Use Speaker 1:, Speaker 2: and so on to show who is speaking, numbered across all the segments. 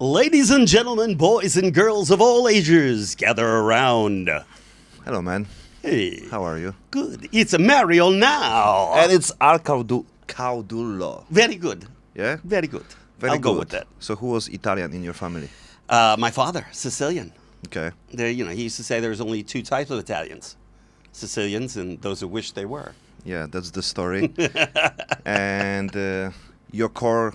Speaker 1: Ladies and gentlemen, boys and girls of all ages, gather around.
Speaker 2: Hello, man.
Speaker 1: Hey.
Speaker 2: How are you?
Speaker 1: Good. It's Mario now.
Speaker 2: And it's Caudullo.
Speaker 1: Very good.
Speaker 2: Yeah?
Speaker 1: Very good.
Speaker 2: Very
Speaker 1: I'll
Speaker 2: good.
Speaker 1: go with that.
Speaker 2: So who was Italian in your family?
Speaker 1: My father, Sicilian.
Speaker 2: Okay.
Speaker 1: He used to say there's only two types of Italians. Sicilians and those who wish they were.
Speaker 2: Yeah, that's the story. And your core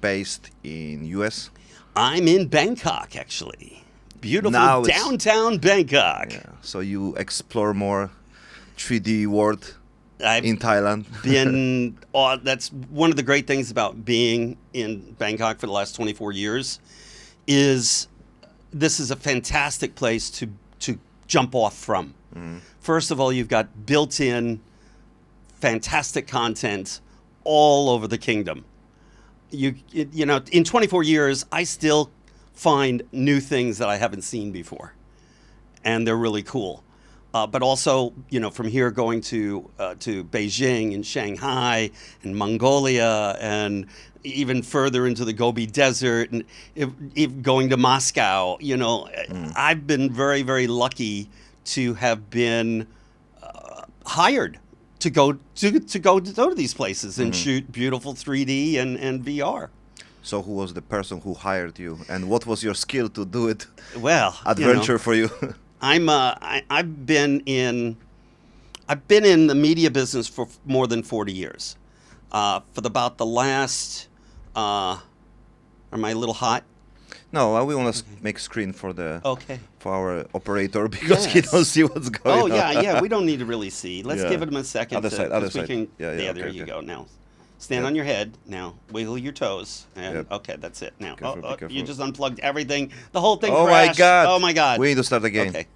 Speaker 2: based in US?
Speaker 1: I'm in Bangkok, actually. Beautiful
Speaker 2: Now it's-
Speaker 1: downtown Bangkok.
Speaker 2: Yeah. So you explore more 3D world
Speaker 1: I've
Speaker 2: in Thailand?
Speaker 1: been that's one of the great things about being in Bangkok for the last 24 years is this is a fantastic place to jump off from. First of all, you've got built-in fantastic content all over the kingdom. You know, in 24 years, I still find new things that I haven't seen before, and they're really cool. But also, you know, from here going to Beijing and Shanghai and Mongolia and even further into the Gobi Desert and if going to Moscow, you know, I've been very, very lucky to have been hired to go to these places and shoot beautiful 3D and VR.
Speaker 2: So who was the person who hired you? And what was your skill to do it?
Speaker 1: Well,
Speaker 2: Adventure for you.
Speaker 1: I've been in the media business for more than 40 years. For about the last, am I a little hot?
Speaker 2: No, we want to make screen for for our operator because he
Speaker 1: Yes.
Speaker 2: don't see what's going on.
Speaker 1: Oh yeah. We don't need to really see. Let's
Speaker 2: Yeah.
Speaker 1: give him a second.
Speaker 2: Other side, other
Speaker 1: 'cause we
Speaker 2: side.
Speaker 1: can-
Speaker 2: Yeah,
Speaker 1: there
Speaker 2: okay,
Speaker 1: you
Speaker 2: okay.
Speaker 1: go. Now, stand
Speaker 2: Yep.
Speaker 1: on your head. Now, wiggle your toes. And
Speaker 2: Yep.
Speaker 1: okay, that's it. Now,
Speaker 2: Careful, be careful.
Speaker 1: you just unplugged everything. The whole thing
Speaker 2: Oh
Speaker 1: crashed.
Speaker 2: my God!
Speaker 1: Oh my God!
Speaker 2: We need to start again.
Speaker 1: Okay.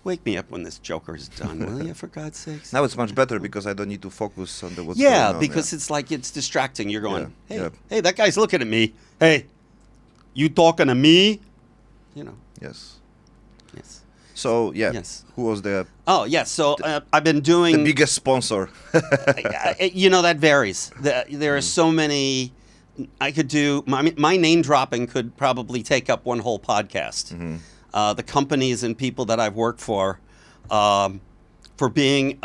Speaker 1: Wake me up when this Joker's done, will you? For God's sakes.
Speaker 2: Now it's much better because I don't need to focus on what's going
Speaker 1: Yeah,
Speaker 2: on.
Speaker 1: because it's like it's distracting. You're going,
Speaker 2: Yeah,
Speaker 1: hey,
Speaker 2: yeah.
Speaker 1: hey, that guy's looking at me. Hey, you talking to me? You know.
Speaker 2: Yes.
Speaker 1: Yes.
Speaker 2: So yeah,
Speaker 1: Yes.
Speaker 2: who was the
Speaker 1: Oh yes. So I've been doing.
Speaker 2: biggest sponsor?
Speaker 1: You know, that varies. There are so many. I could do my name dropping could probably take up one whole podcast. The companies and people that I've worked for being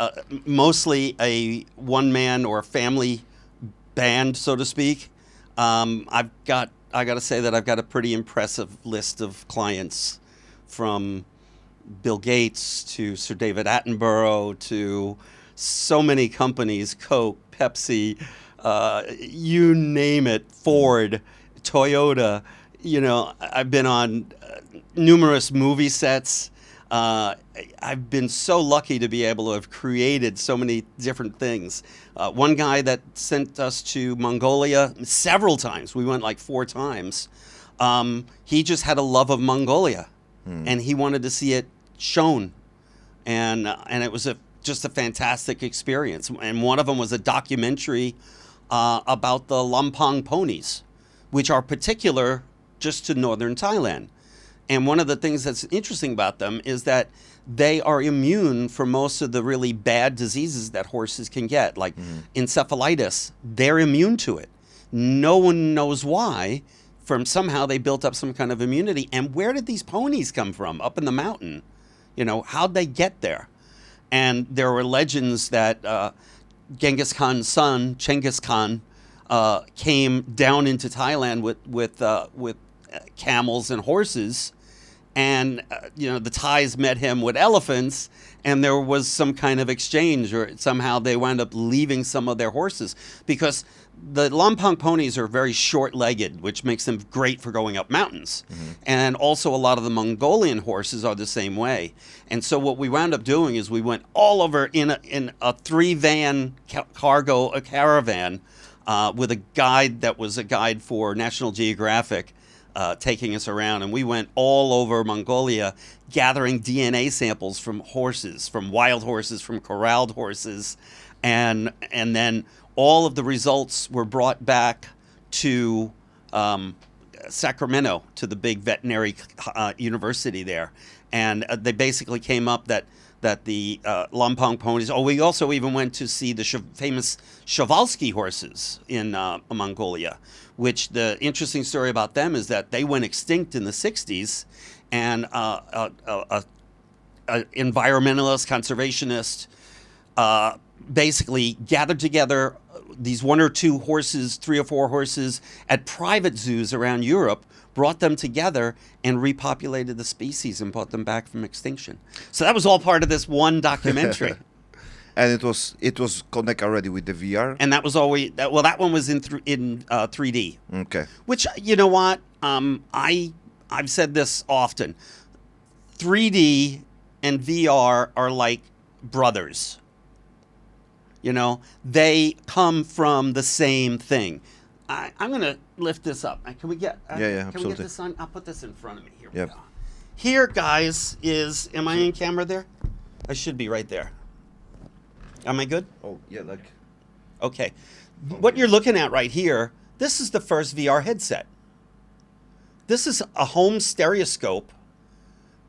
Speaker 1: mostly a one man or family band, so to speak. I got to say that I've got a pretty impressive list of clients, from Bill Gates to Sir David Attenborough to so many companies, Coke, Pepsi, you name it, Ford, Toyota. You know, I've been on numerous movie sets. I've been so lucky to be able to have created so many different things. One guy that sent us to Mongolia several times, we went like 4 times, he just had a love of Mongolia, and he wanted to see it shown. And it was just a fantastic experience. And one of them was a documentary about the Lampang ponies, which are particular just to northern Thailand. And one of the things that's interesting about them is that they are immune for most of the really bad diseases that horses can get, like encephalitis. They're immune to it. No one knows why. Somehow they built up some kind of immunity. And where did these ponies come from? Up in the mountain. You know, how'd they get there? And there were legends that Genghis Khan's son, Chengiz Khan, came down into Thailand with camels and horses, and you know, the Thais met him with elephants, and there was some kind of exchange, or somehow they wound up leaving some of their horses, because the Lampang ponies are very short-legged, which makes them great for going up mountains. And also a lot of the Mongolian horses are the same way. And so what we wound up doing is we went all over in a 3-van cargo caravan with a guide that was a guide for National Geographic, taking us around, and we went all over Mongolia gathering DNA samples from horses, from wild horses, from corralled horses, and then all of the results were brought back to Sacramento, to the big veterinary university there, and they basically came up that that the Lampang ponies. Oh, we also even went to see the famous Przewalski horses in Mongolia, which the interesting story about them is that they went extinct in the 60s, and environmentalist, conservationist, basically gathered together these 1 or 2 horses, 3 or 4 horses at private zoos around Europe, brought them together and repopulated the species and brought them back from extinction. So that was all part of this one documentary.
Speaker 2: And it was connect already with the VR.
Speaker 1: And that was always that one was in 3D.
Speaker 2: Okay.
Speaker 1: Which, you know what, I've said this often. 3D and VR are like brothers. You know, they come from the same thing. I'm going to lift this up. Can we get?
Speaker 2: Yeah,
Speaker 1: can
Speaker 2: absolutely.
Speaker 1: we get this on? I'll put this in front of me. Here we
Speaker 2: Yep.
Speaker 1: go. Here, guys, is. Am I in camera there? I should be right there. Am I good?
Speaker 2: Oh yeah, like.
Speaker 1: Okay. What you're looking at right here. This is the first VR headset. This is a home stereoscope,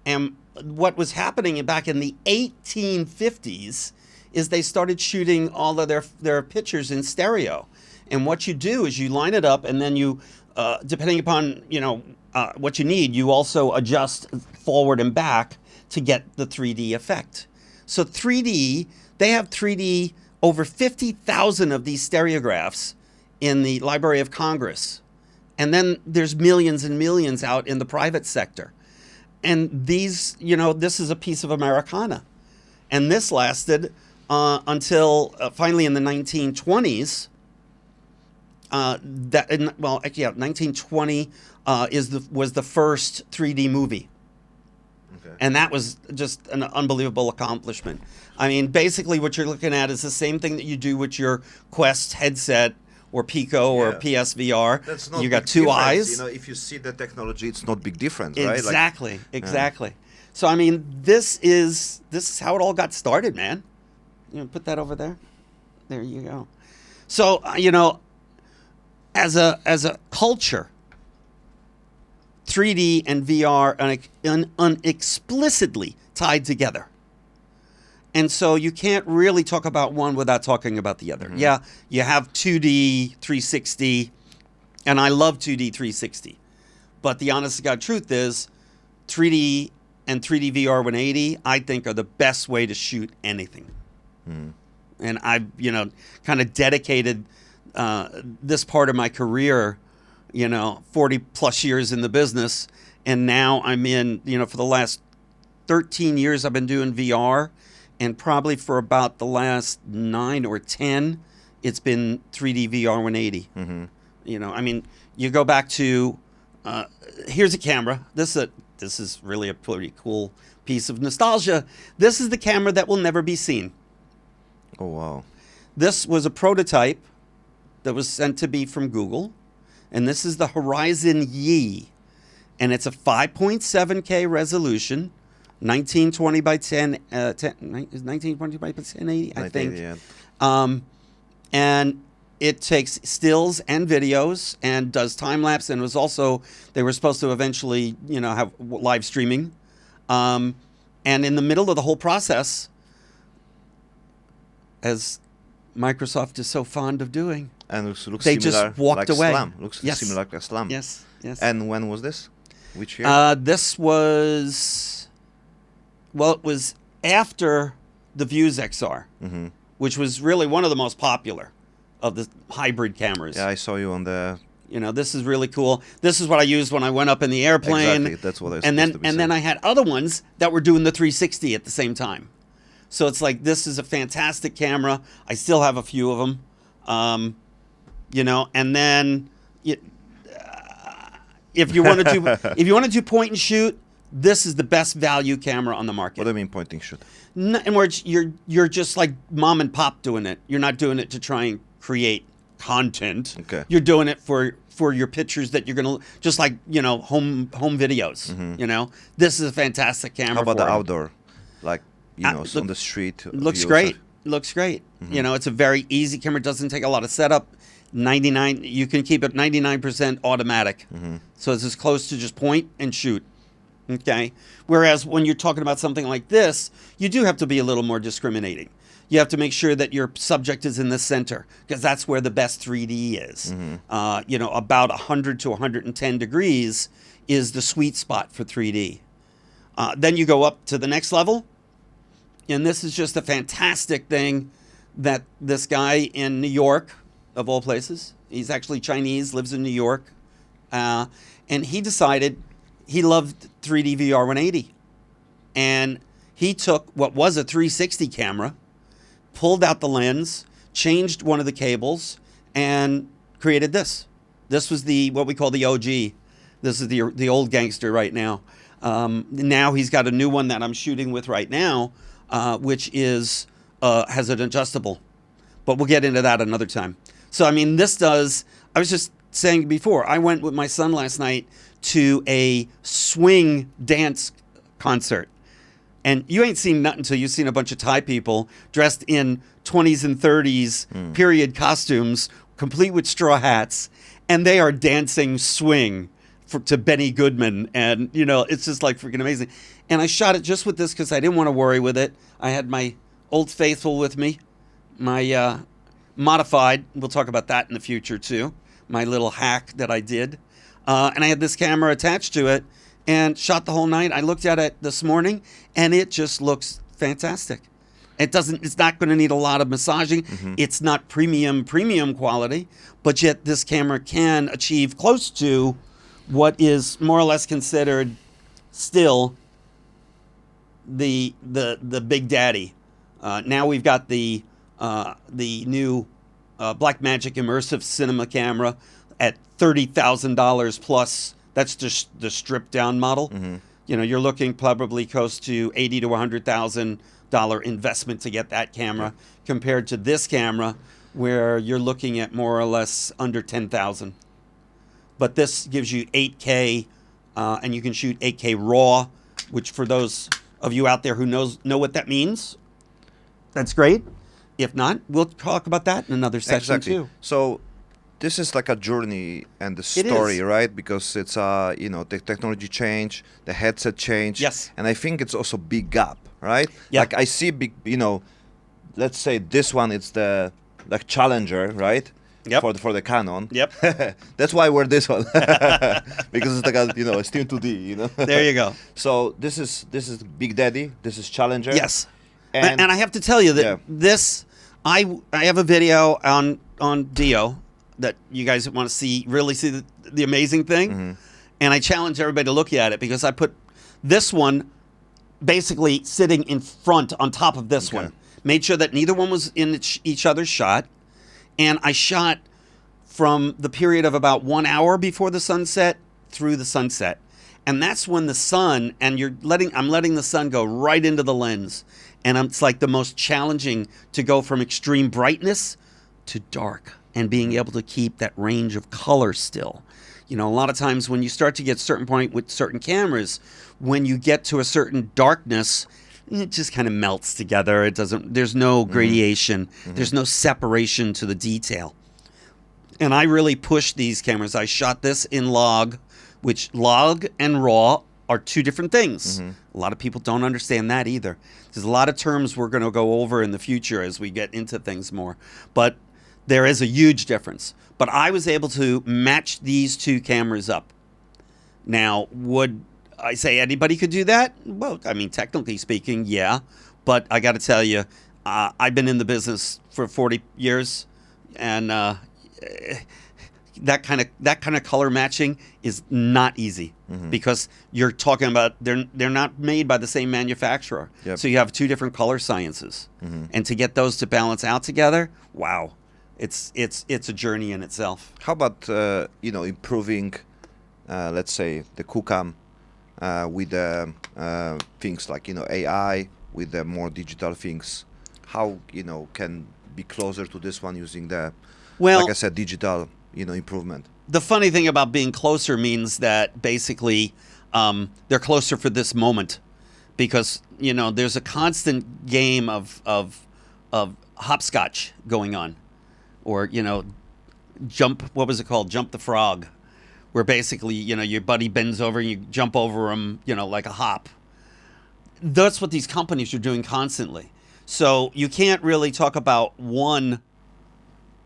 Speaker 1: and what was happening back in the 1850s is they started shooting all of their pictures in stereo. And what you do is you line it up, and then you, depending upon what you need, you also adjust forward and back to get the 3D effect. So 3D, they have 3D, over 50,000 of these stereographs in the Library of Congress. And then there's millions and millions out in the private sector. And these, this is a piece of Americana. And this lasted until finally in the 1920s. 1920 was the first 3D movie. Okay. And that was just an unbelievable accomplishment. I mean, basically what you're looking at is the same thing that you do with your Quest headset or Pico or PSVR.
Speaker 2: That's not
Speaker 1: you got 2 eyes.
Speaker 2: If you see the technology, it's not big difference,
Speaker 1: exactly,
Speaker 2: right?
Speaker 1: Exactly. So I mean, this is how it all got started, man. Put that over there. There you go. So as a culture, 3D and VR are explicitly tied together. And so you can't really talk about one without talking about the other. Mm-hmm. Yeah, you have 2D 360, and I love 2D 360. But the honest to God truth is 3D and 3D VR 180, I think, are the best way to shoot anything. Mm. And I've, kind of dedicated this part of my career, 40 plus years in the business. And now I'm in, for the last 13 years, I've been doing VR. And probably for about the last 9 or 10, it's been 3D VR 180. Mm-hmm. I mean, you go back to, here's a camera. This is really a pretty cool piece of nostalgia. This is the camera that will never be seen.
Speaker 2: Oh, wow.
Speaker 1: This was a prototype that was sent to me from Google. And this is the Horizon Yi. And it's a 5.7K resolution. 1920 by 1920 by 1080, I think.
Speaker 2: Yeah.
Speaker 1: And it takes stills and videos and does time lapse. And they were supposed to eventually, have live streaming. And in the middle of the whole process, as Microsoft is so fond of doing,
Speaker 2: and looks
Speaker 1: they
Speaker 2: similar
Speaker 1: just walked
Speaker 2: like
Speaker 1: away.
Speaker 2: Slam. Looks similar like a Slam.
Speaker 1: Yes.
Speaker 2: And when was this? Which year?
Speaker 1: This was, it was after the Views XR, mm-hmm. which was really one of the most popular of the hybrid cameras.
Speaker 2: Yeah, I saw you on the.
Speaker 1: This is really cool. This is what I used when I went up in the airplane.
Speaker 2: Exactly, that's what I was
Speaker 1: and then I had other ones that were doing the 360 at the same time. So it's like, this is a fantastic camera. I still have a few of them. And then if you want to do point and shoot, this is the best value camera on the market.
Speaker 2: What do you mean point and shoot?
Speaker 1: In other words, you're just like mom and pop doing it. You're not doing it to try and create content.
Speaker 2: Okay.
Speaker 1: You're doing it for your pictures that you're gonna, just like home videos. Mm-hmm. This is a fantastic camera.
Speaker 2: How about the
Speaker 1: it.
Speaker 2: outdoor, like on the street?
Speaker 1: Looks great. Looks great. Mm-hmm. It's a very easy camera. It doesn't take a lot of setup. 99. You can keep it 99% automatic. Mm-hmm. So it's as close to just point and shoot. Okay. Whereas when you're talking about something like this, you do have to be a little more discriminating. You have to make sure that your subject is in the center because that's where the best 3D is. About 100 to 110 degrees is the sweet spot for 3D. Then you go up to the next level, and this is just a fantastic thing that this guy in New York, of all places, he's actually Chinese, lives in New York, and he decided he loved 3D VR 180. And he took what was a 360 camera, pulled out the lens, changed one of the cables, and created this. This was what we call the OG. This is the old gangster right now. Now he's got a new one that I'm shooting with right now, which is has an adjustable. But we'll get into that another time. So, I mean, I was just saying before, I went with my son last night to a swing dance concert. And you ain't seen nothing until you've seen a bunch of Thai people dressed in 20s and 30s period costumes, complete with straw hats, and they are dancing swing to Benny Goodman. And, it's just like freaking amazing. And I shot it just with this because I didn't want to worry with it. I had my Old Faithful with me, my modified. We'll talk about that in the future, too. My little hack that I did. And I had this camera attached to it and shot the whole night. I looked at it this morning, and it just looks fantastic. It's not going to need a lot of massaging. It's not premium quality, but yet this camera can achieve close to what is more or less considered still the Big Daddy. Now we've got the new Blackmagic immersive cinema camera at $30,000 plus. That's just the stripped down model. You're looking probably close to $80,000 to $100,000 investment to get that camera, compared to this camera where you're looking at more or less under $10,000. But this gives you 8K, and you can shoot 8K RAW, which for those of you out there who know what that means, that's great. If not, we'll talk about that in another section too.
Speaker 2: So this is like a journey and the story, right? Because it's the technology change, the headset change.
Speaker 1: Yes.
Speaker 2: And I think it's also big gap, right?
Speaker 1: Yeah.
Speaker 2: Like I see big, let's say this one, it's the Challenger, right?
Speaker 1: Yep.
Speaker 2: For the Canon.
Speaker 1: Yep.
Speaker 2: That's why we're this one. Because it's like a Steam 2D,
Speaker 1: There you go.
Speaker 2: So this is Big Daddy, this is Challenger.
Speaker 1: Yes. And I have to tell you that I have a video on Deo that you guys want to really see the amazing thing. And I challenge everybody to look at it because I put this one basically sitting in front on top of this one. Made sure that neither one was in each other's shot. And I shot from the period of about 1 hour before the sunset through the sunset. And that's when the sun, and I'm letting the sun go right into the lens. And it's like the most challenging to go from extreme brightness to dark and being able to keep that range of color still. A lot of times when you start to get certain point with certain cameras, when you get to a certain darkness, it just kind of melts together. There's no gradation. There's no separation to the detail. And I really pushed these cameras. I shot this in log, which log and raw are two different things. A lot of people don't understand that either. There's a lot of terms we're going to go over in the future as we get into things more. But there is a huge difference. But I was able to match these two cameras up. Now, would I say anybody could do that? Well, I mean, technically speaking, yeah. But I got to tell you, I've been in the business for 40 years, and that kind of color matching is not easy because you're talking about they're not made by the same manufacturer. So you have two different color sciences, and to get those to balance out together, wow, it's a journey in itself.
Speaker 2: How about improving, let's say, the QCam with things like AI, with the more digital things? How can be closer to this one using the like I said, digital improvement?
Speaker 1: The funny thing about being closer means that basically they're closer for this moment, because there's a constant game of hopscotch going on, or jump. What was it called? Jump the frog, where basically, you know, your buddy bends over and you jump over him, you know, like a hop. That's what these companies are doing constantly. So you can't really talk about one.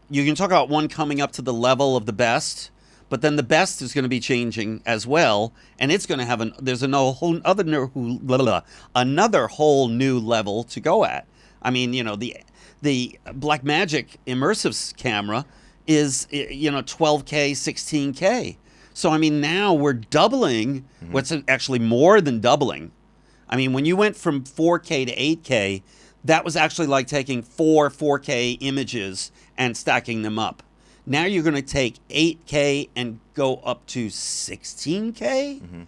Speaker 1: You can talk about one coming up to the level of the best, but then the best is going to be changing as well, and it's going to have another whole new level to go at. I mean, you know, the Blackmagic immersive camera is, you know, 12K, 16K. So I mean, now we're doubling. What's actually more than doubling. I mean, when you went from 4K to 8K, that was actually like taking 4K images and stacking them up. Now you're going to take 8K and go up to 16K?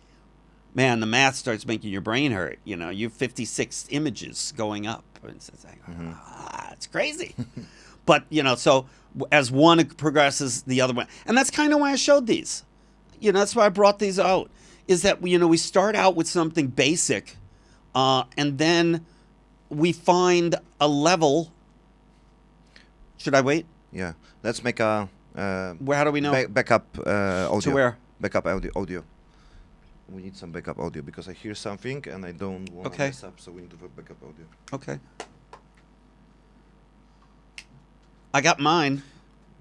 Speaker 1: Man, the math starts making your brain hurt. You know, you have 56 images going up. It's like, it's crazy. But, you know, so as one progresses, the other one. And that's kind of why I showed these. You know, that's why I brought these out. Is that, you know, we start out with something basic, and then we find a level. Should I wait?
Speaker 2: Yeah. Let's make a
Speaker 1: How do we know?
Speaker 2: backup audio.
Speaker 1: To where?
Speaker 2: Backup audio. We need some backup audio because I hear something and I don't want to mess up, so we need to put backup audio.
Speaker 1: Okay. I got mine.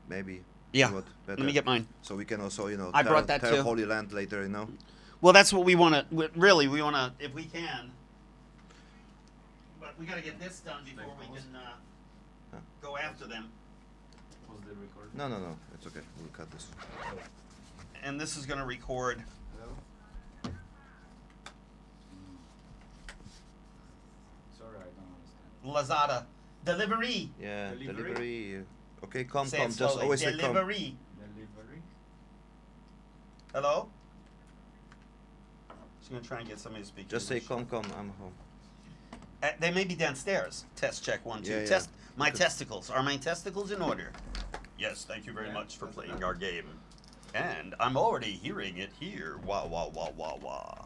Speaker 2: Maybe.
Speaker 1: Yeah.
Speaker 2: You know what,
Speaker 1: Let
Speaker 2: better.
Speaker 1: me get mine.
Speaker 2: So we can also, you know,
Speaker 1: I brought that
Speaker 2: tell
Speaker 1: too.
Speaker 2: Holy Land later, you know.
Speaker 1: Well, that's what we want to. Really, we want to, if we can. But we got to get this done before we can go after them.
Speaker 3: Was the record?
Speaker 2: No, it's okay. We'll cut this.
Speaker 1: And this is going to record.
Speaker 3: Hello? Sorry, I don't understand.
Speaker 1: Lazada delivery.
Speaker 2: Yeah,
Speaker 3: Delivery?
Speaker 2: delivery. Okay, come.
Speaker 1: Say it
Speaker 2: Just
Speaker 1: slowly.
Speaker 2: always say come.
Speaker 1: Delivery.
Speaker 3: Delivery?
Speaker 1: Hello. Just gonna try and get somebody to speak.
Speaker 2: Just say
Speaker 1: English.
Speaker 2: come. I'm home.
Speaker 1: They may be downstairs. Test check 1 2.
Speaker 2: Yeah, yeah.
Speaker 1: Test my
Speaker 2: Okay.
Speaker 1: testicles. Are my testicles in order? Yes. Thank you very
Speaker 3: Yeah,
Speaker 1: much for
Speaker 3: that's
Speaker 1: playing
Speaker 3: fine.
Speaker 1: our game. And I'm already hearing it here. Wah wah wah wah wah.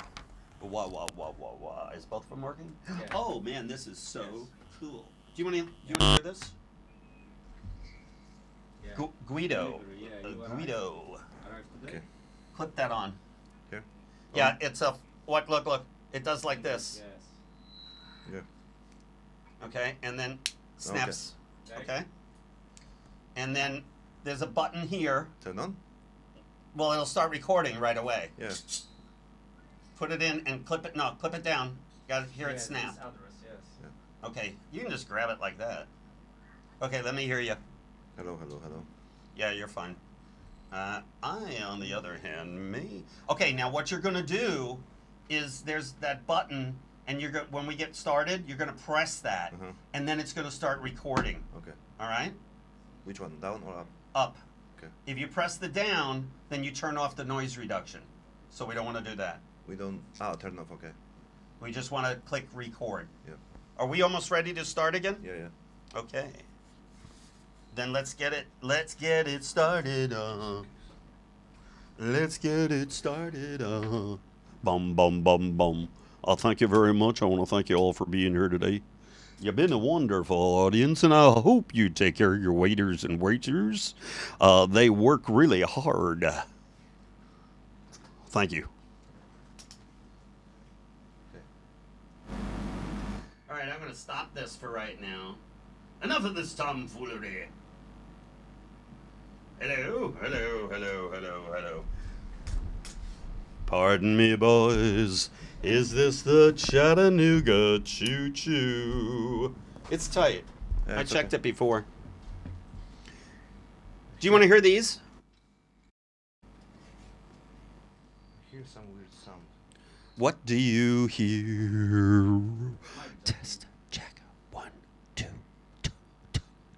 Speaker 1: Wah wah wah wah wah. Is both of them working?
Speaker 3: Yeah.
Speaker 1: Oh man, this is so
Speaker 3: Yes.
Speaker 1: cool. Do you want to hear this?
Speaker 3: Yeah.
Speaker 1: Guido.
Speaker 3: Delivery, yeah, you arrived.
Speaker 1: Guido.
Speaker 3: Arrived today?
Speaker 2: Okay.
Speaker 1: Clip that on.
Speaker 2: Here.
Speaker 1: Yeah, it's a what? Look. It does like this.
Speaker 3: Yes.
Speaker 2: Yeah.
Speaker 1: Okay, and then snaps.
Speaker 3: Okay.
Speaker 1: Okay. And then there's a button here.
Speaker 2: Turn on.
Speaker 1: Well, it'll start recording right away.
Speaker 2: Yeah.
Speaker 1: Put it in and clip it. No, clip it down. Got to hear it
Speaker 3: Yes,
Speaker 1: snap.
Speaker 3: this address, yes.
Speaker 1: Okay, you can just grab it like that. Okay, let me hear you.
Speaker 2: Hello.
Speaker 1: Yeah, you're fine. I, on the other hand, may. Okay, now what you're gonna do is there's that button, and you're when we get started, you're gonna press that, and then it's gonna start recording.
Speaker 2: Okay.
Speaker 1: All right,
Speaker 2: Which one? Down or up?
Speaker 1: up.
Speaker 2: Okay.
Speaker 1: If you press the down, then you turn off the noise reduction. So we don't want to do that.
Speaker 2: We don't. Turn off. Okay.
Speaker 1: We just want to click record.
Speaker 2: Yeah.
Speaker 1: Are we almost ready to start again?
Speaker 2: Yeah.
Speaker 1: Okay. Then let's get it started. Let's get it started. Bum, bum, bum, bum. Thank you very much. I want to thank you all for being here today. You've been a wonderful audience, and I hope you take care of your waiters and waiters. They work really hard. Thank you. All right, I'm going to stop this for right now. Enough of this tomfoolery. Hello. Pardon me, boys. Is this the Chattanooga choo-choo? It's tight.
Speaker 2: Yeah,
Speaker 1: I
Speaker 2: it's
Speaker 1: checked
Speaker 2: okay.
Speaker 1: it before. Do you want to hear these?
Speaker 2: Hear some weird sound.
Speaker 1: What do you hear? Test, check. 1 2 2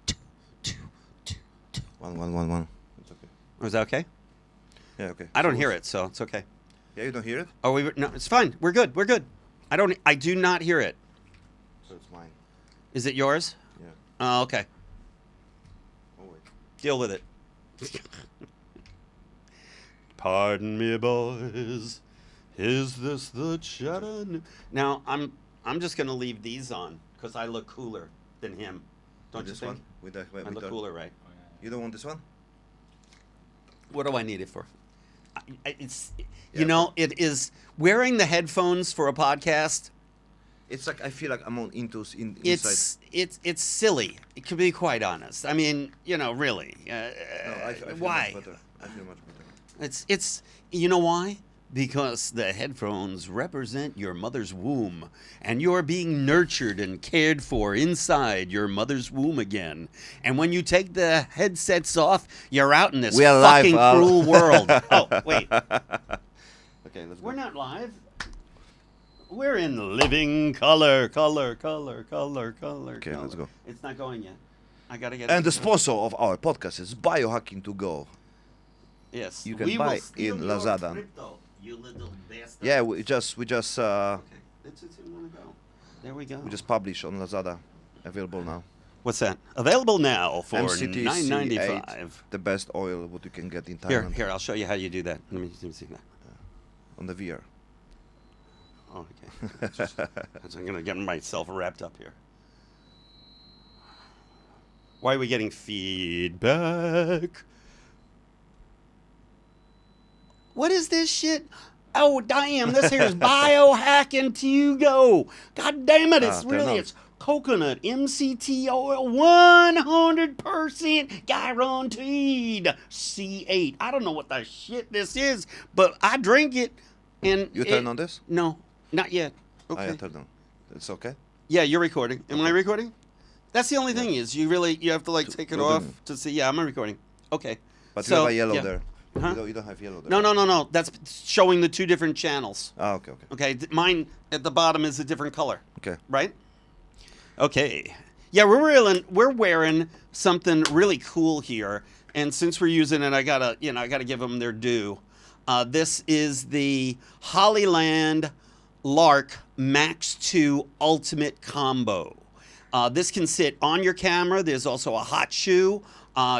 Speaker 1: 2 2 2 2.
Speaker 2: 1. It's okay.
Speaker 1: Was that okay?
Speaker 2: Yeah. Okay.
Speaker 1: I don't
Speaker 2: So
Speaker 1: hear
Speaker 2: what's-
Speaker 1: it, so it's okay.
Speaker 2: Yeah, you don't hear it.
Speaker 1: Oh, no, it's fine. We're good. I do not hear it.
Speaker 2: So it's mine.
Speaker 1: Is it yours?
Speaker 2: Yeah.
Speaker 1: Oh, okay.
Speaker 2: Oh wait.
Speaker 1: Deal with it. Pardon me, boys. Is this the Chattanooga? Now I'm just gonna leave these on because I look cooler than him. Don't
Speaker 2: With
Speaker 1: you
Speaker 2: this
Speaker 1: think?
Speaker 2: one? With the.
Speaker 1: I look cooler, right?
Speaker 3: Oh, yeah.
Speaker 2: You don't want this one?
Speaker 1: What do I need it for? it's
Speaker 2: Yeah,
Speaker 1: you know, it is wearing the headphones for a podcast.
Speaker 2: It's like I feel like I'm on inside.
Speaker 1: It's silly. To be quite honest. I mean, you know, really.
Speaker 2: No, I feel
Speaker 1: why?
Speaker 2: much better. I feel much better.
Speaker 1: It's you know why? Because the headphones represent your mother's womb, and you're being nurtured and cared for inside your mother's womb again. And when you take the headsets off, you're out in this
Speaker 2: We are live,
Speaker 1: fucking
Speaker 2: Al.
Speaker 1: cruel world. Oh, wait.
Speaker 2: Okay, let's
Speaker 1: We're
Speaker 2: go.
Speaker 1: not live. We're in living color.
Speaker 2: Okay, let's go.
Speaker 1: It's not going yet. I gotta get
Speaker 2: And the
Speaker 1: it.
Speaker 2: sponsor of our podcast is Biohacking to Go.
Speaker 1: Yes.
Speaker 2: you can
Speaker 1: we
Speaker 2: buy
Speaker 1: will steal
Speaker 2: in
Speaker 1: your
Speaker 2: Lazada.
Speaker 1: crypto, you little bastard.
Speaker 2: Yeah, we just
Speaker 1: Okay. It's in one go. There we go.
Speaker 2: we just publish on Lazada, available now.
Speaker 1: What's that? Available now for
Speaker 2: MCT
Speaker 1: $9.95.
Speaker 2: C8, the best oil what you can get in
Speaker 1: Here,
Speaker 2: Thailand
Speaker 1: here. I'll show you how you do that. Let me see that.
Speaker 2: on the VR.
Speaker 1: Oh, okay. I'm gonna get myself wrapped up here. Why are we getting feedback? What is this shit? Oh, damn, this here's biohacking to go. God damn it, it's
Speaker 2: turn
Speaker 1: really,
Speaker 2: on.
Speaker 1: it's coconut MCT oil, 100% guaranteed C8. I don't know what the shit this is, but I drink it. And
Speaker 2: You turn on this?
Speaker 1: No, not yet.
Speaker 2: I
Speaker 1: Okay.
Speaker 2: turn on. It's okay.
Speaker 1: Yeah, you're recording. Am I
Speaker 2: Okay.
Speaker 1: recording? That's the only thing is you have to like take it
Speaker 2: you're
Speaker 1: off
Speaker 2: doing
Speaker 1: to see. Yeah, I'm recording. Okay.
Speaker 2: But
Speaker 1: So,
Speaker 2: you have a yellow
Speaker 1: yeah.
Speaker 2: there.
Speaker 1: Huh?
Speaker 2: You don't have yellow there.
Speaker 1: No. That's showing the two different channels.
Speaker 2: Ah, okay.
Speaker 1: Okay, mine at the bottom is a different color,
Speaker 2: Okay.
Speaker 1: right? Okay. Yeah, we're wearing something really cool here, and since we're using it, I gotta give them their due. This is the Hollyland Lark Max 2 Ultimate Combo. This can sit on your camera. There's also a hot shoe.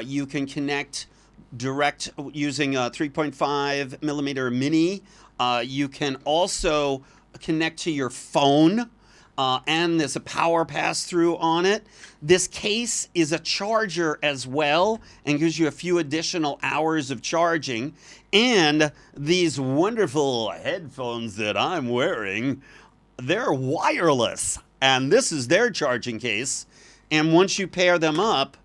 Speaker 1: You can connect direct using a 3.5 millimeter mini. You can also connect to your phone. And there's a power pass through on it. This case is a charger as well and gives you a few additional hours of charging. And these wonderful headphones that I'm wearing, they're wireless. And this is their charging case. And once you pair them up,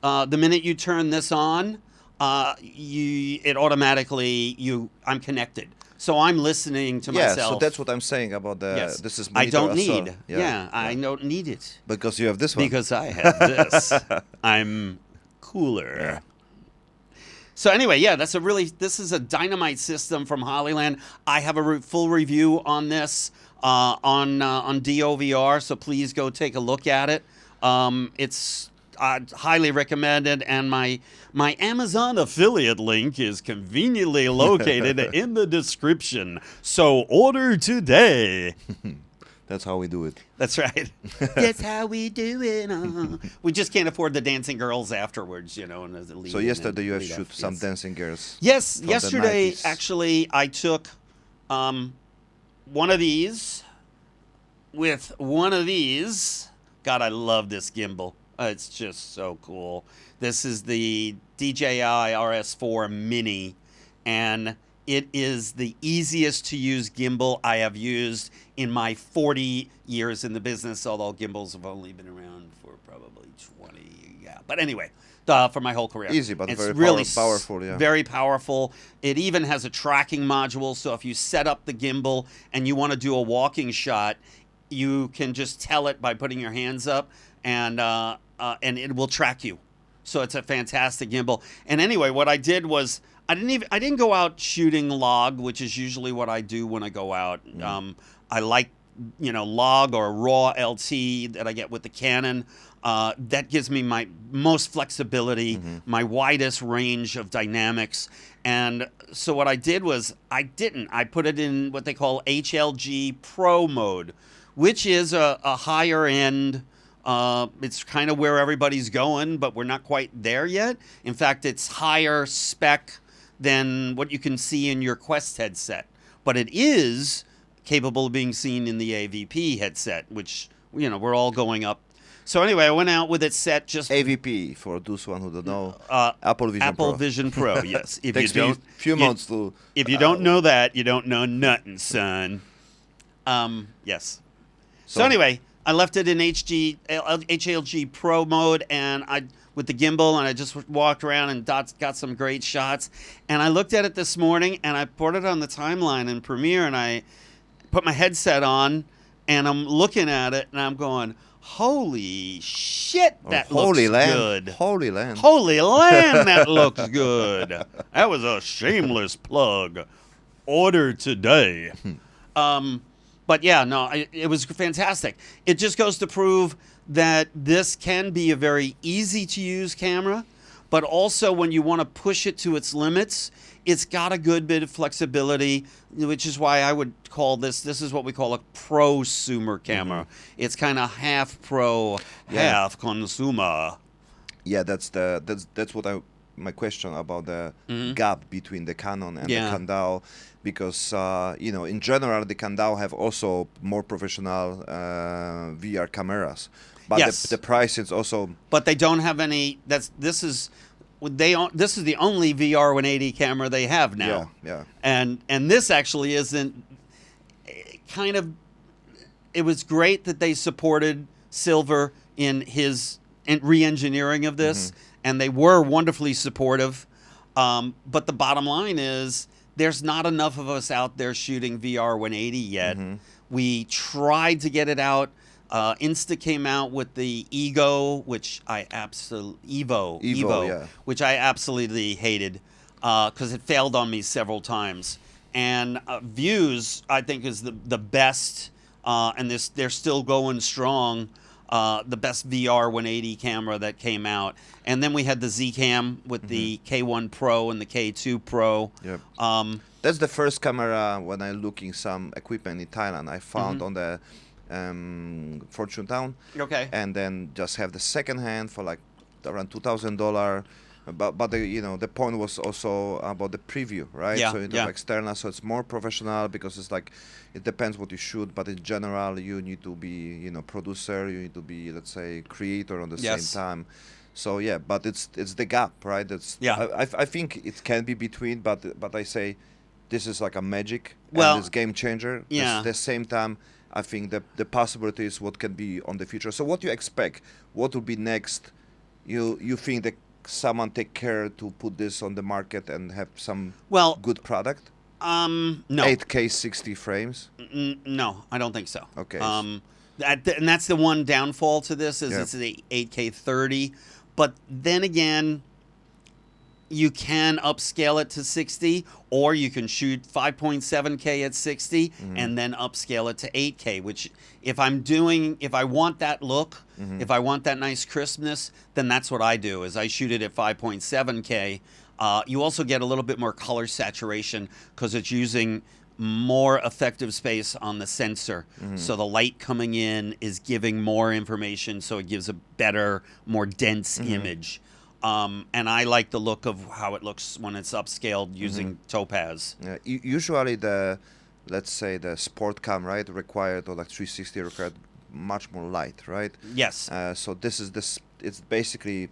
Speaker 1: the minute you turn this on, it automatically I'm connected. So I'm listening to
Speaker 2: Yeah,
Speaker 1: myself.
Speaker 2: so that's what I'm saying about the.
Speaker 1: Yes.
Speaker 2: This is
Speaker 1: I don't
Speaker 2: monitor as well.
Speaker 1: need. Yeah, I don't need it
Speaker 2: Because you have this one.
Speaker 1: because I have this. I'm cooler.
Speaker 2: Yeah.
Speaker 1: So anyway, yeah, this is a dynamite system from Hollyland. I have a full review on this on DeoVR, so please go take a look at it. It's highly recommended, and my Amazon affiliate link is conveniently located in the description. So order today.
Speaker 2: That's how we do it.
Speaker 1: That's right. That's how we do it. We just can't afford the dancing girls afterwards, you know. And as a lead
Speaker 2: So
Speaker 1: in
Speaker 2: yesterday you have
Speaker 1: lead
Speaker 2: shoot
Speaker 1: up.
Speaker 2: some
Speaker 1: Yes.
Speaker 2: dancing girls.
Speaker 1: Yes,
Speaker 2: from the
Speaker 1: yesterday
Speaker 2: 90s.
Speaker 1: actually I took one of these with one of these. God, I love this gimbal. It's just so cool. This is the DJI RS4 Mini, and it is the easiest to use gimbal I have used in my 40 years in the business, although gimbals have only been around for probably 20. Yeah, but anyway, for my whole career.
Speaker 2: Easy, but
Speaker 1: it's
Speaker 2: very
Speaker 1: really
Speaker 2: powerful, yeah.
Speaker 1: Very powerful. It even has a tracking module, so if you set up the gimbal and you want to do a walking shot, you can just tell it by putting your hands up, and it will track you. So it's a fantastic gimbal. And anyway, what I did was I didn't go out shooting log, which is usually what I do when I go out. I like log or raw LT that I get with the Canon. That gives me my most flexibility, my widest range of dynamics. And so what I did was I put it in what they call HLG Pro mode, which is a higher end. It's kind of where everybody's going, but we're not quite there yet. In fact, it's higher spec than what you can see in your Quest headset. But it is capable of being seen in the AVP headset, which, we're all going up So anyway, I went out with it set just
Speaker 2: AVP for those one who don't know.
Speaker 1: uh,
Speaker 2: Apple Vision
Speaker 1: Apple
Speaker 2: Pro.
Speaker 1: Vision Pro. Yes. If you
Speaker 2: Takes me
Speaker 1: don't,
Speaker 2: few
Speaker 1: you-
Speaker 2: months to.
Speaker 1: if you don't know that, you don't know nothing, son. Yes. So
Speaker 2: So-
Speaker 1: anyway, I left it in HLG Pro mode, and I with the gimbal, and I just walked around and got some great shots. And I looked at it this morning, and I put it on the timeline in Premiere, and I put my headset on, and I'm looking at it, and I'm going, "Holy shit, that
Speaker 2: Holy
Speaker 1: looks
Speaker 2: land.
Speaker 1: good!
Speaker 2: Holy land.
Speaker 1: Holy land, that looks good! That was a shameless plug. Order today." But yeah, no, it was fantastic. It just goes to prove that this can be a very easy to use camera, but also when you want to push it to its limits, it's got a good bit of flexibility, which is why I would call this is what we call a prosumer camera. It's kind of half pro,
Speaker 2: Yeah.
Speaker 1: half consumer.
Speaker 2: Yeah, that's what my question about the gap between the Canon and
Speaker 1: Yeah.
Speaker 2: the Caudullo, because in general the Caudullo have also more professional VR cameras, but
Speaker 1: Yes.
Speaker 2: the price is also
Speaker 1: But they don't have any. This is the only VR 180 camera they have now.
Speaker 2: yeah.
Speaker 1: And this actually isn't kind of. It was great that they supported Silver in his re-engineering of this, and they were wonderfully supportive. But the bottom line is, there's not enough of us out there shooting VR 180 yet. We tried to get it out. Insta came out with the Evo, which I
Speaker 2: yeah.
Speaker 1: which I absolutely hated because it failed on me several times. And Views, I think, is the best, and they're still going strong. The best VR 180 camera that came out, and then we had the Z-Cam with the K1 Pro and the K2 Pro.
Speaker 2: Yep. That's the first camera when I looking some equipment in Thailand I found on the Fortune Town.
Speaker 1: Okay.
Speaker 2: And then just have the second hand for like around $2,000. But the point was also about the preview, right?
Speaker 1: Yeah,
Speaker 2: So you have external, so it's more professional because it's like it depends what you shoot, but in general you need to be producer, you need to be, let's say, creator on the
Speaker 1: Yes.
Speaker 2: same time. So yeah, but it's the gap, right? I think it can be between, but I say this is like a magic,
Speaker 1: Well,
Speaker 2: and it's game changer.
Speaker 1: yeah.
Speaker 2: At the same time, I think the possibilities what can be on the future. So what you expect? What will be next? You think that someone take care to put this on the market and have some good product?
Speaker 1: No.
Speaker 2: 8K 60 frames?
Speaker 1: No, I don't think so.
Speaker 2: Okay.
Speaker 1: And that's the one downfall to this is
Speaker 2: Yeah.
Speaker 1: it's the 8K 30, but then again, you can upscale it to 60, or you can shoot 5.7K at 60 and then upscale it to 8K, which if I want that look, if I want that nice crispness, then that's what I do, is I shoot it at 5.7K. You also get a little bit more color saturation because it's using more effective space on the sensor. So the light coming in is giving more information, so it gives a better, more dense image. And I like the look of how it looks when it's upscaled using Topaz.
Speaker 2: Yeah, usually let's say the sport cam, right, required, or like 360 required much more light, right?
Speaker 1: Yes.
Speaker 2: So it's basically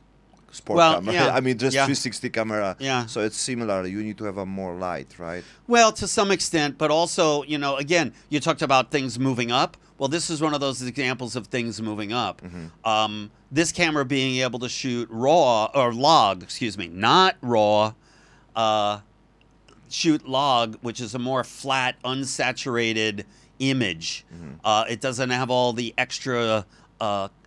Speaker 2: sport
Speaker 1: Well,
Speaker 2: camera.
Speaker 1: yeah,
Speaker 2: I mean, just
Speaker 1: yeah.
Speaker 2: 360 camera.
Speaker 1: Yeah.
Speaker 2: So it's similar. You need to have a more light, right?
Speaker 1: Well, to some extent, but also, again, you talked about things moving up. Well, this is one of those examples of things moving up. This camera being able to shoot not raw, shoot log, which is a more flat, unsaturated image. It doesn't have all the extra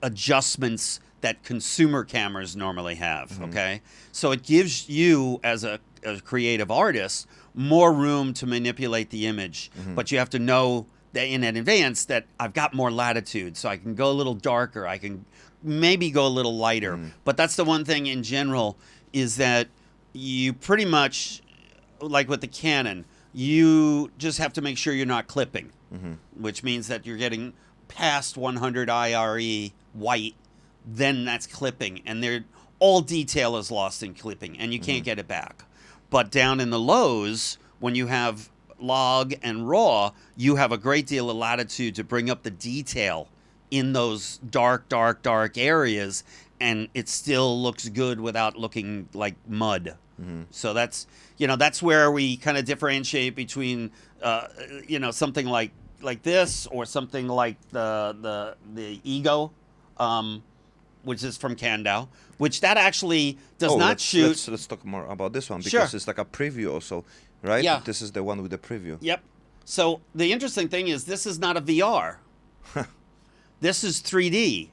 Speaker 1: adjustments that consumer cameras normally have, okay? So it gives you, as a creative artist, more room to manipulate the image. But you have to know that in advance that I've got more latitude, so I can go a little darker, I can maybe go a little lighter. But that's the one thing in general, is that you pretty much, like with the Canon, you just have to make sure you're not clipping, which means that you're getting past 100 IRE white, then that's clipping, and all detail is lost in clipping, and you can't get it back. But down in the lows, when you have log and raw, you have a great deal of latitude to bring up the detail in those dark areas, and it still looks good without looking like mud. So that's where we kind of differentiate between something like this or something like the Ego, which is from Caudullo, which that actually does not shoot.
Speaker 2: Let's talk more about this one because
Speaker 1: Sure.
Speaker 2: it's like a preview also, right?
Speaker 1: Yeah.
Speaker 2: This is the one with the preview.
Speaker 1: Yep. So the interesting thing is this is not a VR. This is 3D.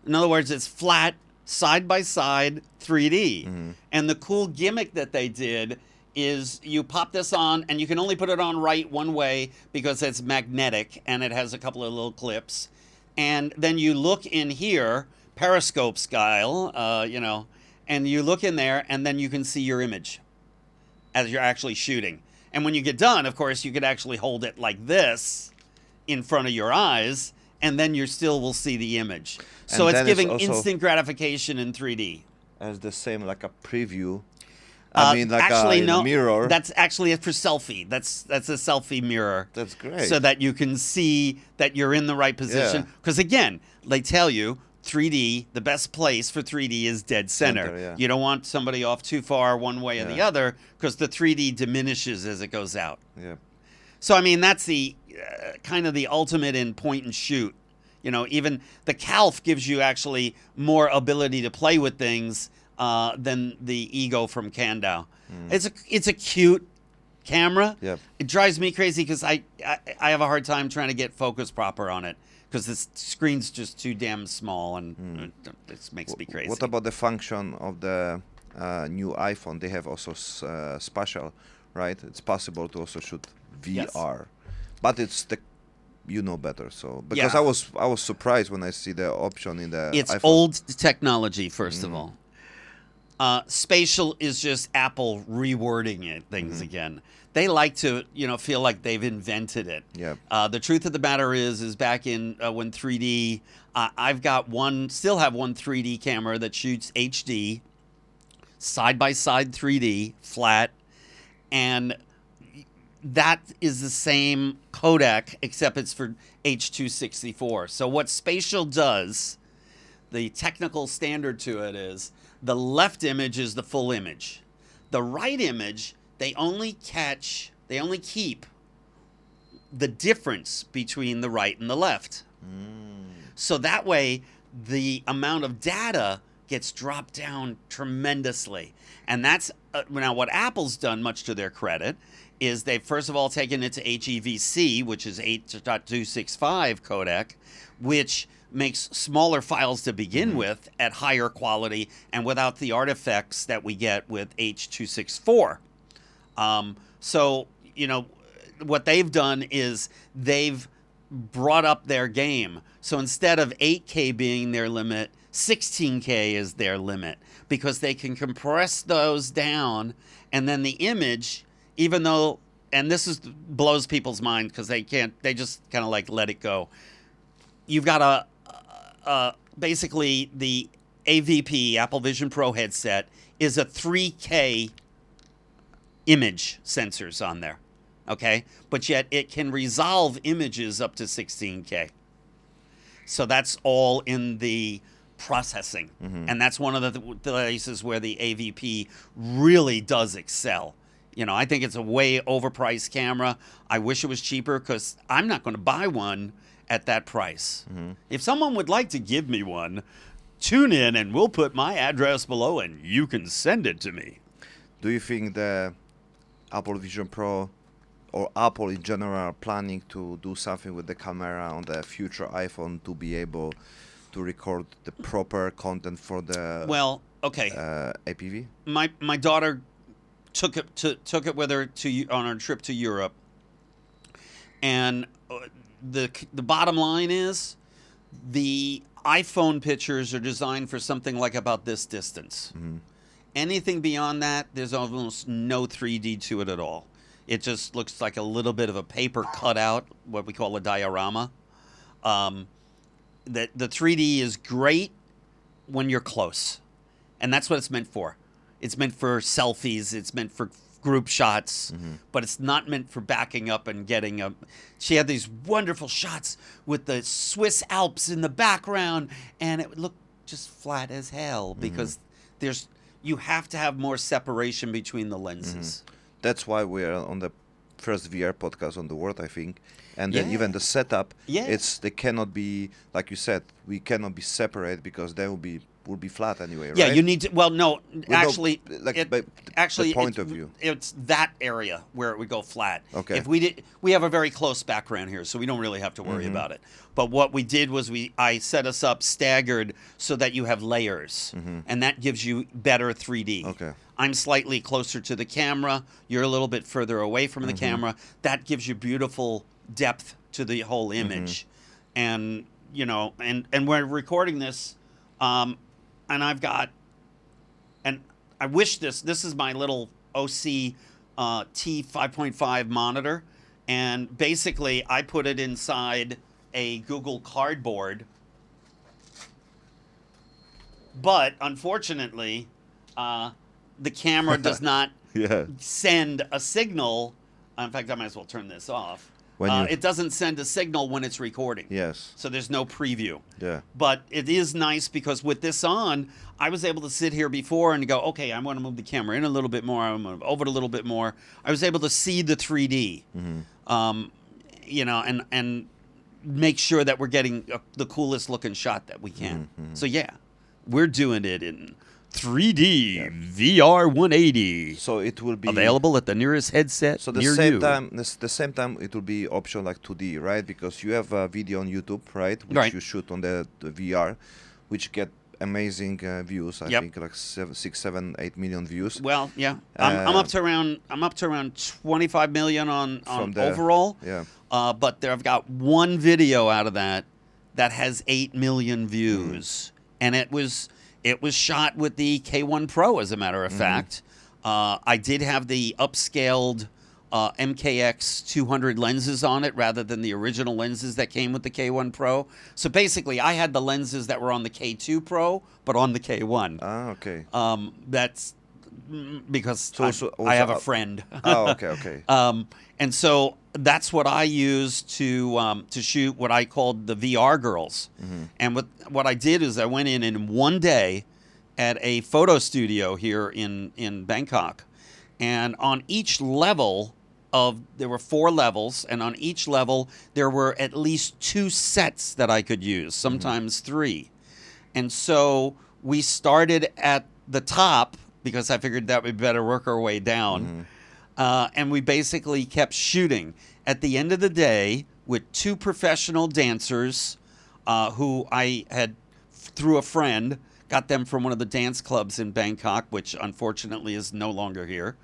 Speaker 1: In other words, it's flat, side by side 3D. And the cool gimmick that they did is you pop this on, and you can only put it on right one way because it's magnetic and it has a couple of little clips. And then you look in here, periscope style, and you look in there, and then you can see your image as you're actually shooting. And when you get done, of course, you could actually hold it like this in front of your eyes, and then you still will see the image. So
Speaker 2: And
Speaker 1: it's
Speaker 2: then
Speaker 1: giving
Speaker 2: also
Speaker 1: instant gratification in 3D.
Speaker 2: as the same like a preview.
Speaker 1: Actually,
Speaker 2: in
Speaker 1: no.
Speaker 2: a mirror.
Speaker 1: That's actually for selfie. That's a selfie mirror.
Speaker 2: That's great.
Speaker 1: So that you can see that you're in the right position.
Speaker 2: Yeah.
Speaker 1: Because again, they tell you 3D, the best place for 3D is dead center.
Speaker 2: Yeah.
Speaker 1: You don't want somebody off too far one way or the
Speaker 2: Yeah.
Speaker 1: other because the 3D diminishes as it goes out.
Speaker 2: Yeah.
Speaker 1: So, I mean, that's the kind of the ultimate in point and shoot. Even the Calf gives you actually more ability to play with things than the Ego from Caudullo. It's a cute camera.
Speaker 2: Yep.
Speaker 1: It drives me crazy because I have a hard time trying to get focus proper on it because the screen's just too damn small, and it makes me crazy.
Speaker 2: What about the function of the new iPhone? They have also spatial, right? It's possible to also shoot VR, but it's the better. So because
Speaker 1: Yeah.
Speaker 2: I was surprised when I see the option in the
Speaker 1: It's
Speaker 2: iPhone.
Speaker 1: old technology, first of all. Spatial is just Apple rewording things again. They like to, feel like they've invented it.
Speaker 2: Yeah.
Speaker 1: The truth of the matter is back in when 3D, I've got still have one 3D camera that shoots HD, side by side 3D, flat, and that is the same codec except it's for H.264. So what spatial does, the technical standard to it is the left image is the full image. The right image, they only keep the difference between the right and the left. So that way, the amount of data gets dropped down tremendously. And that's now what Apple's done, much to their credit, is they've first of all taken it to HEVC, which is 8.265 codec, which makes smaller files to begin with at higher quality and without the artifacts that we get with H.264. So, what they've done is they've brought up their game. So instead of 8K being their limit, 16K is their limit because they can compress those down, and then the image, even though, and this blows people's mind because they just kind of like let it go. You've got basically the AVP, Apple Vision Pro headset, is a 3K image sensors on there, okay? But yet it can resolve images up to 16K. So that's all in the processing. And that's one of the places where the AVP really does excel. I think it's a way overpriced camera. I wish it was cheaper because I'm not going to buy one at that price. If someone would like to give me one, tune in and we'll put my address below and you can send it to me.
Speaker 2: Do you think the Apple Vision Pro or Apple in general are planning to do something with the camera on the future iPhone to be able to record the proper content for the APV?
Speaker 1: My daughter took it with her on our trip to Europe, and the bottom line is the iPhone pictures are designed for something like about this distance. Anything beyond that, there's almost no 3D to it at all. It just looks like a little bit of a paper cutout, what we call a diorama. The 3D is great when you're close, and that's what it's meant for. It's meant for selfies. It's meant for group shots, but it's not meant for backing up and getting a. She had these wonderful shots with the Swiss Alps in the background, and it would look just flat as hell because you have to have more separation between the lenses.
Speaker 2: That's why we are on the first VR podcast on the world, I think. And then
Speaker 1: Yeah.
Speaker 2: even the setup,
Speaker 1: Yeah.
Speaker 2: they cannot be, like you said, we cannot be separate because they will be flat anyway,
Speaker 1: Yeah,
Speaker 2: right?
Speaker 1: you need to. Well, no,
Speaker 2: no,
Speaker 1: actually,
Speaker 2: like,
Speaker 1: it,
Speaker 2: but
Speaker 1: actually,
Speaker 2: the point
Speaker 1: it's,
Speaker 2: of view.
Speaker 1: it's that area where it would go flat.
Speaker 2: Okay.
Speaker 1: If we have a very close background here, so we don't really have to worry
Speaker 2: Mm-hmm.
Speaker 1: about it. But what we did was I set us up staggered so that you have layers, and that gives you better 3D.
Speaker 2: Mm-hmm. Okay.
Speaker 1: I'm slightly closer to the camera. You're a little bit further away from
Speaker 2: Mm-hmm.
Speaker 1: the camera. That gives you beautiful depth to the whole
Speaker 2: Mm-hmm.
Speaker 1: image, and and we're recording this. And I've got, and I wish this is my little OC T 5.5 monitor. And basically, I put it inside a Google Cardboard. But unfortunately, the camera does not
Speaker 2: Yeah.
Speaker 1: send a signal. In fact, I might as well turn this off.
Speaker 2: When you-
Speaker 1: It doesn't send a signal when it's recording.
Speaker 2: Yes.
Speaker 1: So there's no preview.
Speaker 2: Yeah.
Speaker 1: But it is nice because with this on, I was able to sit here before and go, okay, I want to move the camera in a little bit more. I want to move over it a little bit more. I was able to see the 3D, and make sure that we're getting the coolest looking shot that we can. So yeah, we're doing it in 3D VR 180.
Speaker 2: So it will be
Speaker 1: Available at the nearest headset
Speaker 2: So the
Speaker 1: near
Speaker 2: same
Speaker 1: you.
Speaker 2: time, the same time, it will be option like 2D, right? Because you have a video on YouTube, right? Which
Speaker 1: Right.
Speaker 2: you shoot on the VR, which get amazing views. I
Speaker 1: Yep.
Speaker 2: think like 6, 7, 8 million views.
Speaker 1: Well, yeah, I'm up to around 25 million on
Speaker 2: From the-
Speaker 1: overall.
Speaker 2: Yeah.
Speaker 1: But I've got one video out of that has 8 million views, and it was shot with the K1 Pro, as a matter of fact. I did have the upscaled MKX 200 lenses on it rather than the original lenses that came with the K1 Pro. So basically, I had the lenses that were on the K2 Pro, but on the K1.
Speaker 2: Ah, okay.
Speaker 1: That's because
Speaker 2: So also-
Speaker 1: I have a
Speaker 2: also-
Speaker 1: friend.
Speaker 2: Oh, okay, okay.
Speaker 1: And so that's what I used to shoot what I called the VR girls. And what I did is I went in one day at a photo studio here in Bangkok, and on each level there were 4 levels, and on each level there were at least 2 sets that I could use, sometimes 3. And so we started at the top because I figured that would better work our way down. And we basically kept shooting. At the end of the day, with 2 professional dancers who I had, through a friend, got them from one of the dance clubs in Bangkok, which unfortunately is no longer here.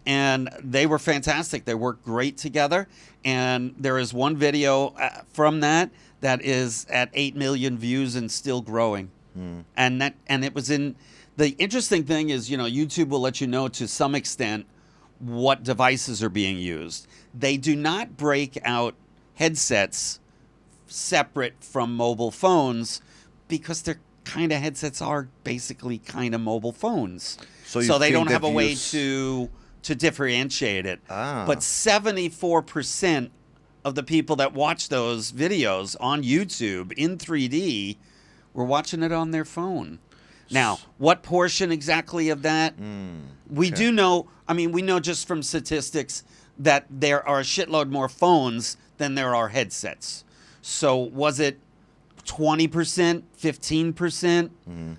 Speaker 1: And they were fantastic. They worked great together. And there is one video from that is at 8 million views and still growing. And it was in. The interesting thing is, YouTube will let you know to some extent what devices are being used. They do not break out headsets separate from mobile phones because their kind of headsets are basically kind of mobile phones.
Speaker 2: So you
Speaker 1: So they
Speaker 2: think
Speaker 1: don't have
Speaker 2: that
Speaker 1: a way
Speaker 2: views-
Speaker 1: to differentiate it.
Speaker 2: Ah.
Speaker 1: But 74% of the people that watch those videos on YouTube in 3D were watching it on their phone. Now, what portion exactly of that? We
Speaker 2: okay.
Speaker 1: do know, we know just from statistics that there are a shitload more phones than there are headsets. So was it 20%, 15%?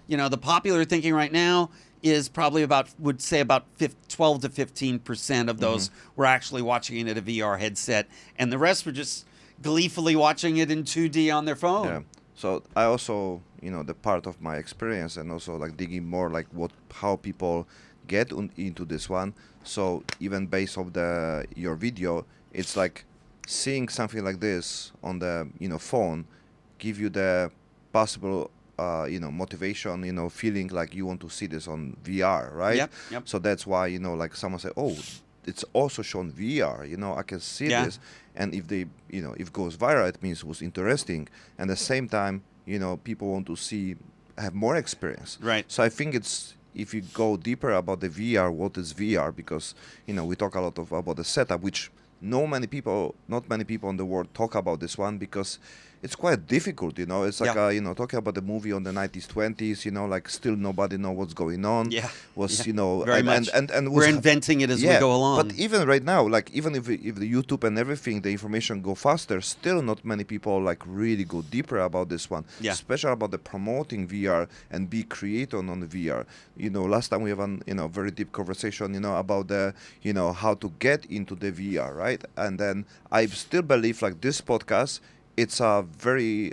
Speaker 1: The popular thinking right now is probably about 12 to 15% of those were actually watching it at a VR headset, and the rest were just gleefully watching it in 2D on their phone.
Speaker 2: Yeah. So I also, the part of my experience and also like digging more like how people get into this one. So even based off your video, it's like seeing something like this on the phone give you the possible motivation, feeling like you want to see this on VR, right?
Speaker 1: Yep.
Speaker 2: So that's why like someone say, oh, it's also shown VR. I can see
Speaker 1: Yeah.
Speaker 2: this. And if they, if it goes viral, it means it was interesting. And at the same time, people want to have more experience.
Speaker 1: Right.
Speaker 2: So I think it's if you go deeper about the VR, what is VR? Because we talk a lot about the setup, which not many people in the world talk about this one because it's quite difficult. It's like talking about the movie on the 90s, 20s. Like still nobody know what's going on.
Speaker 1: Yeah,
Speaker 2: Was
Speaker 1: yeah. Very much.
Speaker 2: And
Speaker 1: We're inventing it as we go along.
Speaker 2: But even right now, like even if the YouTube and everything, the information go faster, still not many people like really go deeper about this one.
Speaker 1: Yeah.
Speaker 2: Especially about the promoting VR and be creator on the VR. Last time we have a very deep conversation, about the how to get into the VR, right? And then I still believe like this podcast, it's a very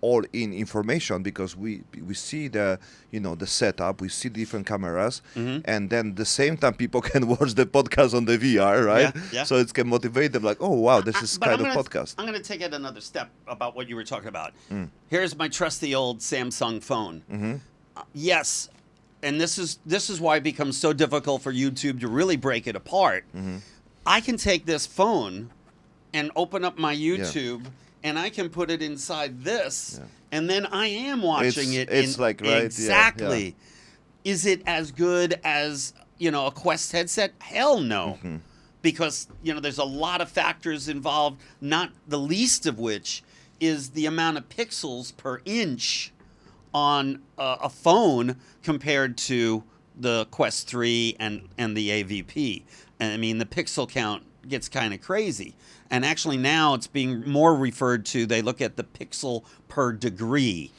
Speaker 2: all-in information because we see the the setup, we see different cameras, and then the same time people can watch the podcast on the VR, right?
Speaker 1: Yeah.
Speaker 2: So it can motivate them like, oh wow, this is kind of podcast.
Speaker 1: I'm going to take it another step about what you were talking about. Here's my trusty old Samsung phone. Yes, and this is why it becomes so difficult for YouTube to really break it apart. I can take this phone and open up my YouTube, and I can put it inside this, and then I am watching
Speaker 2: it's like, right?
Speaker 1: Exactly.
Speaker 2: Yeah.
Speaker 1: Is it as good as a Quest headset? Hell no, because there's a lot of factors involved. Not the least of which is the amount of pixels per inch on a phone compared to the Quest 3 and the AVP. And I mean, the pixel count gets kind of crazy. And actually now it's being more referred to, they look at the pixel per degree,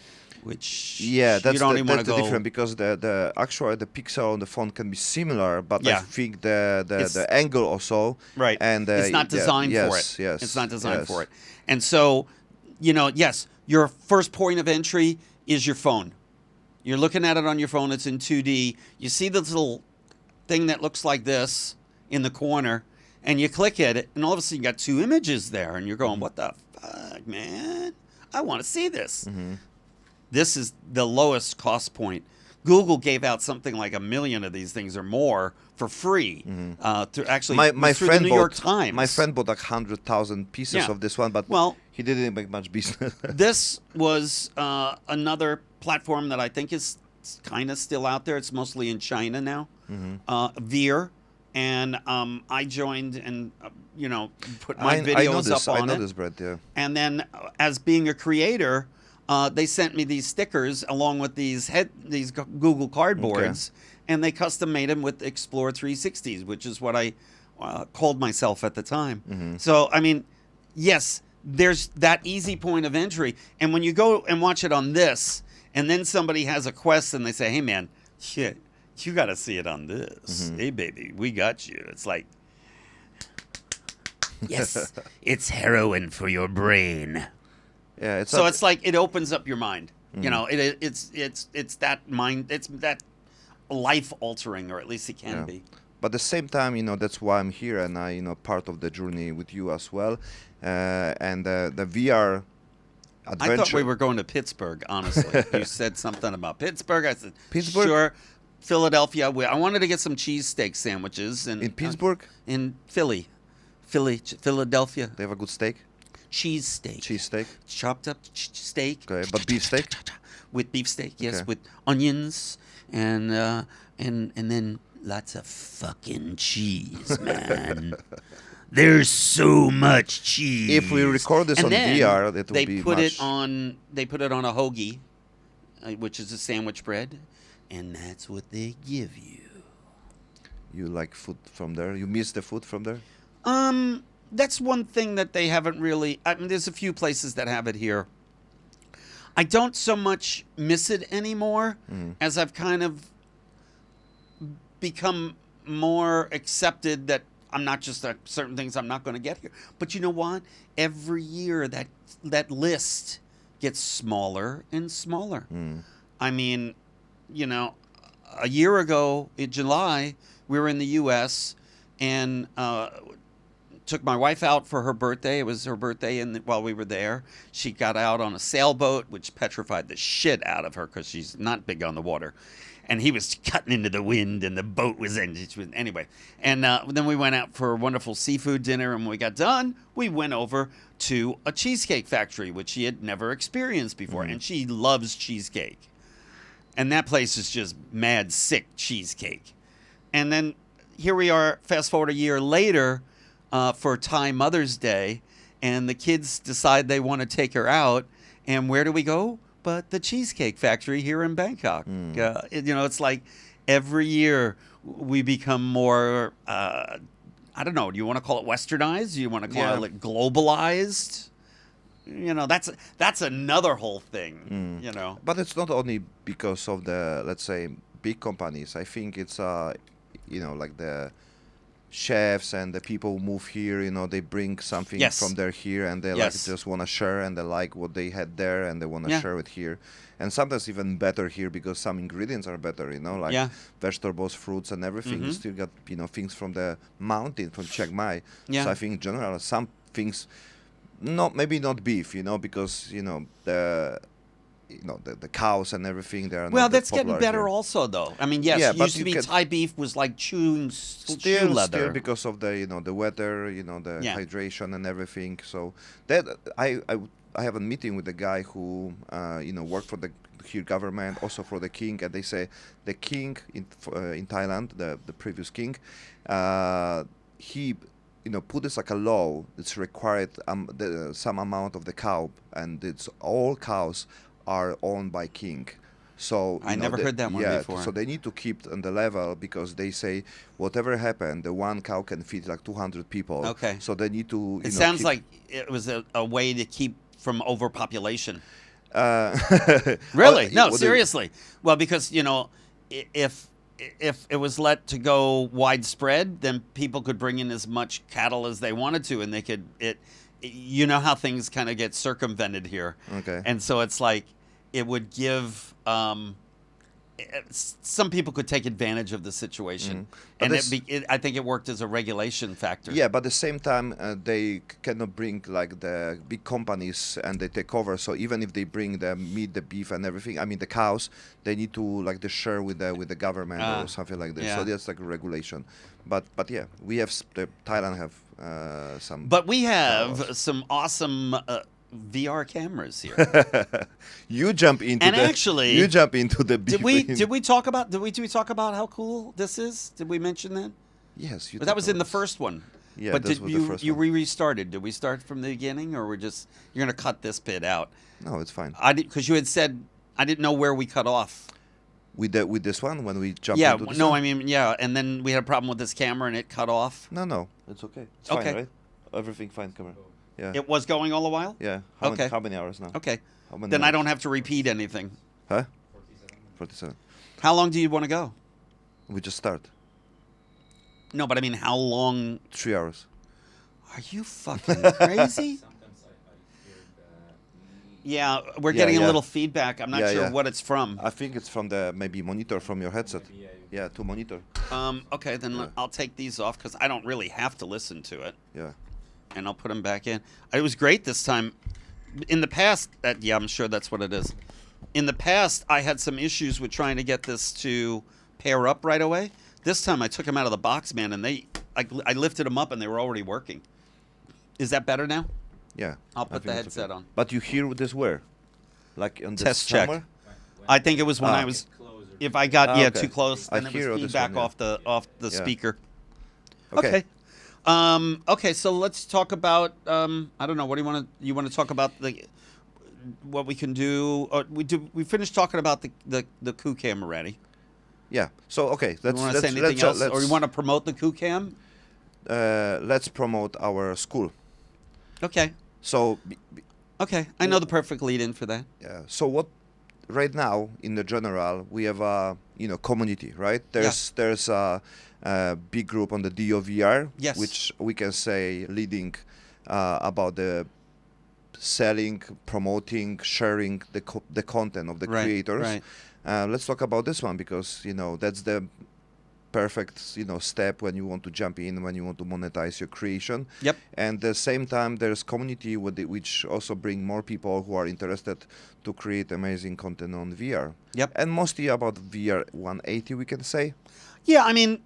Speaker 1: which
Speaker 2: that's
Speaker 1: you don't even want to go.
Speaker 2: different because the actual the pixel on the phone can be similar, but I think
Speaker 1: It's-
Speaker 2: the angle also,
Speaker 1: Right.
Speaker 2: and
Speaker 1: it's not designed for it.
Speaker 2: Yes,
Speaker 1: It's not designed
Speaker 2: yes.
Speaker 1: for it. And so, yes, your first point of entry is your phone. You're looking at it on your phone. It's in 2D. You see this little thing that looks like this in the corner, and you click at it, and all of a sudden you got two images there, and you're going, what the fuck, man? I want to see this. This is the lowest cost point. Google gave out something like 1 million of these things or more for free. Through through the New York Times.
Speaker 2: My friend bought like 100,000 pieces
Speaker 1: Yeah.
Speaker 2: of this one, but he didn't make much business.
Speaker 1: This was another platform that I think is kind of still out there. It's mostly in China now. VR. And I joined and, put my videos up on
Speaker 2: I know
Speaker 1: it.
Speaker 2: this, Brett, yeah.
Speaker 1: And then as being a creator, they sent me these stickers along with these Google Cardboards. And they custom made them with Explore 360s, which is what I called myself at the time. So, I mean, yes, there's that easy point of entry. And when you go and watch it on this, and then somebody has a Quest and they say, hey, man, shit, you got to see it on this. Hey, baby, we got you. It's like, yes, it's heroin for your brain.
Speaker 2: Yeah,
Speaker 1: It's like it opens up your mind. It's that mind. It's that life altering, or at least it can be.
Speaker 2: But at the same time, that's why I'm here, and I, part of the journey with you as well. And the VR adventure.
Speaker 1: I thought we were going to Pittsburgh. Honestly, you said something about Pittsburgh. I said,
Speaker 2: Pittsburgh?
Speaker 1: Sure. Philadelphia. I wanted to get some cheesesteak sandwiches. And
Speaker 2: in Pittsburgh?
Speaker 1: In Philadelphia.
Speaker 2: They have a good steak?
Speaker 1: Cheesesteak.
Speaker 2: Cheesesteak?
Speaker 1: Chopped up steak.
Speaker 2: Okay, but beef steak?
Speaker 1: With beef steak, yes,
Speaker 2: Okay.
Speaker 1: with onions and then lots of fucking cheese, man. There's so much cheese.
Speaker 2: If we record this
Speaker 1: And
Speaker 2: on
Speaker 1: then
Speaker 2: VR, that would
Speaker 1: they
Speaker 2: be
Speaker 1: put
Speaker 2: much.
Speaker 1: it on. They put it on a hoagie, which is a sandwich bread, and that's what they give you.
Speaker 2: You like food from there? You miss the food from there?
Speaker 1: That's one thing that they haven't really. I mean, there's a few places that have it here. I don't so much miss it anymore as I've kind of become more accepted that I'm not just certain things I'm not going to get here. But you know what? Every year that list gets smaller and smaller. I mean, a year ago in July, we were in the U.S. and took my wife out for her birthday. It was her birthday, and while we were there, she got out on a sailboat, which petrified the shit out of her because she's not big on the water. And he was cutting into the wind, and the boat was in. Anyway, and then we went out for a wonderful seafood dinner, and when we got done, we went over to a cheesecake factory, which she had never experienced before, and she loves cheesecake. and that place is just mad sick cheesecake. And then here we are, fast forward a year later, for Thai Mother's Day, and the kids decide they want to take her out, and where do we go? But the Cheesecake Factory here in Bangkok. It's like every year we become more, I don't know, do you want to call it westernized? Do you want to call it globalized? That's another whole thing,
Speaker 2: But it's not only because of the, let's say, big companies. I think it's, like the chefs and the people who move here, they bring something from there here, and they like just want to share, and they like what they had there, and they want to share it here. And sometimes even better here because some ingredients are better, like vegetables, fruits, and everything. You still got, things from the mountain, from Chiang Mai. So I think in general, some things, maybe not beef, because, the cows and everything there.
Speaker 1: Well, that's getting better
Speaker 2: here.
Speaker 1: Also, though. I mean, yes, it used to be Thai beef was like chewing shoe leather.
Speaker 2: Still because of the, the weather, the hydration and everything. So that I have a meeting with the guy who, worked for the here government, also for the king, and they say the king in Thailand, the previous king, he put this like a law. It's required some amount of the cow, and it's all cows are owned by king. So
Speaker 1: I never heard that one before.
Speaker 2: So they need to keep on the level because they say whatever happened, the one cow can feed like 200 people.
Speaker 1: Okay.
Speaker 2: So they need to.
Speaker 1: It sounds like it was a way to keep from overpopulation. Really? No, seriously. Well, because if it was let to go widespread, then people could bring in as much cattle as they wanted to, and they could how things kind of get circumvented here.
Speaker 2: Okay.
Speaker 1: And so it's like it would give some people could take advantage of the situation, and I think it worked as a regulation factor.
Speaker 2: Yeah, but at the same time, they cannot bring like the big companies and they take over. So even if they bring the meat, the beef, and everything, I mean the cows, they need to like the share with the government or something like this.
Speaker 1: Yeah.
Speaker 2: So that's like a regulation. But yeah, we have Thailand have some.
Speaker 1: But we have some awesome VR cameras here.
Speaker 2: You jump into the beef.
Speaker 1: Did we talk about how cool this is? Did we mention that?
Speaker 2: Yes,
Speaker 1: But that was in the first one.
Speaker 2: Yeah,
Speaker 1: but
Speaker 2: this was the first one.
Speaker 1: restarted? Did we start from the beginning, or you're going to cut this bit out?
Speaker 2: No, it's fine.
Speaker 1: Because you had said I didn't know where we cut off.
Speaker 2: With this one when we jumped into this one?
Speaker 1: I mean, and then we had a problem with this camera and it cut off.
Speaker 2: No, it's okay. It's fine, right? Everything fine, camera. Yeah.
Speaker 1: It was going all the while?
Speaker 2: Yeah. How many hours now?
Speaker 1: Okay.
Speaker 2: Then
Speaker 1: I don't have to repeat anything.
Speaker 2: Huh? 47.
Speaker 1: How long do you want to go?
Speaker 2: We just start.
Speaker 1: No, but I mean, how long?
Speaker 2: 3 hours.
Speaker 1: Are you fucking crazy?
Speaker 3: Sometimes I hear that.
Speaker 1: Yeah, we're getting a little feedback. I'm not sure what it's from.
Speaker 2: I think it's from the maybe monitor from your headset.
Speaker 3: Maybe,
Speaker 2: Yeah, to monitor.
Speaker 1: Okay, then I'll take these off because I don't really have to listen to it.
Speaker 2: Yeah.
Speaker 1: And I'll put them back in. It was great this time. In the past, I'm sure that's what it is. In the past, I had some issues with trying to get this to pair up right away. This time, I took them out of the box, man, and I lifted them up, and they were already working. Is that better now?
Speaker 2: Yeah.
Speaker 1: I'll put the headset on.
Speaker 2: But you hear this where? Like on
Speaker 1: Test
Speaker 2: the
Speaker 1: check.
Speaker 2: somewhere?
Speaker 1: I think it was when I was. If I got
Speaker 2: okay.
Speaker 1: too close, then
Speaker 2: I
Speaker 1: it
Speaker 2: hear
Speaker 1: was
Speaker 2: this
Speaker 1: feedback
Speaker 2: one,
Speaker 1: off the speaker.
Speaker 2: Okay.
Speaker 1: Okay, so let's talk about. I don't know. What do you want to talk about what we can do? We finished talking about the coup cam already.
Speaker 2: Yeah. So okay,
Speaker 1: You want to say anything else, or you want to promote the coup cam?
Speaker 2: Let's promote our school.
Speaker 1: Okay.
Speaker 2: So.
Speaker 1: Okay, I know the perfect lead-in for that.
Speaker 2: Yeah. So what? Right now, in the general, we have a community, right? There's a big group on the DeoVR,
Speaker 1: yes,
Speaker 2: which we can say leading about the selling, promoting, sharing the content of the creators.
Speaker 1: Right.
Speaker 2: Let's talk about this one because that's the perfect step when you want to jump in, when you want to monetize your creation.
Speaker 1: Yep.
Speaker 2: And at the same time, there's community which also bring more people who are interested to create amazing content on VR.
Speaker 1: Yep.
Speaker 2: And mostly about VR 180, we can say.
Speaker 1: Yeah, I mean,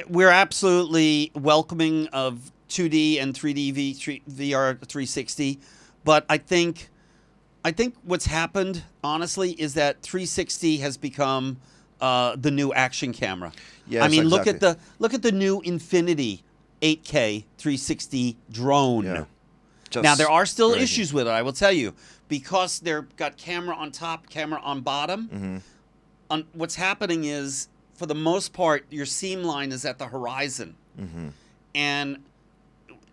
Speaker 1: we're absolutely welcoming of 2D and 3D VR 360, but I think I think what's happened, honestly, is that 360 has become the new action camera.
Speaker 2: Yes,
Speaker 1: I mean,
Speaker 2: exactly.
Speaker 1: look at the new Infinity 8K 360 drone.
Speaker 2: Yeah.
Speaker 1: Now there
Speaker 2: Just
Speaker 1: are still
Speaker 2: crazy.
Speaker 1: issues with it, I will tell you, because they're got camera on top, camera on bottom.
Speaker 2: Mm-hmm.
Speaker 1: What's happening is, for the most part, your seam line is at the horizon,
Speaker 2: Mm-hmm.
Speaker 1: and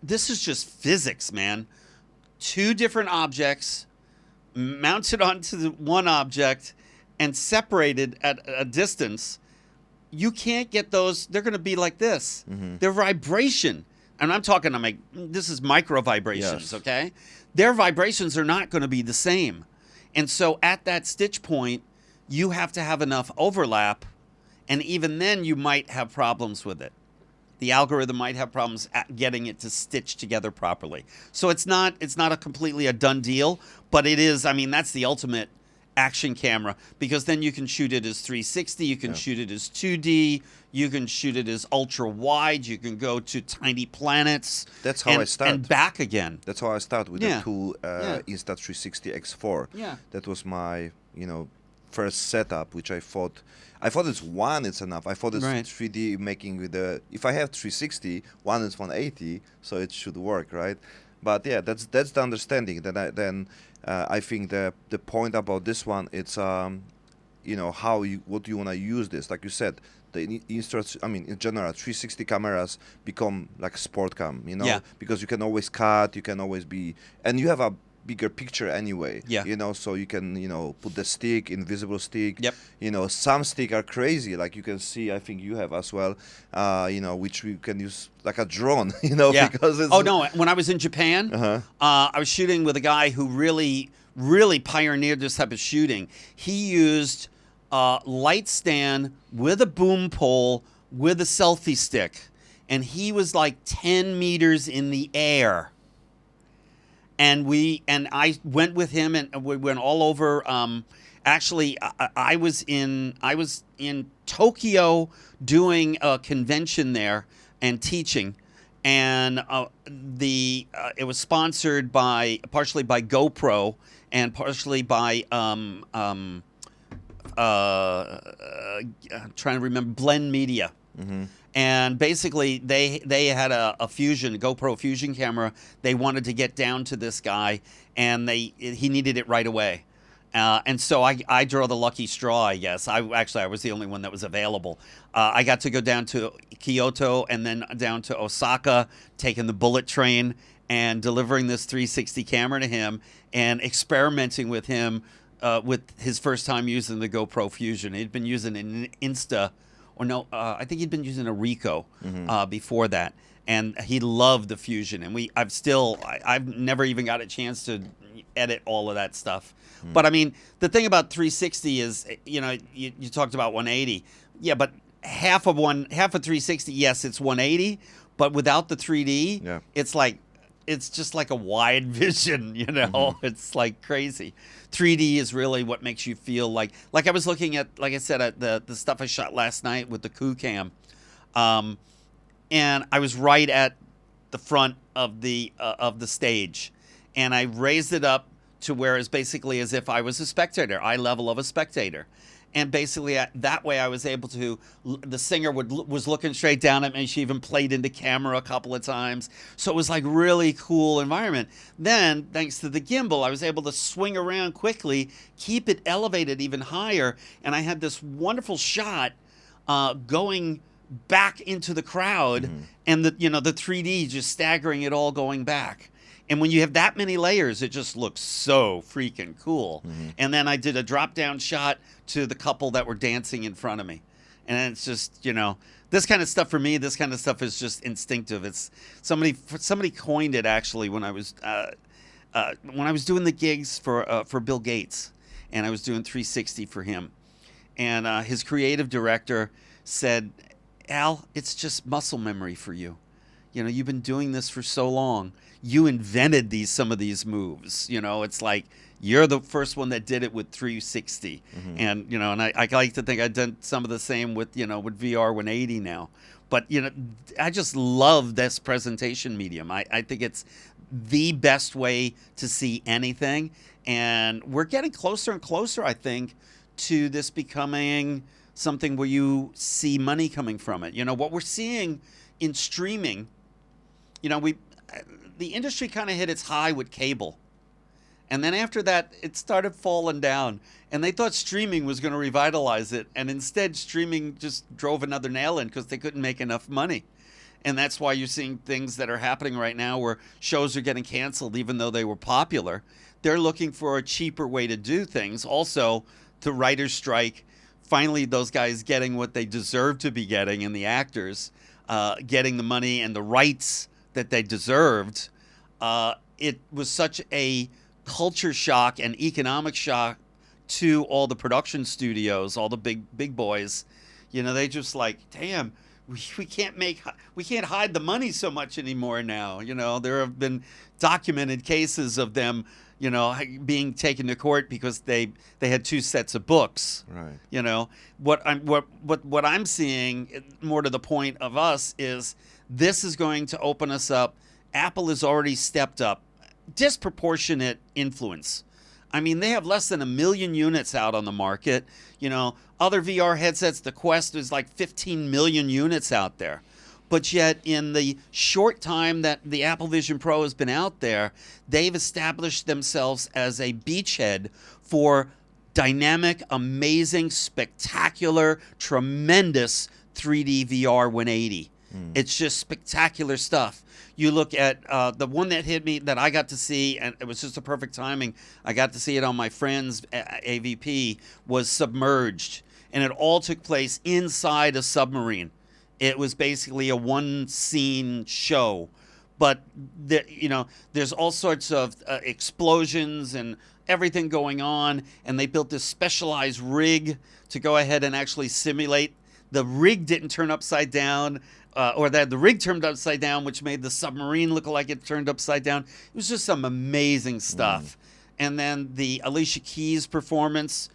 Speaker 1: this is just physics, man. Two different objects mounted onto the one object and separated at a distance. You can't get those. They're going to be like this.
Speaker 2: Mm-hmm.
Speaker 1: Their vibration, and I'm talking, this is micro vibrations,
Speaker 2: Yes.
Speaker 1: okay? Their vibrations are not going to be the same. And so at that stitch point, you have to have enough overlap, and even then you might have problems with it. The algorithm might have problems at getting it to stitch together properly. So it's not a completely a done deal, but it is. I mean, that's the ultimate action camera, because then you can shoot it as 360, you can
Speaker 2: Yeah.
Speaker 1: shoot it as 2D, you can shoot it as ultra wide, you can go to tiny planets.
Speaker 2: That's how
Speaker 1: and,
Speaker 2: I start.
Speaker 1: and back again.
Speaker 2: That's how I start with
Speaker 1: Yeah.
Speaker 2: the two
Speaker 1: Yeah.
Speaker 2: Insta360 X4.
Speaker 1: Yeah.
Speaker 2: That was my, first setup, which I thought it's one, it's enough. I thought it's
Speaker 1: Right.
Speaker 2: 3D making with the, if I have 360, one is 180, so it should work, right? But yeah, that's the understanding. I think the point about this one, it's what you want to use this. Like you said, in general, 360 cameras become like sport cam,
Speaker 1: Yeah.
Speaker 2: because you can always cut, you can always be, and you have a bigger picture anyway.
Speaker 1: Yeah.
Speaker 2: So you can, put the stick, invisible stick.
Speaker 1: Yep.
Speaker 2: Some stick are crazy, like you can see, I think you have as well, which we can use like a drone,
Speaker 1: Yeah.
Speaker 2: because it's...
Speaker 1: Oh no! When I was in Japan,
Speaker 2: Uh-huh.
Speaker 1: I was shooting with a guy who really, really pioneered this type of shooting. He used light stand with a boom pole with a selfie stick, and he was like 10 meters in the air. And I went with him, and we went all over. Actually, I was in Tokyo doing a convention there and teaching, and it was sponsored partially by GoPro and partially by I'm trying to remember, Blend Media.
Speaker 2: Mm-hmm.
Speaker 1: And basically, they had a GoPro Fusion camera. They wanted to get down to this guy, and he needed it right away. And so I draw the lucky straw, I guess. I was the only one that was available. I got to go down to Kyoto and then down to Osaka, taking the bullet train and delivering this 360 camera to him and experimenting with him with his first time using the GoPro Fusion. He'd been using an Insta. Or no, I think he'd been using a Ricoh before that, and he loved the Fusion. And I've never even got a chance to edit all of that stuff. But I mean, the thing about 360 is, you talked about 180, yeah, but half of 360, yes, it's 180, but without the 3D,
Speaker 2: Yeah.
Speaker 1: it's just like a wide vision, It's like crazy. 3D is really what makes you feel like I was looking at, like I said, at the stuff I shot last night with the Coup Cam, and I was right at the front of the stage, and I raised it up to where it's basically as if I was a spectator, eye level of a spectator. And basically, that way I was able to, the singer was looking straight down at me. She even played into camera a couple of times. So it was like really cool environment. Then, thanks to the gimbal, I was able to swing around quickly, keep it elevated even higher. And I had this wonderful shot going back into the crowd, and the 3D just staggering it all going back. And when you have that many layers, it just looks so freaking cool. And then I did a drop-down shot to the couple that were dancing in front of me. And it's just, this kind of stuff for me, this kind of stuff is just instinctive. It's somebody coined it actually when I was doing the gigs for Bill Gates, and I was doing 360 for him. And his creative director said, "Al, it's just muscle memory for you. You've been doing this for so long. You invented some of these moves. It's like you're the first one that did it with 360." And and I like to think I've done some of the same with with VR 180 now. But I just love this presentation medium. I think it's the best way to see anything. And we're getting closer and closer, I think, to this becoming something where you see money coming from it. You know, what we're seeing in streaming, you know, the industry kind of hit its high with cable. And then after that, it started falling down. And they thought streaming was going to revitalize it. And instead, streaming just drove another nail in because they couldn't make enough money. And that's why you're seeing things that are happening right now where shows are getting canceled even though they were popular. They're looking for a cheaper way to do things. Also, the writer's strike, finally those guys getting what they deserve to be getting, and the actors getting the money and the rights that they deserved. It was such a culture shock and economic shock to all the production studios, all the big boys. You know, they just like, damn, we can't hide the money so much anymore now. You know, there have been documented cases of them, you know, being taken to court because they had two sets of books.
Speaker 2: Right.
Speaker 1: You know, what I'm seeing, more to the point of us, is this is going to open us up. Apple has already stepped up disproportionate influence. I mean, they have less than 1 million units out on the market. You know, other VR headsets, the Quest, is like 15 million units out there. But yet, in the short time that the Apple Vision Pro has been out there, they've established themselves as a beachhead for dynamic, amazing, spectacular, tremendous 3D VR 180. It's just spectacular stuff. You look at the one that hit me that I got to see, and it was just a perfect timing. I got to see it on my friend's AVP, was Submerged. And it all took place inside a submarine. It was basically a one-scene show. But, you know, there's all sorts of explosions and everything going on. And they built this specialized rig to go ahead and actually simulate. The rig didn't turn upside down. Or that the rig turned upside down, which made the submarine look like it turned upside down. It was just some amazing stuff. And then the Alicia Keys performance,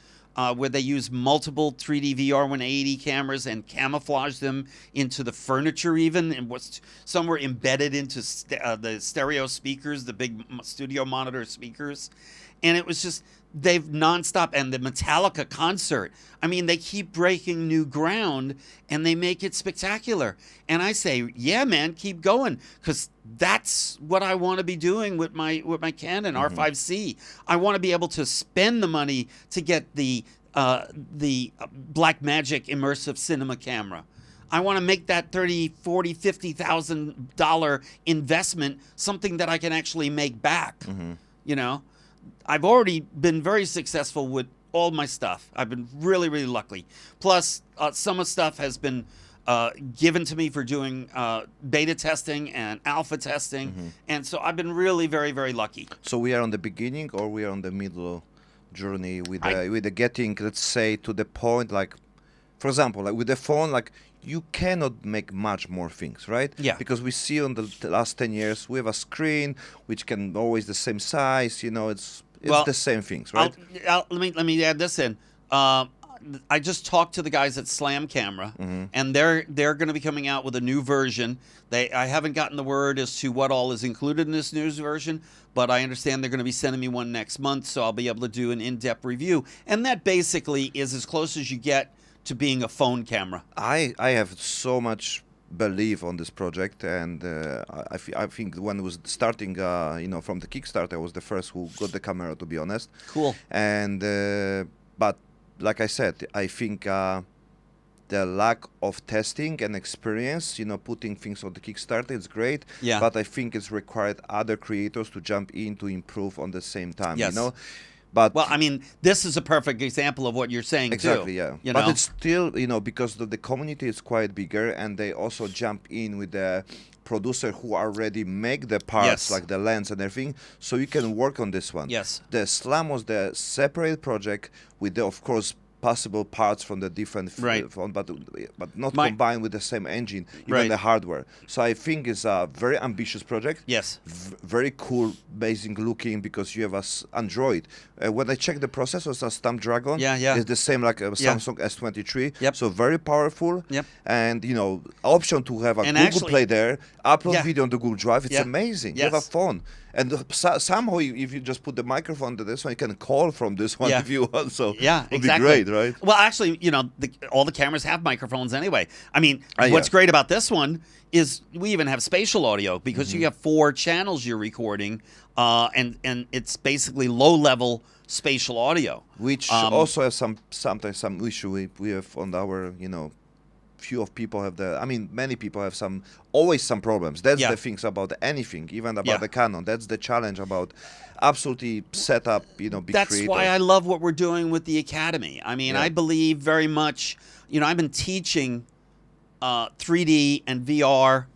Speaker 1: where they used multiple 3D VR 180 cameras and camouflaged them into the furniture even, and some were embedded into the stereo speakers, the big studio monitor speakers. And it was just, they've nonstop. And the Metallica concert, I mean, they keep breaking new ground and they make it spectacular. And I say, yeah, man, keep going, because that's what I want to be doing with my Canon R5C. I want to be able to spend the money to get the Blackmagic immersive cinema camera. I want to make that $30,000, $40,000, $50,000 investment something that I can actually make back. You know, I've already been very successful with all my stuff. I've been really, really lucky. Plus, some of the stuff has been given to me for doing beta testing and alpha testing. And so I've been really very, very lucky.
Speaker 2: So we are on the beginning, or we are on the middle journey with the getting, let's say, to the point, like, for example, like with the phone, like, you cannot make much more things, right?
Speaker 1: Yeah.
Speaker 2: Because we see on the last 10 years, we have a screen which can always the same size, you know, it's
Speaker 1: Well,
Speaker 2: the same things, right?
Speaker 1: Let me add this in. I just talked to the guys at Slam Camera, and they're going to be coming out with a new version. I haven't gotten the word as to what all is included in this new version, but I understand they're going to be sending me one next month, so I'll be able to do an in-depth review. And that basically is as close as you get to being a phone camera.
Speaker 2: I have so much belief on this project, and I think when it was starting, you know, from the Kickstarter, I was the first who got the camera, to be honest.
Speaker 1: Cool.
Speaker 2: And but like I said, I think the lack of testing and experience, you know, putting things on the Kickstarter is great.
Speaker 1: Yeah.
Speaker 2: But I think it's required other creators to jump in to improve on the same time.
Speaker 1: Yes.
Speaker 2: You know. But
Speaker 1: well, I mean, this is a perfect example of what you're saying,
Speaker 2: exactly,
Speaker 1: too.
Speaker 2: yeah.
Speaker 1: You
Speaker 2: But
Speaker 1: know?
Speaker 2: it's still, you know, because the community is quite bigger, and they also jump in with the producer who already make the parts,
Speaker 1: Yes.
Speaker 2: like the lens and everything, so you can work on this one.
Speaker 1: Yes.
Speaker 2: The Slam was the separate project with the, of course, possible parts from the different
Speaker 1: Right.
Speaker 2: phone, but not
Speaker 1: My-
Speaker 2: combined with the same engine, even
Speaker 1: Right.
Speaker 2: the hardware. So I think it's a very ambitious project.
Speaker 1: Yes.
Speaker 2: Very cool, amazing looking, because you have a Android. When I checked the processors, a Snapdragon,
Speaker 1: Yeah, yeah.
Speaker 2: it's the same like a
Speaker 1: Yeah.
Speaker 2: Samsung S23.
Speaker 1: Yep.
Speaker 2: So very powerful.
Speaker 1: Yep.
Speaker 2: And you know, option to have a
Speaker 1: And
Speaker 2: Google
Speaker 1: actually-
Speaker 2: Play there, upload
Speaker 1: Yeah.
Speaker 2: video on the Google Drive. It's
Speaker 1: Yeah.
Speaker 2: amazing. You have a
Speaker 1: Yes.
Speaker 2: phone. And somehow, if you just put the microphone to this one, you can call from this one
Speaker 1: Yeah.
Speaker 2: if you want. So
Speaker 1: Yeah,
Speaker 2: it would
Speaker 1: exactly.
Speaker 2: be great, right?
Speaker 1: Well, actually, all the cameras have microphones anyway. I mean,
Speaker 2: Yeah.
Speaker 1: what's great about this one is we even have spatial audio because you have 4 channels you're recording, and it's basically low-level spatial audio.
Speaker 2: Which also has sometimes some issue we have on our, few of people have many people have always some problems. That's
Speaker 1: Yeah.
Speaker 2: the things about anything, even about
Speaker 1: Yeah.
Speaker 2: the Canon. That's the challenge about absolutely set up, be
Speaker 1: That's
Speaker 2: creative.
Speaker 1: why I love what we're doing with the Academy. I mean,
Speaker 2: Yeah.
Speaker 1: I believe very much, I've been teaching 3D and VR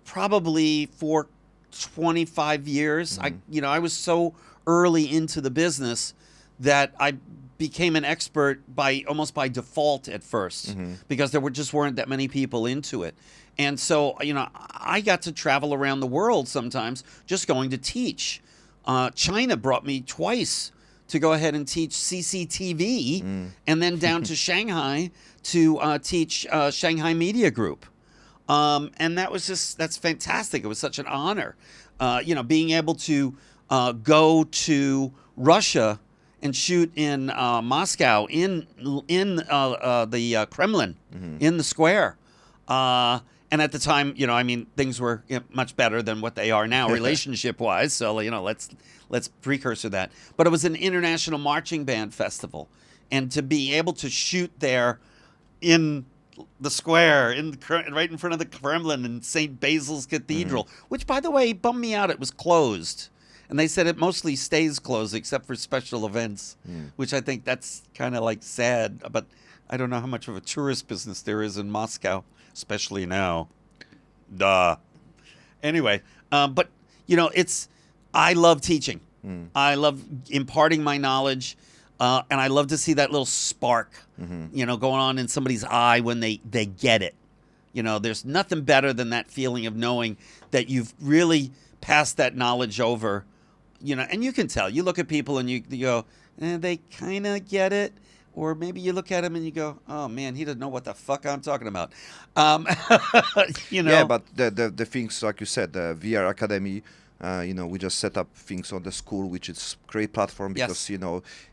Speaker 1: probably for 25 years. I was so early into the business that I became an expert almost by default at first because there weren't that many people into it. And so, I got to travel around the world sometimes just going to teach. China brought me twice to go ahead and teach CCTV and then down to Shanghai to teach Shanghai Media Group. And that's fantastic. It was such an honor. Being able to go to Russia and shoot in Moscow in the Kremlin, in the square. And at the time, things were much better than what they are now, relationship-wise. So, let's precursor that. But it was an international marching band festival, and to be able to shoot there in the square, right in front of the Kremlin in St. Basil's Cathedral, which, by the way, bummed me out. It was closed. And they said it mostly stays closed except for special events, which I think that's kind of like sad. But I don't know how much of a tourist business there is in Moscow, especially now. Duh. Anyway, but, I love teaching. I love imparting my knowledge. And I love to see that little spark, going on in somebody's eye when they get it. There's nothing better than that feeling of knowing that you've really passed that knowledge over. And you can tell. You look at people and you go, they kind of get it. Or maybe you look at them and you go, oh, man, he doesn't know what the fuck I'm talking about.
Speaker 2: Yeah, but the things, like you said, the VR Academy, we just set up things on the Skool, which is great platform because,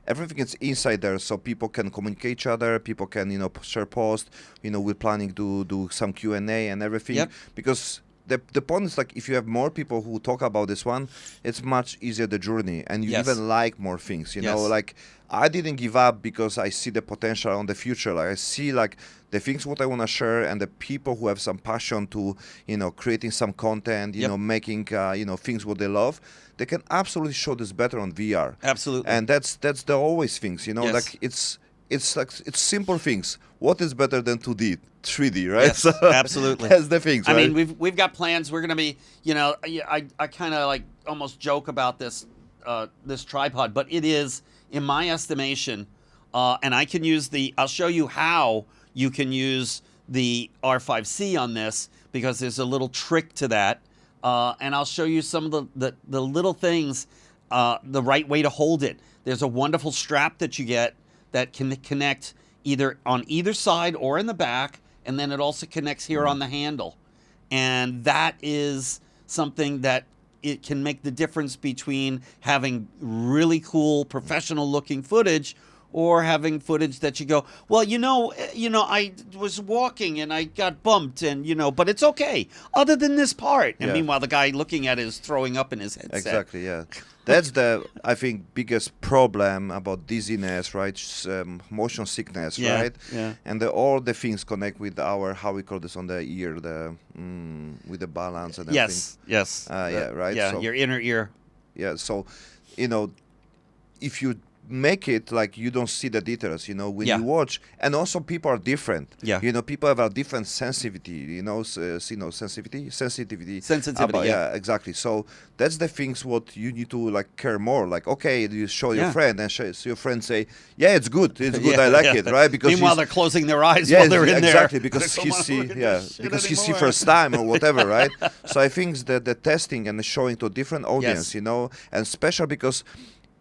Speaker 2: everything is inside there so people can communicate each other, people can, share posts. We're planning to do some Q&A and everything.
Speaker 1: Yep.
Speaker 2: Because the point is, like, if you have more people who talk about this one, it's much easier the journey, and you
Speaker 1: Yes.
Speaker 2: even like more things.
Speaker 1: Yes.
Speaker 2: Like, I didn't give up because I see the potential on the future. Like, I see like the things what I want to share, and the people who have some passion to creating some content,
Speaker 1: Yep.
Speaker 2: making things what they love. They can absolutely show this better on VR.
Speaker 1: Absolutely.
Speaker 2: And that's the always things.
Speaker 1: Yes.
Speaker 2: Like it's simple things. What is better than 2D, 3D, right?
Speaker 1: Yes, absolutely.
Speaker 2: That's the things,
Speaker 1: I
Speaker 2: right?
Speaker 1: mean, we've got plans. We're going to be, I kind of like almost joke about this tripod, but it is, in my estimation, and I can use I'll show you how you can use the R5C on this because there's a little trick to that, and I'll show you some of the little things, the right way to hold it. There's a wonderful strap that you get that can connect either on either side or in the back, and then it also connects here on the handle. And that is something that it can make the difference between having really cool professional looking footage or having footage that you go, well, I was walking and I got bumped and, but it's okay other than this part. And
Speaker 2: Yeah.
Speaker 1: meanwhile, the guy looking at it is throwing up in his headset.
Speaker 2: Exactly, yeah. That's I think, biggest problem about dizziness, right? Motion sickness,
Speaker 1: Yeah,
Speaker 2: right?
Speaker 1: yeah.
Speaker 2: And all the things connect with how we call this on the ear, with the balance and everything.
Speaker 1: Yes.
Speaker 2: Yeah, right.
Speaker 1: Yeah,
Speaker 2: So,
Speaker 1: your inner ear.
Speaker 2: yeah, so, if you make it like you don't see the details, when
Speaker 1: Yeah.
Speaker 2: you watch, and also people are different.
Speaker 1: Yeah.
Speaker 2: People have a different sensitivity, sensitivity.
Speaker 1: Sensitivity, yeah.
Speaker 2: Exactly. So that's the things what you need to like care more. Like, okay, you show your
Speaker 1: Yeah.
Speaker 2: friend, and so your friend say, yeah, it's good,
Speaker 1: Yeah,
Speaker 2: I like
Speaker 1: yeah.
Speaker 2: it, right? Because
Speaker 1: Meanwhile,
Speaker 2: he's-
Speaker 1: they're closing their eyes
Speaker 2: yeah,
Speaker 1: while they're in there.
Speaker 2: exactly, because
Speaker 1: They
Speaker 2: he
Speaker 1: don't wanna
Speaker 2: see,
Speaker 1: look at
Speaker 2: yeah,
Speaker 1: this shit
Speaker 2: because he see
Speaker 1: anymore.
Speaker 2: first time or whatever, right? So I think that the testing and the showing to different audience,
Speaker 1: Yes.
Speaker 2: and special because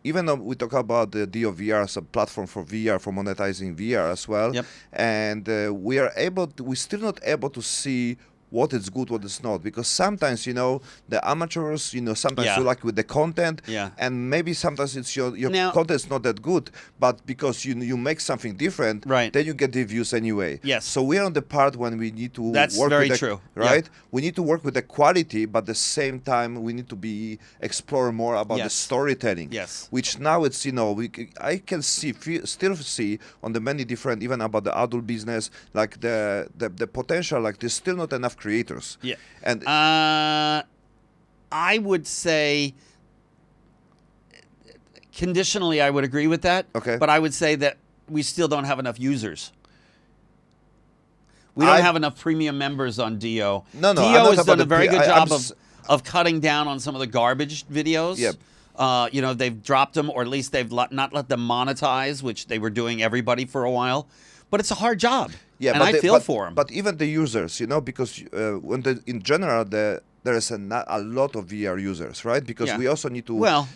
Speaker 2: even though we talk about the DeoVR as a platform for VR, for monetizing VR as well,
Speaker 1: Yep.
Speaker 2: and we're still not able to see what is good, what is not. Because sometimes, the amateurs, sometimes
Speaker 1: Yeah.
Speaker 2: you like with the content,
Speaker 1: Yeah.
Speaker 2: and maybe sometimes it's your
Speaker 1: Now-
Speaker 2: content's not that good, but because you make something different,
Speaker 1: Right.
Speaker 2: then you get the views anyway.
Speaker 1: Yes.
Speaker 2: So we're on the part when we need to
Speaker 1: That's
Speaker 2: work
Speaker 1: very
Speaker 2: with the,
Speaker 1: true.
Speaker 2: right?
Speaker 1: Yeah.
Speaker 2: We need to work with the quality, but at the same time we need to be explore more about the
Speaker 1: Yes.
Speaker 2: storytelling.
Speaker 1: Yes.
Speaker 2: Which now it's I can still see on the many different, even about the adult business, like the potential, like there's still not enough creators.
Speaker 1: Yeah.
Speaker 2: And
Speaker 1: I would say conditionally, I would agree with that.
Speaker 2: Okay.
Speaker 1: But I would say that we still don't have enough users. We don't have enough premium members on Deo.
Speaker 2: No, I'm
Speaker 1: Deo
Speaker 2: not
Speaker 1: has
Speaker 2: about
Speaker 1: done a
Speaker 2: the
Speaker 1: very
Speaker 2: pre-
Speaker 1: good
Speaker 2: I'm
Speaker 1: job
Speaker 2: s-
Speaker 1: of cutting down on some of the garbage videos.
Speaker 2: Yep.
Speaker 1: They've dropped them, or at least they've not let them monetize, which they were doing everybody for a while. But it's a hard job.
Speaker 2: Yeah,
Speaker 1: and
Speaker 2: but
Speaker 1: I
Speaker 2: they-
Speaker 1: feel
Speaker 2: but,
Speaker 1: for them.
Speaker 2: But even the users, because in general there is a lot of VR users, right? Because
Speaker 1: Yeah.
Speaker 2: we also need to.
Speaker 1: Well-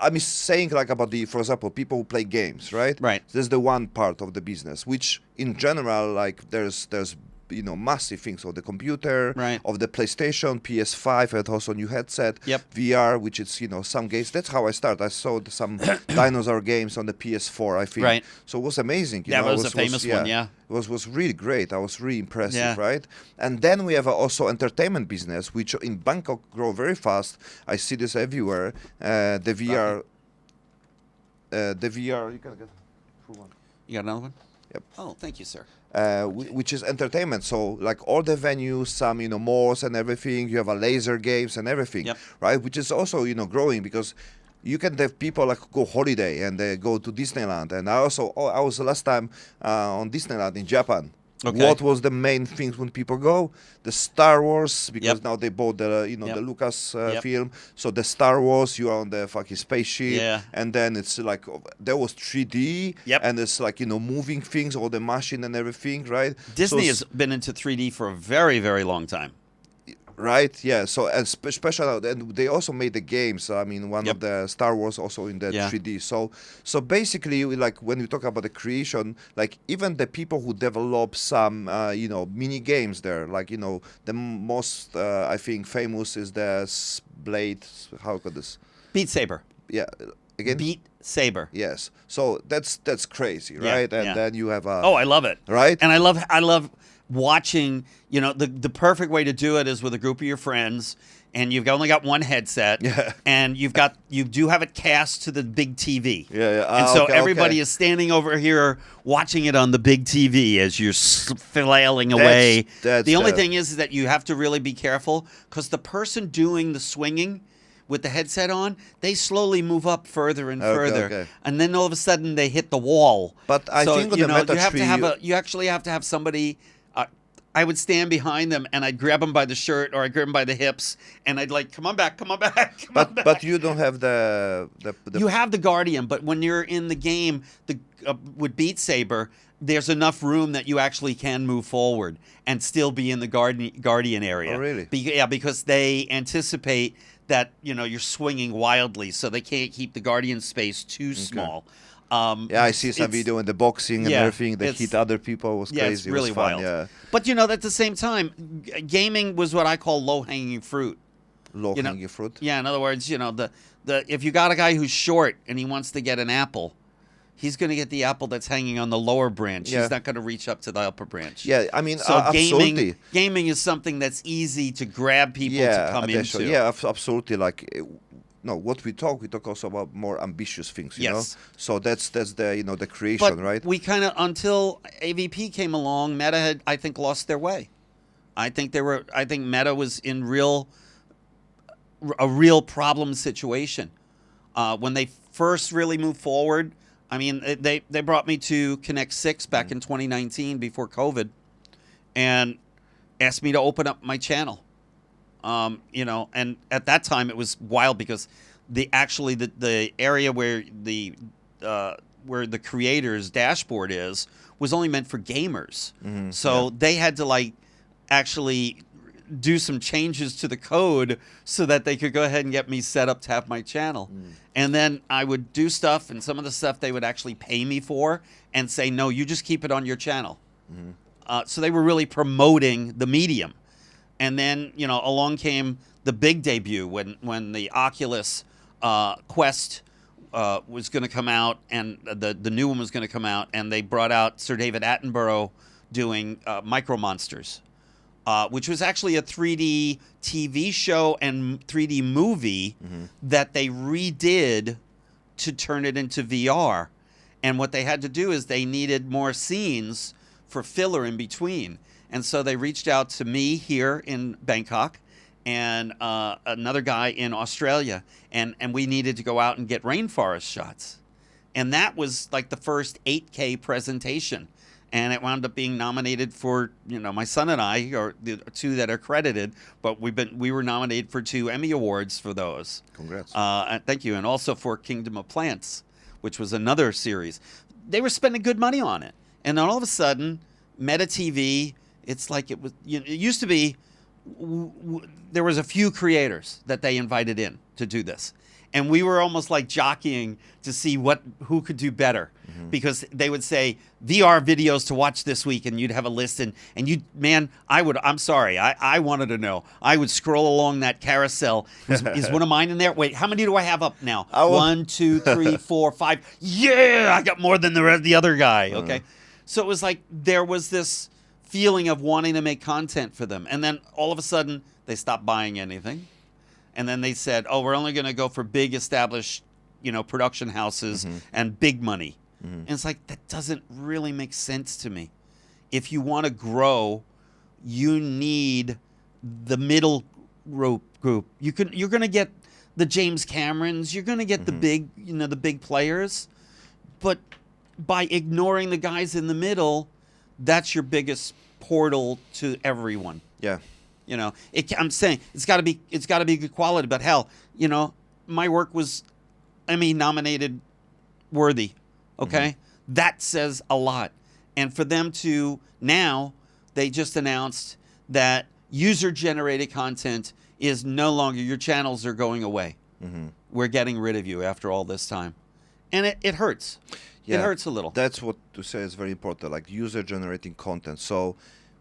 Speaker 2: I'm saying like about for example, people who play games, right?
Speaker 1: Right.
Speaker 2: There's the one part of the business, which in general, like there's massive things of the computer,
Speaker 1: Right.
Speaker 2: of the PlayStation, PS5, and also new headset,
Speaker 1: Yep.
Speaker 2: VR, which is some games. That's how I started. I saw some dinosaur games on the PS4, I think.
Speaker 1: Right.
Speaker 2: So it was amazing.
Speaker 1: That was a famous one, yeah.
Speaker 2: It was really great. I was really impressive,
Speaker 1: Yeah.
Speaker 2: right? And then we have also entertainment business, which in Bangkok grow very fast. I see this everywhere. The VR, you can get full one.
Speaker 1: You got another one?
Speaker 2: Yep.
Speaker 1: Oh, thank you, sir.
Speaker 2: Which is entertainment. So like all the venues, some malls and everything. You have a laser games and everything,
Speaker 1: Yep.
Speaker 2: right? Which is also growing because you can have people like go holiday and they go to Disneyland. And I was last time on Disneyland in Japan.
Speaker 1: Okay.
Speaker 2: What was the main things when people go? The Star Wars, because
Speaker 1: Yep.
Speaker 2: now they bought the
Speaker 1: Yep.
Speaker 2: the Lucas
Speaker 1: Yep.
Speaker 2: film. So the Star Wars, you are on the fucking spaceship,
Speaker 1: Yeah.
Speaker 2: and then it's like there was 3D,
Speaker 1: Yep.
Speaker 2: and it's like moving things, all the machine and everything, right?
Speaker 1: Disney
Speaker 2: So
Speaker 1: has been into 3D for a very, very long time.
Speaker 2: Right, yeah. So and special, and they also made the games. I mean, one
Speaker 1: Yep.
Speaker 2: of the Star Wars also in the
Speaker 1: Yeah.
Speaker 2: 3D. So basically, like when we talk about the creation, like even the people who develop some, mini games there, like the most I think famous is the Blade. How could this?
Speaker 1: Beat Saber.
Speaker 2: Yeah, again.
Speaker 1: Beat Saber.
Speaker 2: Yes. So that's crazy,
Speaker 1: Yeah,
Speaker 2: right? And
Speaker 1: yeah.
Speaker 2: then you have a.
Speaker 1: Oh, I love it.
Speaker 2: Right?
Speaker 1: And I love watching, the perfect way to do it is with a group of your friends, and you've only got one headset.
Speaker 2: Yeah.
Speaker 1: And you do have it cast to the big TV.
Speaker 2: Yeah.
Speaker 1: And so
Speaker 2: Okay,
Speaker 1: everybody
Speaker 2: okay.
Speaker 1: is standing over here watching it on the big TV as you're flailing away.
Speaker 2: that's
Speaker 1: the only
Speaker 2: the-
Speaker 1: thing is that you have to really be careful because the person doing the swinging with the headset on, they slowly move up further and
Speaker 2: Okay,
Speaker 1: further,
Speaker 2: okay.
Speaker 1: and then all of a sudden they hit the wall.
Speaker 2: But I
Speaker 1: So,
Speaker 2: think on
Speaker 1: you
Speaker 2: the
Speaker 1: know,
Speaker 2: Meta
Speaker 1: you have to
Speaker 2: tree,
Speaker 1: have you actually have to have somebody. I would stand behind them and I'd grab them by the shirt or I'd grab them by the hips and I'd like, come on back, come on back, come on back.
Speaker 2: But you don't have the
Speaker 1: You have the Guardian, but when you're in the game, with Beat Saber, there's enough room that you actually can move forward and still be in the Guardian area.
Speaker 2: Oh, really?
Speaker 1: Yeah, because they anticipate that you're swinging wildly, so they can't keep the Guardian space too small.
Speaker 2: Yeah, I see some video in the boxing and
Speaker 1: yeah,
Speaker 2: everything. They
Speaker 1: it's-
Speaker 2: hit other people. It was
Speaker 1: Yeah,
Speaker 2: crazy.
Speaker 1: it's
Speaker 2: It
Speaker 1: really
Speaker 2: was fun,
Speaker 1: wild.
Speaker 2: Yeah,
Speaker 1: But at the same time, gaming was what I call low-hanging fruit.
Speaker 2: low
Speaker 1: You know-
Speaker 2: hanging fruit.
Speaker 1: Yeah, in other words, the if you got a guy who's short and he wants to get an apple, he's going to get the apple that's hanging on the lower branch.
Speaker 2: Yeah.
Speaker 1: He's not going to reach up to the upper branch.
Speaker 2: Yeah, I mean,
Speaker 1: So
Speaker 2: absolutely.
Speaker 1: gaming is something that's easy to grab people
Speaker 2: Yeah,
Speaker 1: to come
Speaker 2: attention.
Speaker 1: into.
Speaker 2: Yeah, absolutely. Like, no, what we talk also about more ambitious things. You know,
Speaker 1: Yes.
Speaker 2: so that's the the creation,
Speaker 1: But
Speaker 2: right?
Speaker 1: we kind of, until AVP came along, Meta had, I think, lost their way. I think Meta was in a real problem situation. When they first really moved forward, I mean, they brought me to Connect 6 back in 2019 before COVID and asked me to open up my channel. And at that time it was wild because the area where the creator's dashboard was only meant for gamers. So they had to actually do some changes to the code so that they could go ahead and get me set up to have my channel. And then I would do stuff, and some of the stuff they would actually pay me for and say, no, you just keep it on your channel. So they were really promoting the medium. And then, along came the big debut when the Oculus Quest was going to come out, and the new one was going to come out, and they brought out Sir David Attenborough doing Micro Monsters, which was actually a 3D TV show and 3D movie that they redid to turn it into VR. And what they had to do is they needed more scenes for filler in between. And so they reached out to me here in Bangkok and another guy in Australia. And we needed to go out and get rainforest shots. And that was like the first 8K presentation. And it wound up being nominated for, my son and I are the two that are credited, but we were nominated for 2 Emmy Awards for those.
Speaker 2: Congrats.
Speaker 1: Thank you. And also for Kingdom of Plants, which was another series. They were spending good money on it. And then all of a sudden, Meta TV, it's like it was, it used to be, there was a few creators that they invited in to do this. And we were almost like jockeying to see who could do better, because they would say VR videos to watch this week, and you'd have a list, and I'm sorry, I wanted to know. I would scroll along that carousel. Is one of mine in there? Wait, how many do I have up now? 1, 2, 3, 4, 5. Yeah, I got more than the other guy. Okay, so it was like there was this feeling of wanting to make content for them, and then all of a sudden they stopped buying anything. And then they said, "Oh, we're only going to go for big established, production houses and big money." And it's like, that doesn't really make sense to me. If you want to grow, you need the middle group. You're going to get the James Camerons. You're going to get the big players. But by ignoring the guys in the middle, that's your biggest portal to everyone.
Speaker 2: Yeah.
Speaker 1: I'm saying it's got to be good quality. But hell, my work was Emmy nominated worthy. Okay, that says a lot. And for them to now, they just announced that user generated content is no longer, your channels are going away. We're getting rid of you after all this time, and it hurts.
Speaker 2: Yeah,
Speaker 1: it hurts a little.
Speaker 2: That's what to say is very important, like user generating content. So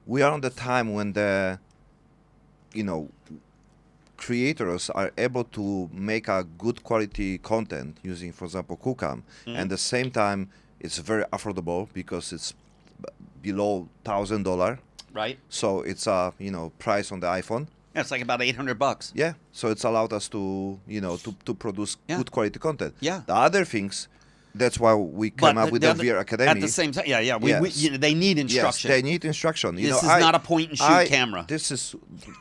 Speaker 2: we are on the time when the creators are able to make a good quality content using, for example, Coocam, and at the same time it's very affordable because it's below $1,000.
Speaker 1: Right.
Speaker 2: So it's a price on the iPhone.
Speaker 1: Yeah, it's like about $800.
Speaker 2: Yeah. So it's allowed us to to produce good quality content.
Speaker 1: Yeah.
Speaker 2: The other things. That's why we came up with the VR Academy.
Speaker 1: At the same time, they need instruction.
Speaker 2: Yes, they need instruction.
Speaker 1: This is not a point-and-shoot camera.
Speaker 2: This is,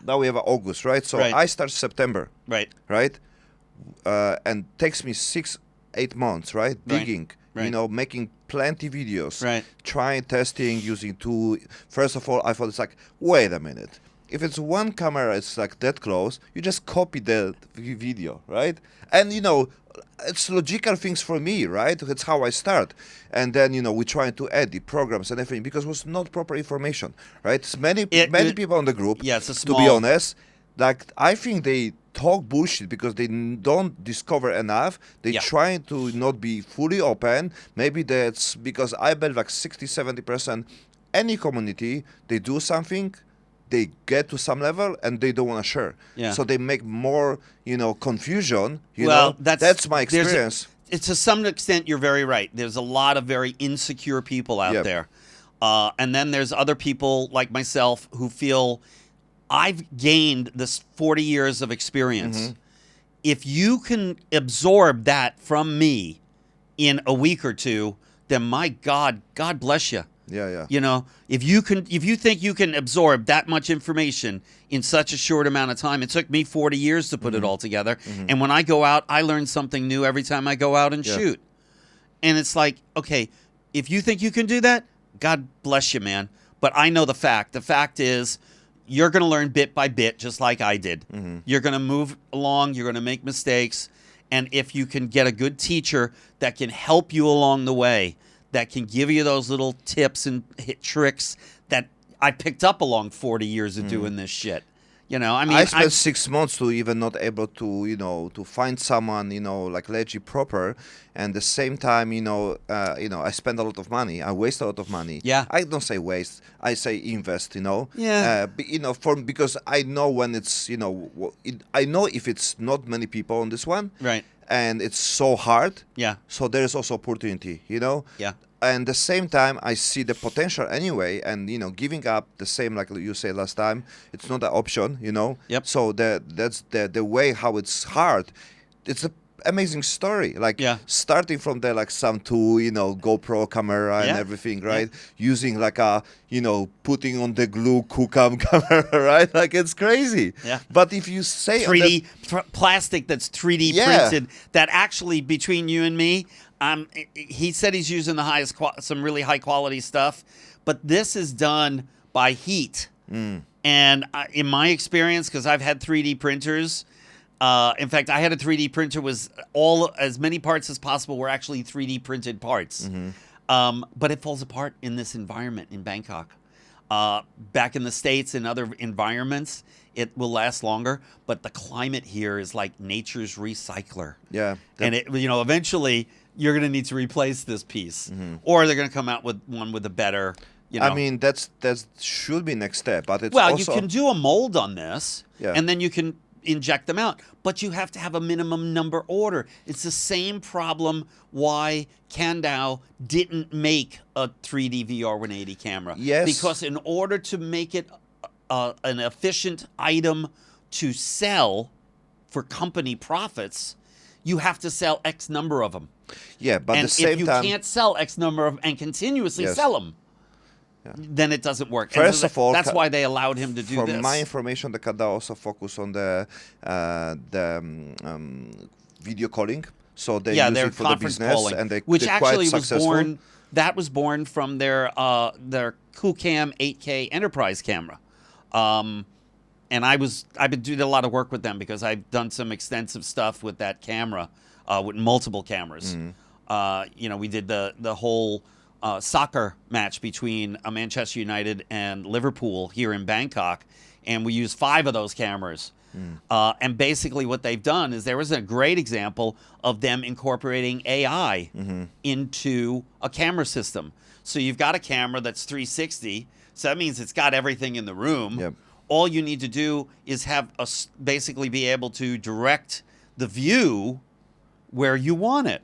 Speaker 2: now we have August, right? So
Speaker 1: Right.
Speaker 2: I start September,
Speaker 1: Right.
Speaker 2: right? And takes me 6-8 months, right? Digging,
Speaker 1: Right.
Speaker 2: making plenty videos,
Speaker 1: Right.
Speaker 2: trying, testing, using two. First of all, I thought it's like, wait a minute. If it's one camera, it's like that close, you just copy the video, right? And, it's logical things for me, right? That's how I start. And then, we try to edit programs and everything because it was not proper information, right? It's many people on the group,
Speaker 1: Yeah, it's a
Speaker 2: to be
Speaker 1: small-
Speaker 2: honest, like, I think they talk bullshit because they don't discover enough. They try to not be fully open. Maybe that's because I bet like 60-70% any community, they do something, they get to some level and they don't want to share.
Speaker 1: Yeah.
Speaker 2: So they make more, confusion.
Speaker 1: That's
Speaker 2: my experience.
Speaker 1: To some extent, you're very right. There's a lot of very insecure people out there. And then there's other people like myself who feel I've gained this 40 years of experience. If you can absorb that from me in a week or two, then my God bless you.
Speaker 2: Yeah.
Speaker 1: If you think you can absorb that much information in such a short amount of time, it took me 40 years to put it all together. And when I go out, I learn something new every time I go out and shoot. And it's like, okay, if you think you can do that, God bless you, man. But I know the fact. The fact is, you're going to learn bit by bit, just like I did. You're going to move along. You're going to make mistakes. And if you can get a good teacher that can help you along the way, that can give you those little tips and tricks that I picked up along 40 years of doing this shit. You know, I mean,
Speaker 2: I spent 6 months to even not able to, to find someone, like legit proper, and the same time, I spend a lot of money. I waste a lot of money.
Speaker 1: Yeah.
Speaker 2: I don't say waste. I say invest.
Speaker 1: Yeah.
Speaker 2: Because I know when it's, I know if it's not many people on this one,
Speaker 1: Right.
Speaker 2: and it's so hard.
Speaker 1: Yeah.
Speaker 2: So there is also opportunity.
Speaker 1: Yeah.
Speaker 2: And the same time, I see the potential anyway, and giving up the same, like you said last time, it's not an option,
Speaker 1: Yep.
Speaker 2: So that's the way how it's hard. It's an amazing story, like
Speaker 1: Yeah.
Speaker 2: starting from the like some tool, GoPro camera and
Speaker 1: Yeah.
Speaker 2: everything, right? Using like a putting on the glue Kucam camera, right? Like it's crazy.
Speaker 1: Yeah.
Speaker 2: But if you say
Speaker 1: 3D plastic that's 3D
Speaker 2: Yeah.
Speaker 1: printed, that actually, between you and me, he said he's using the highest some really high quality stuff, but this is done by heat. And in my experience, because I've had 3D printers, in fact, I had a 3D printer was as many parts as possible were actually 3D printed parts. But it falls apart in this environment in Bangkok. Back in the States and other environments, it will last longer. But the climate here is like nature's recycler.
Speaker 2: Yeah.
Speaker 1: And eventually you're going to need to replace this piece, or they're going to come out with one with a better.
Speaker 2: I mean, that should be next step, but it's
Speaker 1: Well,
Speaker 2: also
Speaker 1: you can do a mold on this,
Speaker 2: Yeah.
Speaker 1: and then you can inject them out. But you have to have a minimum number order. It's the same problem why Caudullo didn't make a 3D VR 180 camera.
Speaker 2: Yes.
Speaker 1: Because in order to make it an efficient item to sell for company profits, you have to sell X number of them.
Speaker 2: Yeah, but
Speaker 1: And
Speaker 2: at the same
Speaker 1: if you
Speaker 2: time,
Speaker 1: can't sell X number of and continuously
Speaker 2: Yes.
Speaker 1: sell them, then it doesn't work. And
Speaker 2: First
Speaker 1: so
Speaker 2: of all,
Speaker 1: that's why they allowed him to do
Speaker 2: from
Speaker 1: this.
Speaker 2: my information, the Caudullo also focus on the video calling. So they use
Speaker 1: their
Speaker 2: it for the
Speaker 1: conference
Speaker 2: business,
Speaker 1: calling,
Speaker 2: and
Speaker 1: which
Speaker 2: they're
Speaker 1: actually
Speaker 2: quite
Speaker 1: was
Speaker 2: successful.
Speaker 1: born. That was born from their Kucam 8K enterprise camera, and I've been doing a lot of work with them because I've done some extensive stuff with that camera, with multiple cameras. We did the whole soccer match between Manchester United and Liverpool here in Bangkok, and we used 5 of those cameras. And basically what they've done is there was a great example of them incorporating AI into a camera system. So you've got a camera that's 360, so that means it's got everything in the room.
Speaker 2: Yep.
Speaker 1: All you need to do is have basically be able to direct the view where you want it.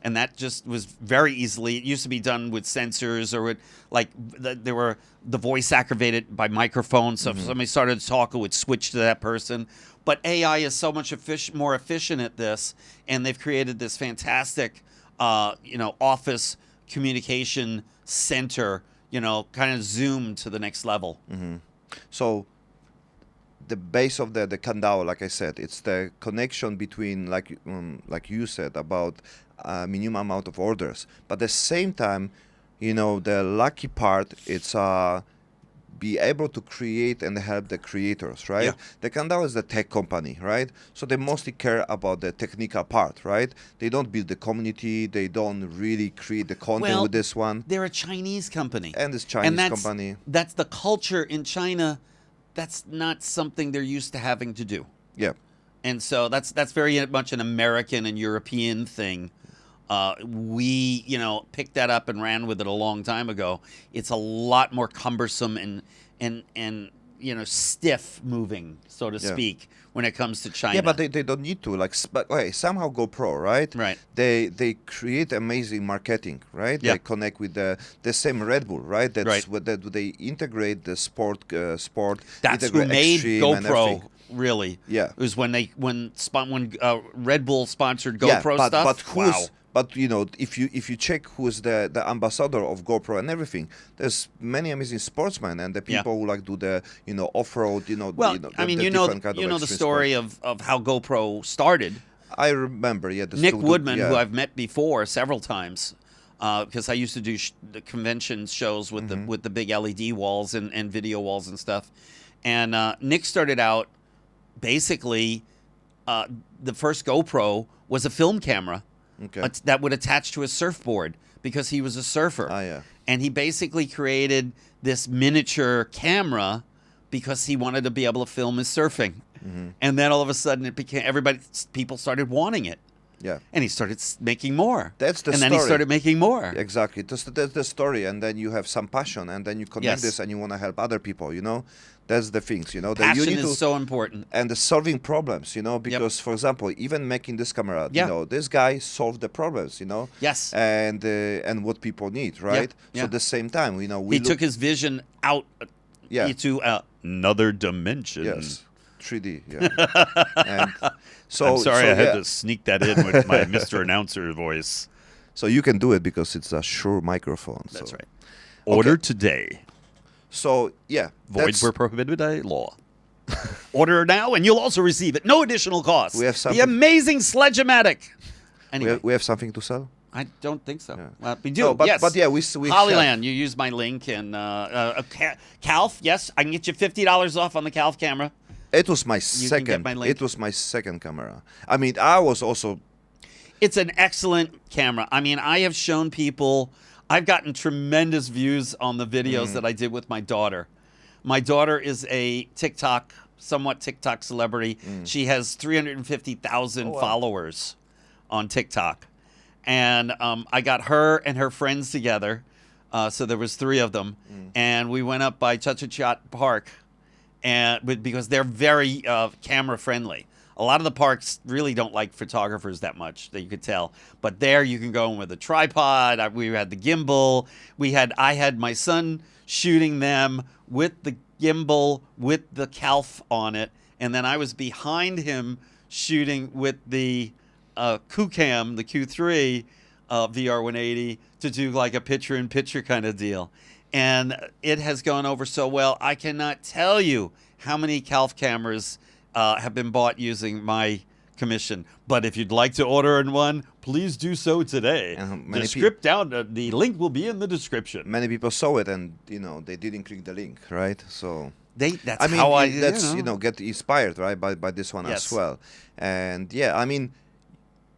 Speaker 1: And that just was very easily, it used to be done with sensors or with, like, there were the voice activated by microphones. So if somebody started to talk, it would switch to that person. But AI is so much more efficient at this, and they've created this fantastic, office communication center, kind of zoomed to the next level.
Speaker 2: So the base of the Caudullo, like I said, it's the connection between, like you said, about minimum amount of orders. But at the same time, the lucky part, it's be able to create and help the creators, right?
Speaker 1: Yeah.
Speaker 2: The Caudullo is the tech company, right? So they mostly care about the technical part, right? They don't build the community. They don't really create the content with this one.
Speaker 1: They're a Chinese company.
Speaker 2: And this Chinese company.
Speaker 1: That's the culture in China. That's not something they're used to having to do.
Speaker 2: Yeah.
Speaker 1: And so that's very much an American and European thing. We, picked that up and ran with it a long time ago. It's a lot more cumbersome and stiff moving, so to speak, when it comes to China.
Speaker 2: Yeah, but they don't need to. But somehow GoPro, right?
Speaker 1: Right.
Speaker 2: They create amazing marketing, right?
Speaker 1: Yeah.
Speaker 2: They connect with the same Red Bull, right? That's
Speaker 1: Right.
Speaker 2: what they integrate the sport.
Speaker 1: That's who
Speaker 2: integrate
Speaker 1: made
Speaker 2: extreme and
Speaker 1: GoPro.
Speaker 2: everything.
Speaker 1: Really,
Speaker 2: Yeah.
Speaker 1: It was when Red Bull sponsored GoPro
Speaker 2: but,
Speaker 1: stuff.
Speaker 2: But who's?
Speaker 1: Wow.
Speaker 2: But if you check who's the ambassador of GoPro and everything, there's many amazing sportsmen and the people who do the off road.
Speaker 1: Well,
Speaker 2: I mean, different kind of
Speaker 1: the
Speaker 2: extreme
Speaker 1: story
Speaker 2: sport.
Speaker 1: of how GoPro started.
Speaker 2: I remember, yeah.
Speaker 1: Nick Woodman, who I've met before several times, because I used to do the convention shows with the big LED walls and video walls and stuff. And Nick started out basically the first GoPro was a film camera that would attach to a surfboard because he was a surfer.
Speaker 2: Ah, yeah.
Speaker 1: And he basically created this miniature camera because he wanted to be able to film his surfing.
Speaker 2: Mm-hmm.
Speaker 1: And then all of a sudden it became people started wanting it.
Speaker 2: Yeah.
Speaker 1: And he started making more.
Speaker 2: That's the
Speaker 1: and
Speaker 2: story.
Speaker 1: then he started making more.
Speaker 2: Exactly. That's the story. And then you have some passion, and then you connect
Speaker 1: Yes.
Speaker 2: this, and you want to help other people, you know? That's the things, you know? That
Speaker 1: Passion
Speaker 2: you need
Speaker 1: is
Speaker 2: to,
Speaker 1: so important.
Speaker 2: and the solving problems, you know? Because, for example, even making this camera,
Speaker 1: Yeah.
Speaker 2: you know, this guy solved the problems, you know?
Speaker 1: Yes.
Speaker 2: And what people need, right?
Speaker 1: Yeah.
Speaker 2: So at the same time, you know, we
Speaker 1: He took his vision out
Speaker 2: Yeah.
Speaker 1: to another dimension.
Speaker 2: Yes. 3D, yeah. And so,
Speaker 1: I'm sorry
Speaker 2: so,
Speaker 1: I had
Speaker 2: yeah.
Speaker 1: to sneak that in with my Mr. Announcer voice.
Speaker 2: So you can do it because it's a Shure microphone.
Speaker 1: That's
Speaker 2: so.
Speaker 1: right. Order today.
Speaker 2: So, yeah.
Speaker 1: Void
Speaker 2: that's-
Speaker 1: where prohibited by law. Order now, and you'll also receive it. No additional cost.
Speaker 2: We have
Speaker 1: The
Speaker 2: something-
Speaker 1: amazing Sledge-O-Matic. Anyway,
Speaker 2: we have something to sell?
Speaker 1: I don't think so.
Speaker 2: Yeah.
Speaker 1: We do.
Speaker 2: No, but,
Speaker 1: yes.
Speaker 2: but yeah, we
Speaker 1: Hollyland, you use my link, and Calf. Yes, I can get you $50 off on the Calf camera.
Speaker 2: It was my
Speaker 1: can get
Speaker 2: second.
Speaker 1: my link.
Speaker 2: It was my second camera. I mean, I was also.
Speaker 1: It's an excellent camera. I mean, I have shown people. I've gotten tremendous views on the videos that I did with my daughter. My daughter is a somewhat TikTok celebrity. She has 350,000 followers on TikTok. And I got her and her friends together. So there was 3 of them. And we went up by Chut Park because they're very camera friendly. A lot of the parks really don't like photographers that much, that you could tell. But there you can go in with a tripod. We had the gimbal. I had my son shooting them with the gimbal, with the Calf on it. And then I was behind him shooting with the Q-Cam, the Q3 VR 180, to do like a picture-in-picture kind of deal. And it has gone over so well. I cannot tell you how many Calf cameras have been bought using my commission. But if you'd like to order in one, please do so today. The link will be in the description.
Speaker 2: Many people saw it, and you know they didn't click the link, right? So
Speaker 1: That's
Speaker 2: I mean,
Speaker 1: how
Speaker 2: get inspired, right, by this one
Speaker 1: Yes.
Speaker 2: as well. And yeah, I mean,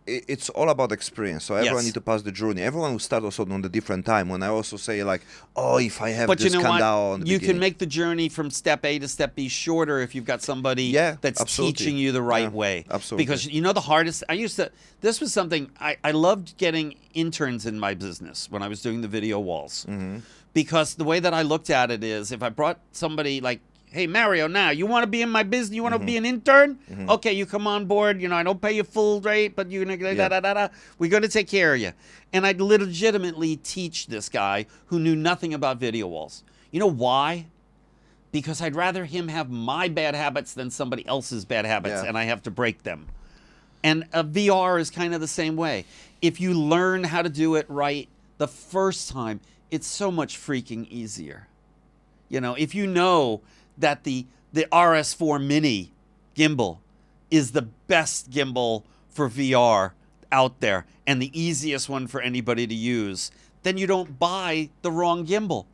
Speaker 2: it's all about experience. So everyone
Speaker 1: Yes.
Speaker 2: need to pass the journey. Everyone will start also on the different time. When I also say like, oh, if I have
Speaker 1: But
Speaker 2: this
Speaker 1: you know
Speaker 2: countdown,
Speaker 1: what? You can make the journey from step A to step B shorter if you've got somebody that's
Speaker 2: absolutely.
Speaker 1: teaching you the right
Speaker 2: Yeah,
Speaker 1: way.
Speaker 2: absolutely.
Speaker 1: Because you know the hardest. This was something I loved getting interns in my business when I was doing the video walls. Because the way that I looked at it is, if I brought somebody like, hey, Mario, now, you want to be in my business? You want to be an intern? Okay, you come on board. You know, I don't pay you full rate, but you're going to we're going to take care of you. And I'd legitimately teach this guy who knew nothing about video walls. You know why? Because I'd rather him have my bad habits than somebody else's bad habits,
Speaker 2: Yeah.
Speaker 1: and I have to break them. And VR is kind of the same way. If you learn how to do it right the first time, it's so much freaking easier. You know, if you know that the RS4 Mini gimbal is the best gimbal for VR out there and the easiest one for anybody to use, then you don't buy the wrong gimbal.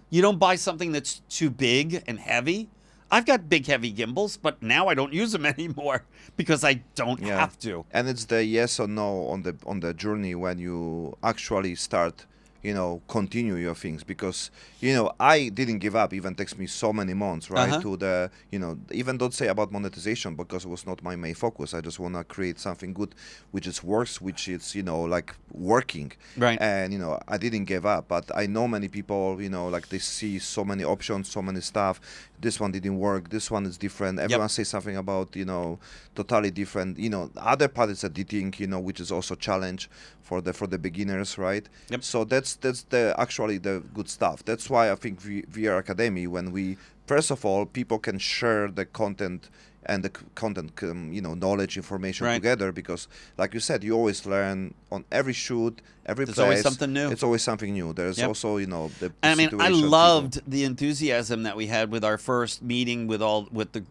Speaker 1: You don't buy something that's too big and heavy. I've got big, heavy gimbals, but now I don't use them anymore because I don't have to.
Speaker 2: And it's the yes or no on the journey when you actually start, you know, continue your things. Because, you know, I didn't give up. Even takes me so many months, right? To the, you know, even don't say about monetization because it was not my main focus. I just want to create something good, which is works, which is, you know, like working.
Speaker 1: Right.
Speaker 2: And, you know, I didn't give up. But I know many people, you know, like they see so many options, so many stuff. This one didn't work. This one is different. Everyone says something about, you know, totally different. You know, the other part is editing, you know, which is also challenge for the beginners, right?
Speaker 1: Yep.
Speaker 2: So that's the actually the good stuff. That's why I think VR Academy, when we first of all people can share the content and the content, you know, knowledge, information together. Because, like you said, you always learn on every shoot, every
Speaker 1: There's
Speaker 2: place.
Speaker 1: always something new.
Speaker 2: It's always something new. There's also, you know, the
Speaker 1: I mean, I
Speaker 2: situation,
Speaker 1: loved the enthusiasm that we had with our first meeting with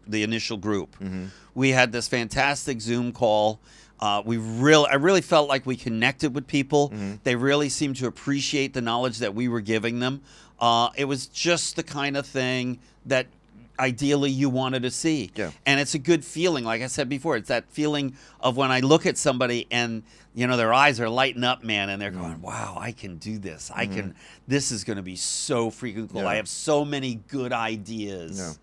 Speaker 1: the initial group. We had this fantastic Zoom call. I really felt like we connected with people. They really seemed to appreciate the knowledge that we were giving them. It was just the kind of thing that ideally you wanted to see.
Speaker 2: Yeah.
Speaker 1: And it's a good feeling. Like I said before, it's that feeling of when I look at somebody and, you know, their eyes are lighting up, man, and they're going, wow, I can do this. This is going to be so freaking cool.
Speaker 2: Yeah.
Speaker 1: I have so many good ideas.
Speaker 2: Yeah.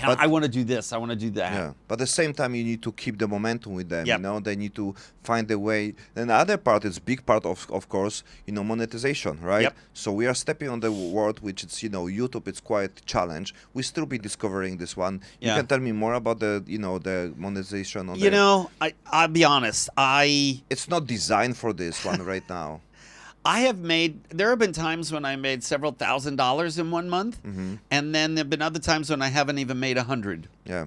Speaker 2: But-
Speaker 1: I want to do this. I want to do that.
Speaker 2: Yeah, but at the same time, you need to keep the momentum with them.
Speaker 1: Yep.
Speaker 2: You know, they need to find a way. Then the other part is big part of course, monetization, right?
Speaker 1: Yep.
Speaker 2: So we are stepping on the world, which is YouTube. It's quite challenge. We still be discovering this one. You
Speaker 1: Yeah.
Speaker 2: can tell me more about the monetization on
Speaker 1: You know, I'll be honest.
Speaker 2: It's not designed for this one right now.
Speaker 1: There have been times when I made several $1,000s in 1 month, and then there have been other times when I haven't even made 100.
Speaker 2: Yeah,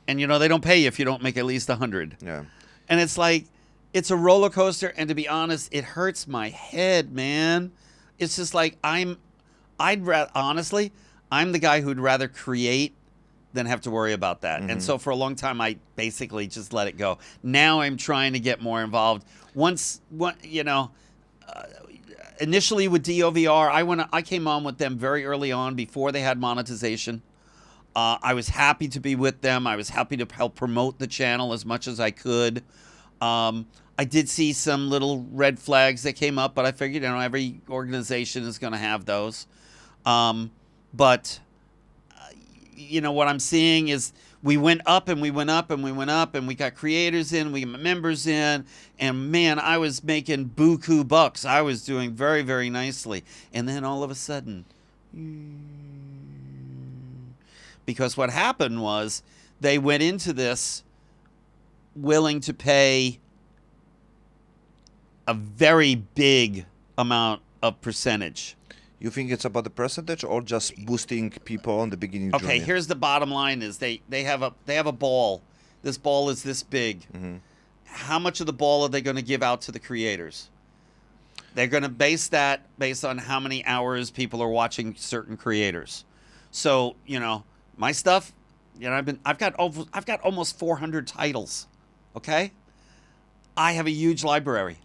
Speaker 1: And they don't pay you if you don't make at least 100.
Speaker 2: yeah.
Speaker 1: And it's like, it's a roller coaster. And to be honest, it hurts my head, man. It's just like honestly, I'm the guy who'd rather create than have to worry about that. And so for a long time, I basically just let it go. Now I'm trying to get more involved. Initially with DeoVR, I came on with them very early on before they had monetization. I was happy to be with them. I was happy to help promote the channel as much as I could. I did see some little red flags that came up, but I figured, every organization is going to have those. But what I'm seeing is we went up and we went up and we went up and we got creators in, we got members in, and man, I was making buku bucks. I was doing very, very nicely. And then all of a sudden, because what happened was they went into this willing to pay a very big amount of percentage.
Speaker 2: You think it's about the percentage or just boosting people on the beginning
Speaker 1: Okay,
Speaker 2: journey?
Speaker 1: here's the bottom line: is they have a ball. This ball is this big. How much of the ball are they going to give out to the creators? They're going to base that based on how many hours people are watching certain creators. So my stuff, I've got almost 400 titles. Okay, I have a huge library.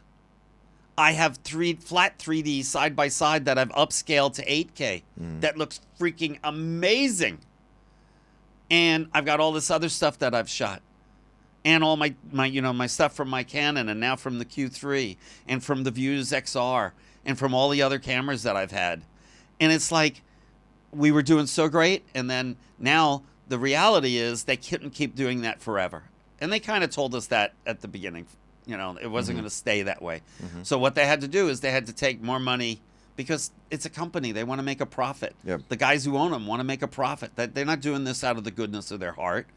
Speaker 1: I have flat 3D side by side that I've upscaled to 8K. That looks freaking amazing. And I've got all this other stuff that I've shot. And all my stuff from my Canon and now from the Q3 and from the Views XR and from all the other cameras that I've had. And it's like we were doing so great, and then now the reality is they couldn't keep doing that forever. And they kind of told us that at the beginning. It wasn't going to stay that way. So what they had to do is they had to take more money because it's a company. They want to make a profit.
Speaker 2: Yep.
Speaker 1: The guys who own them want to make a profit. They're not doing this out of the goodness of their heart.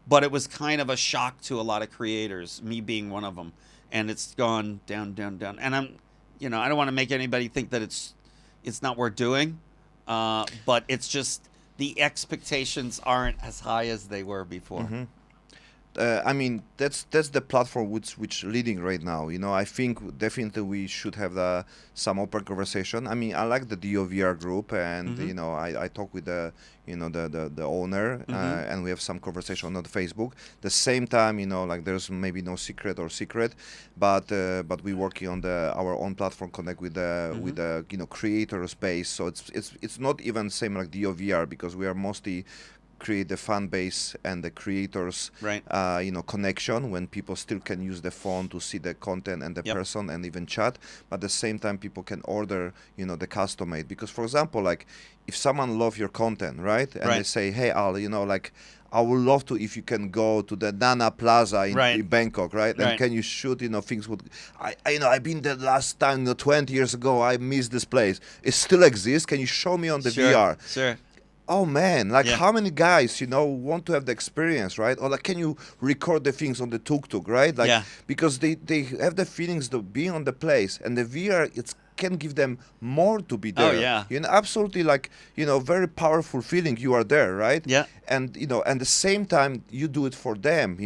Speaker 1: But it was kind of a shock to a lot of creators, me being one of them. And it's gone down, down, down. And I don't want to make anybody think that it's not worth doing. But it's just the expectations aren't as high as they were before.
Speaker 2: That's the platform which leading right now. I think definitely we should have some open conversation. I like the DeoVR group, and I talk with the owner, and we have some conversation on Facebook. The same time, there's maybe no secret, but we working on our own platform, connect with the creator space. So it's not even same like DeoVR because we are mostly create the fan base and the creators
Speaker 1: Right.
Speaker 2: Connection when people still can use the phone to see the content and the person and even chat, but at the same time people can order the custom made. Because for example, like if someone love your content, right, and they say, hey Al, I would love to if you can go to the Nana Plaza in Bangkok, right? And can you shoot, things would... I've been there last time, 20 years ago, I missed this place. It still exists. Can you show me on the VR?
Speaker 1: Sure.
Speaker 2: Oh man, how many guys, want to have the experience, right? Or like, can you record the things on the tuk-tuk, right? Because they have the feelings of being on the place, and the VR, can give them more to be there.
Speaker 1: Oh, yeah.
Speaker 2: Absolutely very powerful feeling you are there, right?
Speaker 1: Yeah.
Speaker 2: And, at the same time, you do it for them,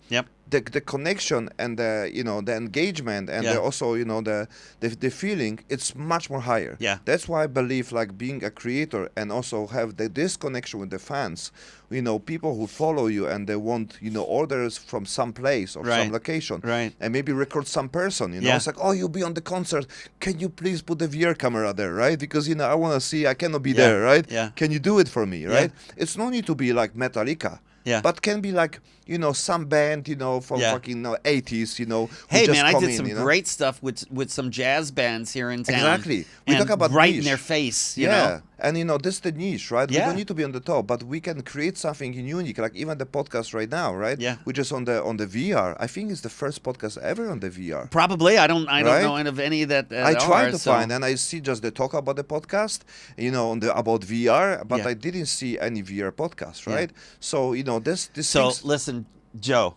Speaker 1: Yep.
Speaker 2: The connection and the engagement and also the feeling, it's much more higher.
Speaker 1: Yeah.
Speaker 2: That's why I believe like being a creator and also have this connection with the fans, people who follow you and they want orders from some place or some location,
Speaker 1: Right.
Speaker 2: and maybe record some person.
Speaker 1: Yeah.
Speaker 2: It's like, oh, you'll be on the concert. Can you please put the VR camera there, right? Because I want to see. I cannot be there, right?
Speaker 1: Yeah.
Speaker 2: Can you do it for me, right? It's no need to be like Metallica.
Speaker 1: Yeah.
Speaker 2: But can be like, some band, from fucking 80s, who
Speaker 1: Hey
Speaker 2: just
Speaker 1: man, I
Speaker 2: come
Speaker 1: did
Speaker 2: in,
Speaker 1: some great stuff with some jazz bands here in town.
Speaker 2: Exactly. We
Speaker 1: and
Speaker 2: talk about
Speaker 1: right in
Speaker 2: niche.
Speaker 1: their face,
Speaker 2: Yeah. And this is the niche, right? We
Speaker 1: Yeah.
Speaker 2: don't need to be on the top, but we can create something unique, like even the podcast right now, right?
Speaker 1: Yeah.
Speaker 2: Which is on the VR. I think it's the first podcast ever on the VR.
Speaker 1: Probably. I don't
Speaker 2: Right?
Speaker 1: know of any that
Speaker 2: I tried
Speaker 1: are,
Speaker 2: to
Speaker 1: so-
Speaker 2: find, and I see just the talk about the podcast, about VR, but
Speaker 1: Yeah.
Speaker 2: I didn't see any VR podcast,
Speaker 1: Yeah.
Speaker 2: right? So this
Speaker 1: So
Speaker 2: things,
Speaker 1: listen, Joe,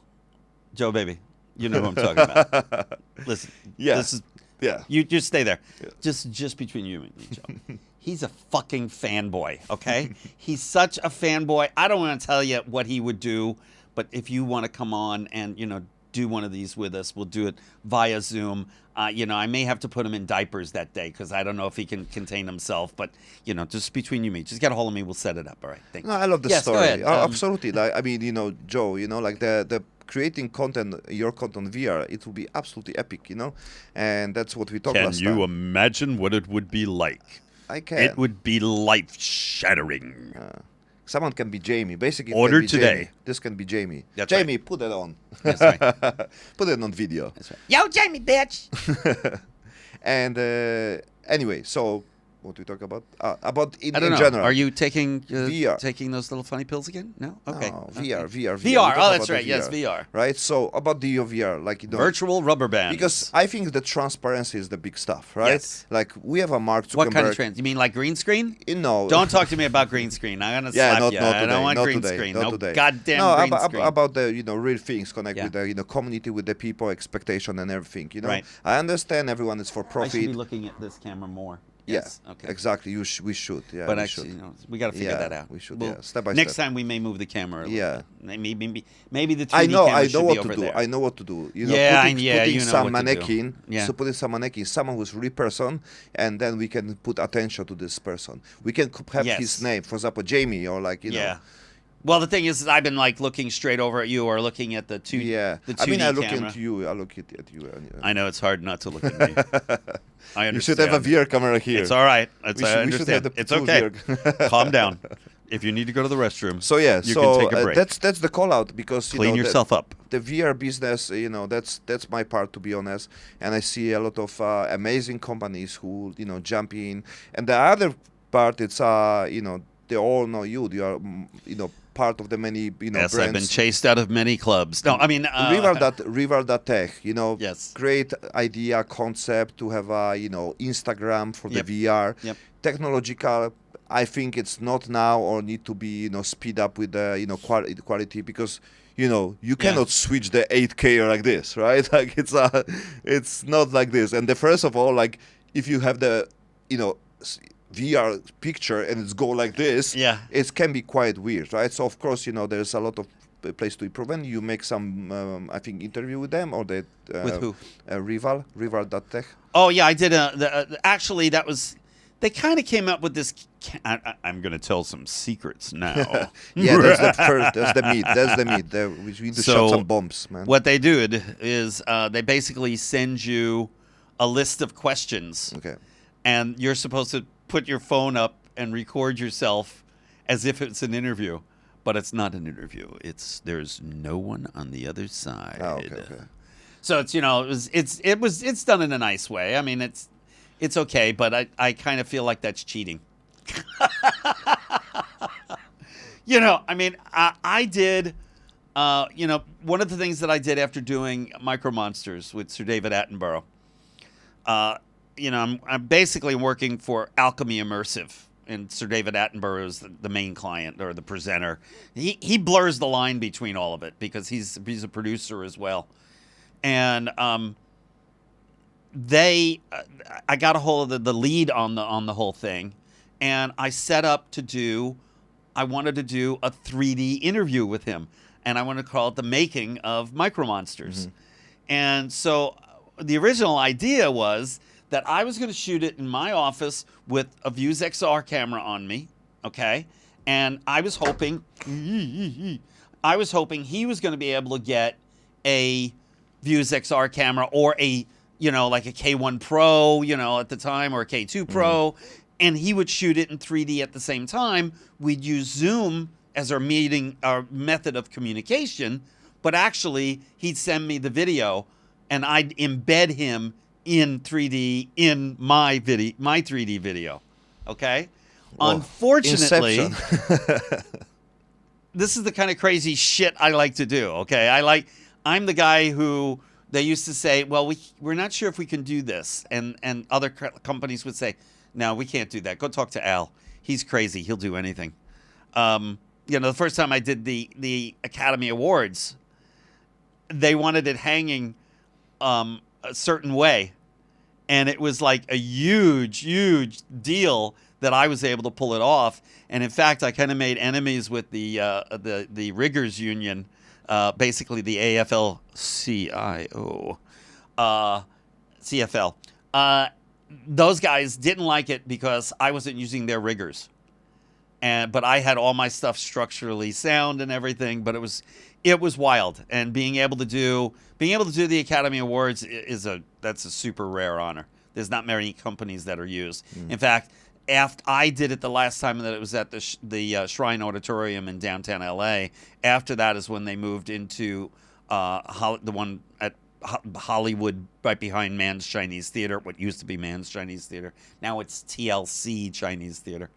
Speaker 1: baby, you know who I'm talking about. Listen,
Speaker 2: Yeah.
Speaker 1: this is
Speaker 2: yeah.
Speaker 1: you. Just stay there. Just between you and me, Joe. He's a fucking fanboy. Okay, he's such a fanboy. I don't want to tell you what he would do, but if you want to come on and do one of these with us, we'll do it via Zoom. I may have to put him in diapers that day because I don't know if he can contain himself. But just between you and me, just get a hold of me. We'll set it up. All right. Thank you.
Speaker 2: No, I love the
Speaker 1: Yes, go
Speaker 2: story.
Speaker 1: ahead.
Speaker 2: Absolutely. Like, I mean, Joe, like the creating your content VR, it will be absolutely epic, and that's what we talked
Speaker 1: Can
Speaker 2: last
Speaker 1: you
Speaker 2: time.
Speaker 1: imagine what it would be like?
Speaker 2: I can.
Speaker 1: It would be life-shattering.
Speaker 2: Someone can be Jamie. Basically, it
Speaker 1: Order
Speaker 2: can be
Speaker 1: today.
Speaker 2: Jamie. This can be Jamie.
Speaker 1: That's
Speaker 2: Jamie, put it on.
Speaker 1: That's right.
Speaker 2: Put it on video.
Speaker 1: That's right. Yo, Jamie, bitch.
Speaker 2: And anyway, so what we talk about? About
Speaker 1: I don't
Speaker 2: in
Speaker 1: know.
Speaker 2: general.
Speaker 1: Are you taking
Speaker 2: VR.
Speaker 1: taking those little funny pills again? No. Okay.
Speaker 2: No,
Speaker 1: Okay.
Speaker 2: VR.
Speaker 1: VR.
Speaker 2: We talk
Speaker 1: Oh, that's
Speaker 2: about the
Speaker 1: right. Yes, VR.
Speaker 2: Right. So about the DeoVR, like
Speaker 1: Virtual rubber bands.
Speaker 2: because I think the transparency is the big stuff, right?
Speaker 1: Yes.
Speaker 2: Like we have a Mark Zuckerberg.
Speaker 1: What kind of trends? You mean like green screen?
Speaker 2: No.
Speaker 1: Don't talk to me about green screen. I'm gonna
Speaker 2: Yeah,
Speaker 1: slap
Speaker 2: not,
Speaker 1: you.
Speaker 2: not
Speaker 1: I
Speaker 2: today.
Speaker 1: don't want
Speaker 2: not
Speaker 1: green
Speaker 2: today.
Speaker 1: screen.
Speaker 2: Not
Speaker 1: No
Speaker 2: today.
Speaker 1: goddamn
Speaker 2: no,
Speaker 1: green
Speaker 2: about,
Speaker 1: screen.
Speaker 2: about the real things connect
Speaker 1: Yeah.
Speaker 2: with the community, with the people, expectation, and everything.
Speaker 1: Right.
Speaker 2: I understand everyone is for
Speaker 1: I should
Speaker 2: profit.
Speaker 1: be looking at this camera more.
Speaker 2: Yeah.
Speaker 1: Yes. Okay.
Speaker 2: Exactly. We should. Yeah.
Speaker 1: But
Speaker 2: we
Speaker 1: actually,
Speaker 2: should.
Speaker 1: we got to figure
Speaker 2: Yeah,
Speaker 1: that out.
Speaker 2: we should,
Speaker 1: We'll-
Speaker 2: yeah, step by
Speaker 1: Next
Speaker 2: step.
Speaker 1: time we may move the camera. A little
Speaker 2: Yeah.
Speaker 1: bit. Maybe the 3D
Speaker 2: I know.
Speaker 1: camera
Speaker 2: I know
Speaker 1: should be
Speaker 2: what
Speaker 1: over
Speaker 2: to do.
Speaker 1: there.
Speaker 2: I know what to do.
Speaker 1: Yeah,
Speaker 2: putting,
Speaker 1: yeah,
Speaker 2: putting
Speaker 1: you know
Speaker 2: some
Speaker 1: what to do.
Speaker 2: mannequin.
Speaker 1: Yeah.
Speaker 2: So putting some mannequin, someone who's real person, and then we can put attention to this person. We can have
Speaker 1: Yes.
Speaker 2: his name, for example, Jamie, or like
Speaker 1: Yeah. Well, the thing is, I've been like looking straight over at you or looking at the two.
Speaker 2: Yeah.
Speaker 1: The 2D
Speaker 2: I mean, I look
Speaker 1: camera.
Speaker 2: into you. I look at you.
Speaker 1: I know it's hard not to look at me. I understand.
Speaker 2: You should have a VR camera here.
Speaker 1: It's all right. It's,
Speaker 2: We
Speaker 1: I
Speaker 2: should- we should have
Speaker 1: understand.
Speaker 2: the
Speaker 1: It's
Speaker 2: two
Speaker 1: okay.
Speaker 2: VR.
Speaker 1: Calm down. If you need to go to the restroom,
Speaker 2: So yeah,
Speaker 1: you
Speaker 2: so
Speaker 1: can take a break.
Speaker 2: that's the call out because
Speaker 1: Clean yourself up.
Speaker 2: The VR business, that's my part, to be honest. And I see a lot of amazing companies who jump in. And the other part, it's they all know you. You are part of the many
Speaker 1: Yes,
Speaker 2: brands.
Speaker 1: I've been chased out of many clubs. No, I mean
Speaker 2: Rival.tech,
Speaker 1: Yes.
Speaker 2: great idea, concept to have a, Instagram for
Speaker 1: Yep.
Speaker 2: the VR.
Speaker 1: Yep.
Speaker 2: Technological, I think it's not now or need to be, speed up with the, quality because, you cannot switch the 8K like this, right? Like it's not like this. And first of all, like if you have the, VR picture and it's go like this,
Speaker 1: Yeah.
Speaker 2: it can be quite weird, right? So of course, there's a lot of place to improve. And you make some, I think, interview with them or the
Speaker 1: With who?
Speaker 2: Rival.tech.
Speaker 1: Oh yeah, I did. Actually, that was. They kind of came up with this. I'm going to tell some secrets now.
Speaker 2: Yeah, that's the first. That's the meat. That's the meat. We need to
Speaker 1: So,
Speaker 2: shot some bombs, man.
Speaker 1: What they do is they basically send you a list of questions,
Speaker 2: Okay.
Speaker 1: and you're supposed to put your phone up and record yourself as if it's an interview, but it's not an interview. There's no one on the other side.
Speaker 2: Oh, okay.
Speaker 1: So it's done in a nice way. I mean, it's okay, but I kind of feel like that's cheating. I mean, I did, one of the things that I did after doing Micro Monsters with Sir David Attenborough, I'm basically working for Alchemy Immersive, and Sir David Attenborough is the main client or the presenter. He blurs the line between all of it because he's a producer as well. And I got a hold of the lead on the whole thing, and I set up I wanted to do a 3D interview with him, and I wanted to call it the making of Micro Monsters. And so the original idea was that I was going to shoot it in my office with a Views XR camera on me, okay? And I was hoping he was going to be able to get a Views XR camera or a like a K1 Pro, at the time, or a K2 Pro, and he would shoot it in 3D at the same time. We'd use Zoom as our method of communication, but actually he'd send me the video, and I'd embed him in 3D in my 3D video, okay? Unfortunately,
Speaker 2: Inception.
Speaker 1: this is the kind of crazy shit I like to do. Okay, I'm the guy who they used to say, well, we're not sure if we can do this, and other companies would say, no, we can't do that. Go talk to Al. He's crazy. He'll do anything. The first time I did the Academy Awards, they wanted it hanging a certain way, and it was like a huge deal that I was able to pull it off. And in fact, I kind of made enemies with the riggers union, basically the AFL-CIO, CFL. Those guys didn't like it because I wasn't using their riggers, but I had all my stuff structurally sound and everything. But it was wild, and being able to do the Academy Awards that's a super rare honor. There's not many companies that are used. In fact, after I did it the last time that it was at the Shrine Auditorium in downtown LA. After that is when they moved into the one at Hollywood, right behind Mann's Chinese Theater, what used to be Mann's Chinese Theater. Now it's TLC Chinese Theater.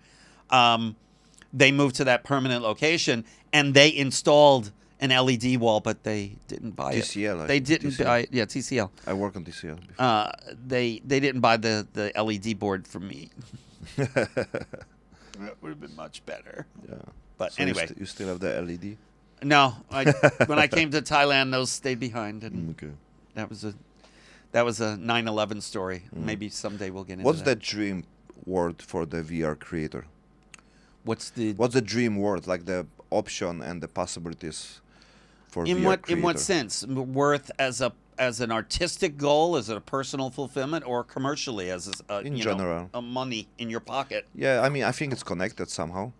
Speaker 1: They moved to that permanent location, and they installed an LED wall, but they didn't buy it.
Speaker 2: TCL.
Speaker 1: They didn't buy it. Yeah, TCL.
Speaker 2: I work on TCL before.
Speaker 1: They didn't buy the LED board from me. That would have been much better.
Speaker 2: Yeah.
Speaker 1: But
Speaker 2: So
Speaker 1: anyway,
Speaker 2: you still have the LED?
Speaker 1: no. When I came to Thailand, those stayed behind, and
Speaker 2: Okay.
Speaker 1: that was a 9/11 story. Maybe someday we'll get into
Speaker 2: What's the
Speaker 1: that.
Speaker 2: dream word for the VR creator?
Speaker 1: What's the
Speaker 2: What's the dream word, like the option and the possibilities for
Speaker 1: in
Speaker 2: VR
Speaker 1: what
Speaker 2: creator?
Speaker 1: in what sense? Worth as an artistic goal, as a personal fulfillment, or commercially as
Speaker 2: In general.
Speaker 1: a money in your pocket?
Speaker 2: Yeah, I mean, I think it's connected somehow.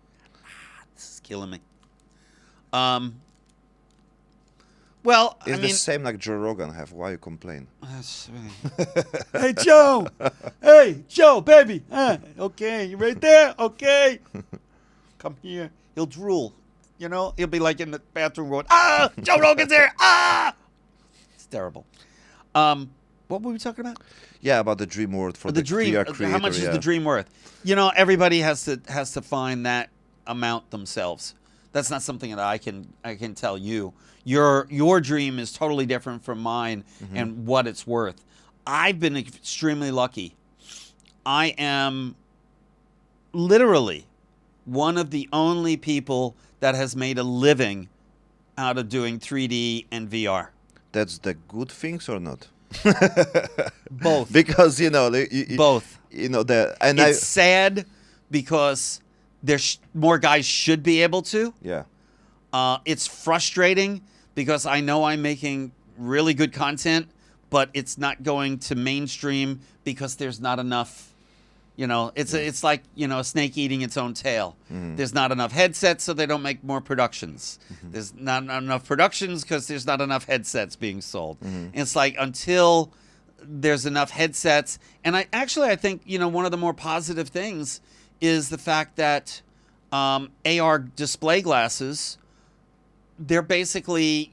Speaker 1: This is killing me. Well,
Speaker 2: It's
Speaker 1: I
Speaker 2: the
Speaker 1: mean,
Speaker 2: same like Joe Rogan have. Why you complain?
Speaker 1: hey Joe, hey Joe, baby. Okay, you right there? Okay, come here. He'll drool. He'll be like in the bathroom going, Joe Rogan's here. It's terrible. What were we talking about?
Speaker 2: Yeah, about the dream word for the
Speaker 1: dream.
Speaker 2: VR creator.
Speaker 1: How much is
Speaker 2: yeah.
Speaker 1: the dream worth? Everybody has to find that amount themselves. That's not something that I can tell you. Your dream is totally different from mine, and what it's worth. I've been extremely lucky. I am literally one of the only people that has made a living out of doing 3D and VR.
Speaker 2: That's the good things or not?
Speaker 1: Both.
Speaker 2: Because
Speaker 1: Both.
Speaker 2: It's
Speaker 1: sad because there's more guys should be able to.
Speaker 2: yeah.
Speaker 1: It's frustrating because I know I'm making really good content, but it's not going to mainstream because there's not enough. It's like a snake eating its own tail. There's not enough headsets, so they don't make more productions. There's not enough productions because there's not enough headsets being sold. And it's like until there's enough headsets, and I think one of the more positive things is the fact that AR display glasses, they're basically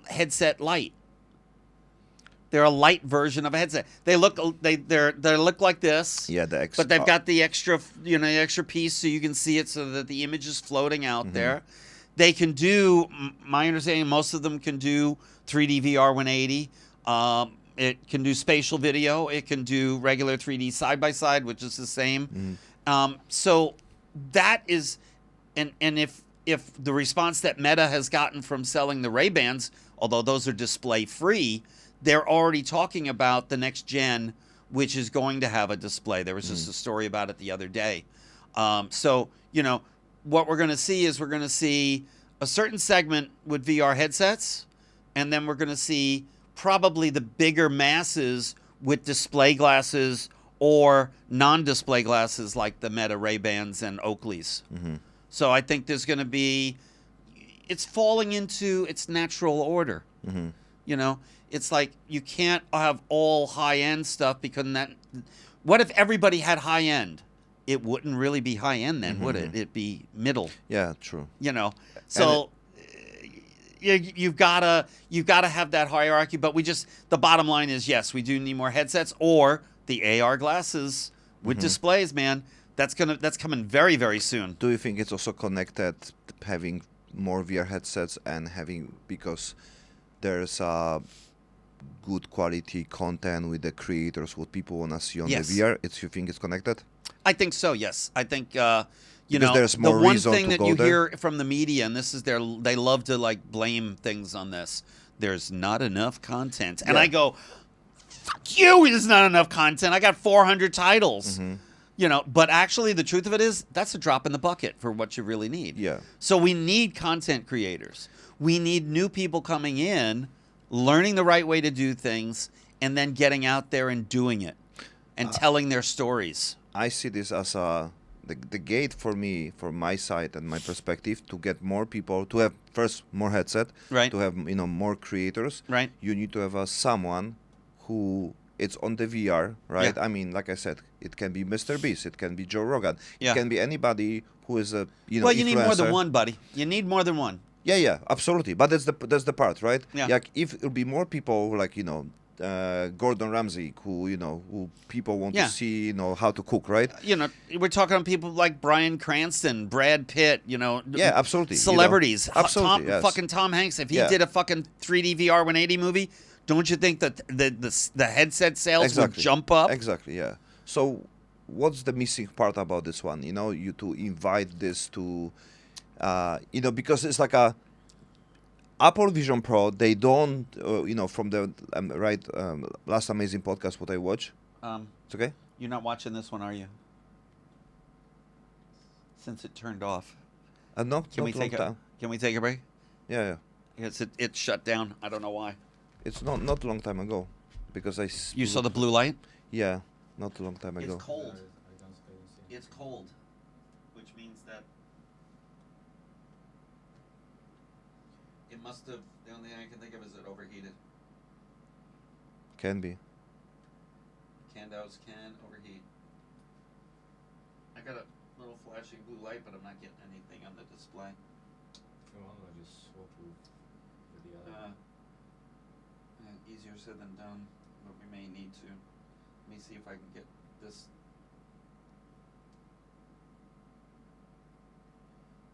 Speaker 1: headset light. They're a light version of a headset. They look like this.
Speaker 2: Yeah,
Speaker 1: but they've got the extra extra piece so you can see it so that the image is floating out there. They can do, my understanding, most of them can do 3D VR 180. It can do spatial video. It can do regular 3D side by side, which is the same. So that is, and if the response that Meta has gotten from selling the Ray-Bans, although those are display free, they're already talking about the next gen, which is going to have a display. There was just a story about it the other day. So, what we're going to see is we're going to see a certain segment with VR headsets, and then we're going to see probably the bigger masses with display glasses or non-display glasses like the Meta Ray-Bans and Oakleys. So I think there's going to be, it's falling into its natural order. It's like you can't have all high-end stuff because what if everybody had high-end? It wouldn't really be high-end then, would it? It'd be middle.
Speaker 2: Yeah, true.
Speaker 1: So you've got to have that hierarchy, but the bottom line is, yes, we do need more headsets or the AR glasses with displays, man. That's coming very, very soon.
Speaker 2: Do you think it's also connected, having more VR headsets and having, because there's good quality content with the creators, what people want to see on
Speaker 1: Yes.
Speaker 2: the VR? You think it's connected?
Speaker 1: I think so. Yes, I think
Speaker 2: Because there's more
Speaker 1: the one
Speaker 2: reason
Speaker 1: thing
Speaker 2: to
Speaker 1: that
Speaker 2: go
Speaker 1: you
Speaker 2: there.
Speaker 1: hear from the media, and this is they love to like blame things on this. There's not enough content, and
Speaker 2: Yeah.
Speaker 1: I go, "Fuck you! There's not enough content. I got 400 titles." But actually, the truth of it is, that's a drop in the bucket for what you really need.
Speaker 2: Yeah.
Speaker 1: So we need content creators. We need new people coming in, learning the right way to do things, and then getting out there and doing it, and telling their stories.
Speaker 2: I see this as the gate for me, from my side and my perspective, to get more people, to have first more headset,
Speaker 1: Right.
Speaker 2: to have more creators.
Speaker 1: Right.
Speaker 2: You need to have someone who it's on the VR, right?
Speaker 1: Yeah.
Speaker 2: I mean, like I said, it can be Mr. Beast, it can be Joe Rogan,
Speaker 1: Yeah.
Speaker 2: it can be anybody who is a
Speaker 1: Well, you need more than
Speaker 2: influencer.
Speaker 1: one, buddy. You need more than one.
Speaker 2: Yeah, absolutely. But that's the part, right?
Speaker 1: Yeah.
Speaker 2: Like if it'll be more people, like Gordon Ramsay, who people want
Speaker 1: Yeah.
Speaker 2: to see, how to cook, right?
Speaker 1: We're talking on people like Bryan Cranston, Brad Pitt,
Speaker 2: Yeah, absolutely.
Speaker 1: celebrities.
Speaker 2: Absolutely, yes.
Speaker 1: Fucking Tom Hanks. If he
Speaker 2: Yeah.
Speaker 1: did a fucking 3D VR 180 movie, don't you think that the headset sales would jump up?
Speaker 2: Exactly, yeah. So what's the missing part about this one? You to invite this to, because it's like a Apple Vision Pro. They don't, from the last amazing podcast what I watched. It's okay.
Speaker 1: You're not watching this one, are you? Since it turned off.
Speaker 2: No,
Speaker 1: Can we
Speaker 2: not long
Speaker 1: take
Speaker 2: time.
Speaker 1: Can we take a break?
Speaker 2: Yeah.
Speaker 1: It's shut down. I don't know why.
Speaker 2: It's not a long time ago, because
Speaker 1: You saw the blue light?
Speaker 2: Yeah, not a long time ago.
Speaker 1: It's cold.
Speaker 3: I don't see.
Speaker 1: It's cold, which means that it must have. The only thing I can think of is it overheated.
Speaker 2: Can be.
Speaker 1: Candos can overheat. I got a little flashing blue light, but I'm not getting anything on the display.
Speaker 3: If you want, I just swap with the other.
Speaker 1: Easier said than done, but we may need to. Let me see if I can get this.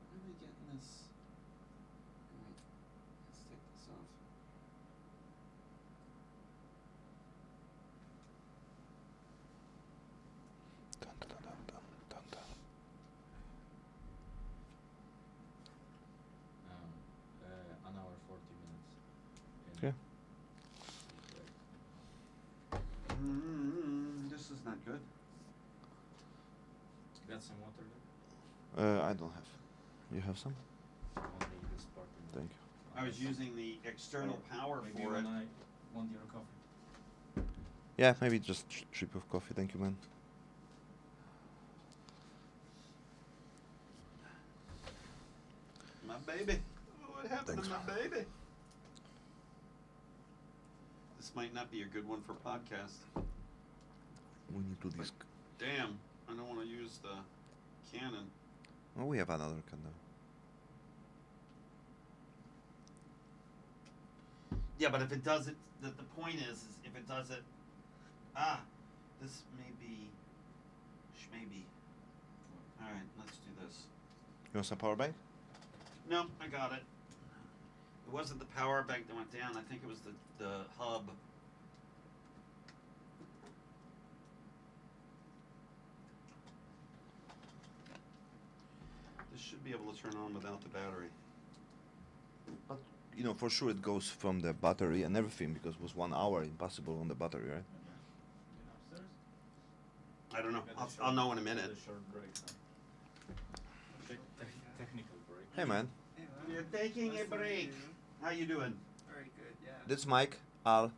Speaker 1: Where am I getting this? Alright, let's take this off.
Speaker 3: An hour 40 minutes.
Speaker 2: Yeah.
Speaker 1: This is not good.
Speaker 3: Got some water there?
Speaker 2: I don't have. You have some?
Speaker 3: Only this part.
Speaker 2: Thank you.
Speaker 1: I was using the external power
Speaker 3: Maybe
Speaker 1: for it.
Speaker 3: when I want your coffee.
Speaker 2: Yeah, maybe just trip of coffee. Thank you, man.
Speaker 1: My baby. Oh, what happened to my baby? This might not be a good one for podcast.
Speaker 2: We need to disc.
Speaker 1: Damn, I don't want to use the Canon.
Speaker 2: Oh, we have another candle.
Speaker 1: Yeah, but if it does it, the point is if it does it, this may be, maybe. All right, let's do this.
Speaker 2: You want some power bank?
Speaker 1: No, I got it. It wasn't the power bank that went down. I think it was the hub. This should be able to turn on without the battery.
Speaker 2: But for sure it goes from the battery and everything, because it was 1 hour impossible on the battery, right?
Speaker 3: Upstairs?
Speaker 1: I don't know.
Speaker 3: Got a
Speaker 1: I'll
Speaker 3: short-
Speaker 1: know in a minute.
Speaker 3: got a short break, huh? Technical break.
Speaker 2: Hey, man.
Speaker 1: You're taking a break. How you doing?
Speaker 4: Very good, yeah.
Speaker 2: This Mike, Al.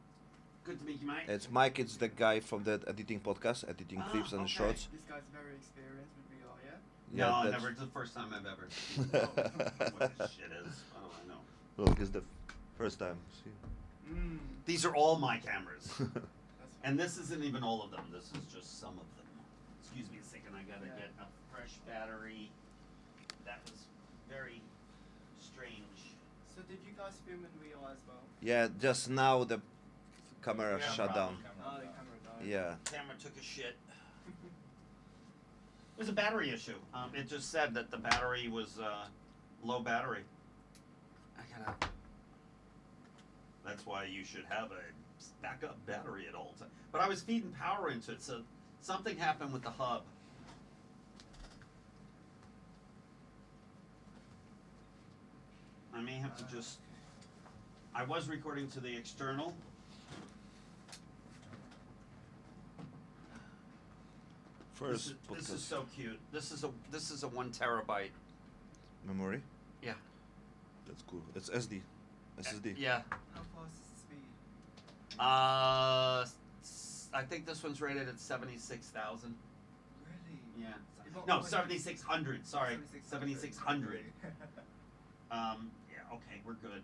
Speaker 1: Good to meet you, Mike.
Speaker 2: It's Mike. It's the guy from the editing podcast, editing clips and
Speaker 1: okay.
Speaker 2: shorts.
Speaker 4: This guy's very experienced with VR, yeah?
Speaker 1: No,
Speaker 2: that's-
Speaker 1: never. It's the first time I've ever seen what this shit is. Oh, I know.
Speaker 2: Look, it's the first time. See?
Speaker 1: These are all my cameras.
Speaker 4: That's
Speaker 1: And this isn't even all of them. This is just some of them. Excuse me a second. I gotta
Speaker 4: Yeah.
Speaker 1: get a fresh battery. That was very strange.
Speaker 4: So did you guys film in VR as well?
Speaker 2: Yeah, just now the camera
Speaker 1: Yeah,
Speaker 2: shut down.
Speaker 4: Oh, the camera died.
Speaker 2: Yeah.
Speaker 1: Camera took a shit. It was a battery issue. It just said that the battery was low battery. I gotta. That's why you should have a backup battery at all times. But I was feeding power into it, so something happened with the hub. I may have to just. I was recording to the external.
Speaker 2: First
Speaker 1: This is
Speaker 2: podcast
Speaker 1: so cute. This is a 1 terabyte.
Speaker 2: memory.
Speaker 1: Yeah.
Speaker 2: That's cool. It's SD. SSD.
Speaker 1: Yeah.
Speaker 4: How fast is the speed?
Speaker 1: I think this one's rated at 76,000.
Speaker 4: Really?
Speaker 1: Yeah.
Speaker 4: If I-
Speaker 1: No,
Speaker 4: if I-
Speaker 1: 7,600. Sorry,
Speaker 4: 7,600.
Speaker 1: 7,600. Yeah. Okay, we're good.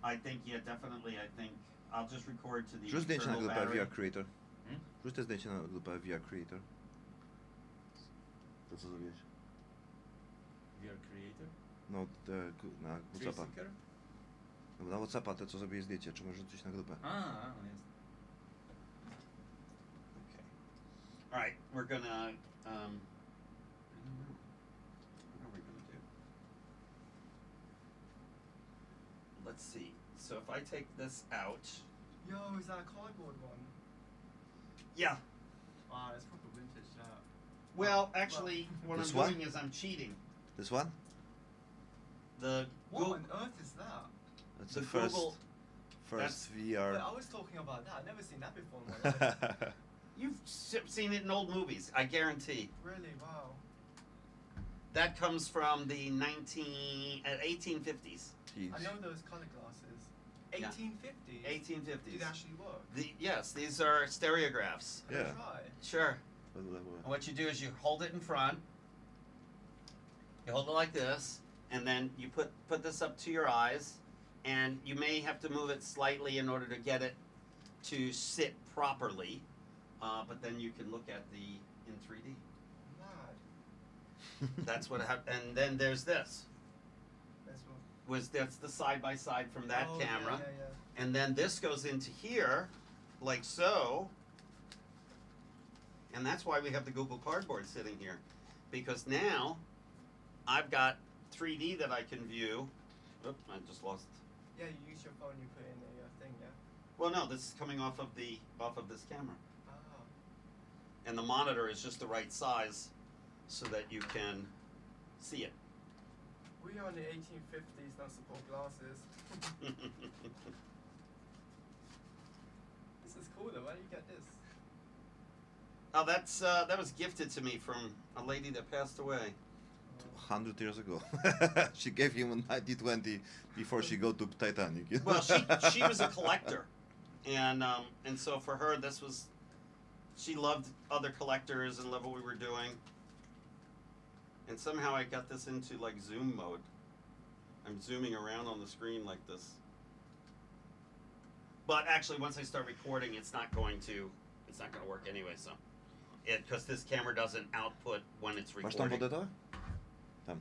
Speaker 1: I think definitely. I think I'll just record to the
Speaker 2: Rzuć zdjęcie na
Speaker 1: external
Speaker 2: grupę
Speaker 1: battery.
Speaker 2: VR Creator.
Speaker 3: Hmm?
Speaker 2: Rzuć te zdjęcie na grupę VR Creator. To co zrobiłeś?
Speaker 3: VR creator?
Speaker 2: No, na
Speaker 3: Tree
Speaker 2: Whatsappa.
Speaker 3: seeker?
Speaker 2: No, na Whatsappa te co zrobiłeś zdjęcie, czy możesz rzucić na grupę?
Speaker 3: No jest.
Speaker 1: Okay. All right, we're gonna. I don't know. What are we gonna do? Let's see. So if I take this out,
Speaker 4: Yo, is that a cardboard one?
Speaker 1: yeah.
Speaker 4: Wow, that's proper vintage that.
Speaker 1: Well, actually, what
Speaker 2: This
Speaker 1: I'm
Speaker 2: one?
Speaker 1: doing is I'm cheating.
Speaker 2: This one?
Speaker 1: The
Speaker 4: What
Speaker 1: Goo-
Speaker 4: on earth is that?
Speaker 2: That's
Speaker 1: The
Speaker 2: the first,
Speaker 1: Google-
Speaker 2: first
Speaker 4: Yeah,
Speaker 2: VR.
Speaker 4: I was talking about that. I've never seen that before in my life.
Speaker 1: You've seen it in old movies, I guarantee.
Speaker 4: Really? Wow.
Speaker 1: That comes from the 1850s.
Speaker 2: Jeez.
Speaker 4: I know those color glasses.
Speaker 1: Yeah.
Speaker 4: 1850s?
Speaker 1: 1850s.
Speaker 4: Do they actually work?
Speaker 1: Yes, these are stereographs.
Speaker 4: Can I
Speaker 2: Yeah.
Speaker 4: try?
Speaker 1: Sure.
Speaker 2: By the way,
Speaker 1: And what you do is you hold it in front. You hold it like this, and then you put this up to your eyes, and you may have to move it slightly in order to get it to sit properly. But then you can look at in 3D.
Speaker 4: Mad.
Speaker 1: That's what happened. And then there's this.
Speaker 4: That's what.
Speaker 1: That's the side by side from that
Speaker 4: Oh,
Speaker 1: camera.
Speaker 4: Yeah.
Speaker 1: And then this goes into here, like so. And that's why we have the Google Cardboard sitting here. Because now I've got 3D that I can view. Oop, I just lost.
Speaker 4: Yeah, you use your phone, you put in a thing, yeah?
Speaker 1: Well, no, this is coming off of this camera.
Speaker 4: Ah.
Speaker 1: And the monitor is just the right size so that you can see it.
Speaker 4: We are in the 1850s, don't support glasses. This is cool though, where do you get this?
Speaker 1: Oh, that was gifted to me from a lady that passed away.
Speaker 2: 100 years ago. She gave him a 9020 before she go to Titanic.
Speaker 1: Well, she was a collector, and so for her she loved other collectors and loved what we were doing, and somehow I got this into like zoom mode. I'm zooming around on the screen like this. But actually, once I start recording, it's not going to work anyway. So, because this camera doesn't output when it's
Speaker 2: Masz tam
Speaker 1: recording.
Speaker 2: wodę to? Tam.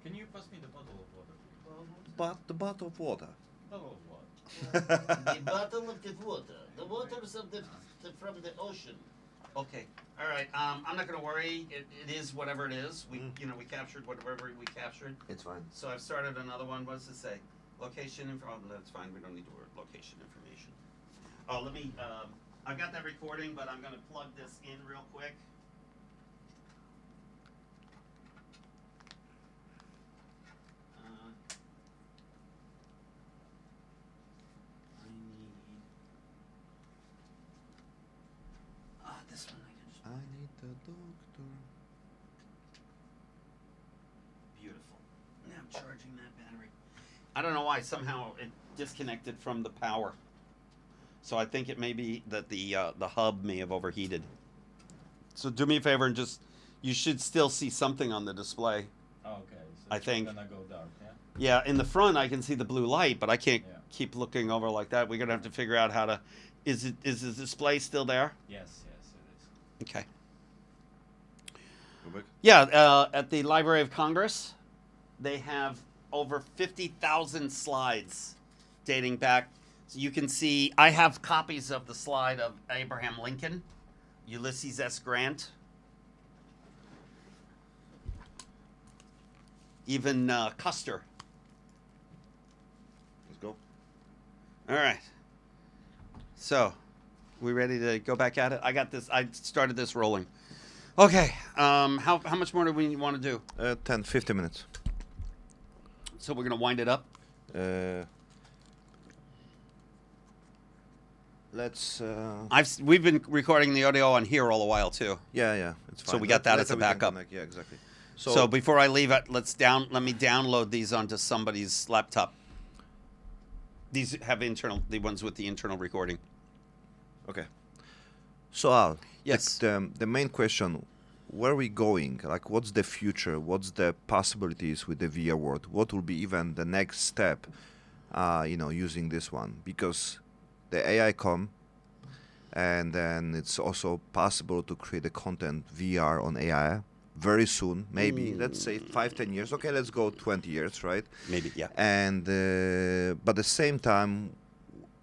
Speaker 3: Can you pass me the bottle of water, please?
Speaker 4: Well,
Speaker 2: The bottle of water.
Speaker 3: Bottle of water.
Speaker 1: The bottle of the waters of from the ocean. Okay, all right. I'm not gonna worry. It is whatever it is. We we captured whatever we captured.
Speaker 2: It's fine.
Speaker 1: So I've started another one. What does it say? Location info. Oh, that's fine. We don't need the word location information. Oh, let me. I've got that recording, but I'm gonna plug this in real quick. I need. This one I can just.
Speaker 2: I need the doctor.
Speaker 1: Beautiful. Now I'm charging that battery. I don't know why. Somehow it disconnected from the power. So I think it may be that the hub may have overheated. So do me a favor and you should still see something on the display.
Speaker 3: Oh, okay. So
Speaker 1: I
Speaker 3: it's
Speaker 1: think-
Speaker 3: gonna go dark, yeah?
Speaker 1: Yeah, in the front I can see the blue light, but I can't
Speaker 3: Yeah.
Speaker 1: keep looking over like that. We're gonna have to figure out how to. Is the display still there?
Speaker 3: Yes, it is.
Speaker 1: Okay.
Speaker 2: Go back.
Speaker 1: Yeah, at the Library of Congress, they have over 50,000 slides dating back. So you can see, I have copies of the slide of Abraham Lincoln, Ulysses S. Grant. Even Custer.
Speaker 2: Let's go.
Speaker 1: All right. So, we ready to go back at it? I got this. I started this rolling. Okay. How much more do we want to do?
Speaker 2: 10, 15 minutes.
Speaker 1: So we're gonna wind it up.
Speaker 2: Let's.
Speaker 1: We've been recording the audio on here all a while too.
Speaker 2: Yeah, it's fine.
Speaker 1: So we got that as a
Speaker 2: we can
Speaker 1: backup.
Speaker 2: connect. Yeah, exactly.
Speaker 1: So before I leave it, let me download these onto somebody's laptop. These have the ones with the internal recording.
Speaker 2: Okay. So Al,
Speaker 1: Yes.
Speaker 2: the main question, where are we going? Like, what's the future? What's the possibilities with the VR world? What will be even the next step? Using this one, because the AI come, and then it's also possible to create the content VR on AI very soon. Maybe let's say 5-10 years. Okay, let's go 20 years, right?
Speaker 1: Maybe, yeah.
Speaker 2: And but at the same time,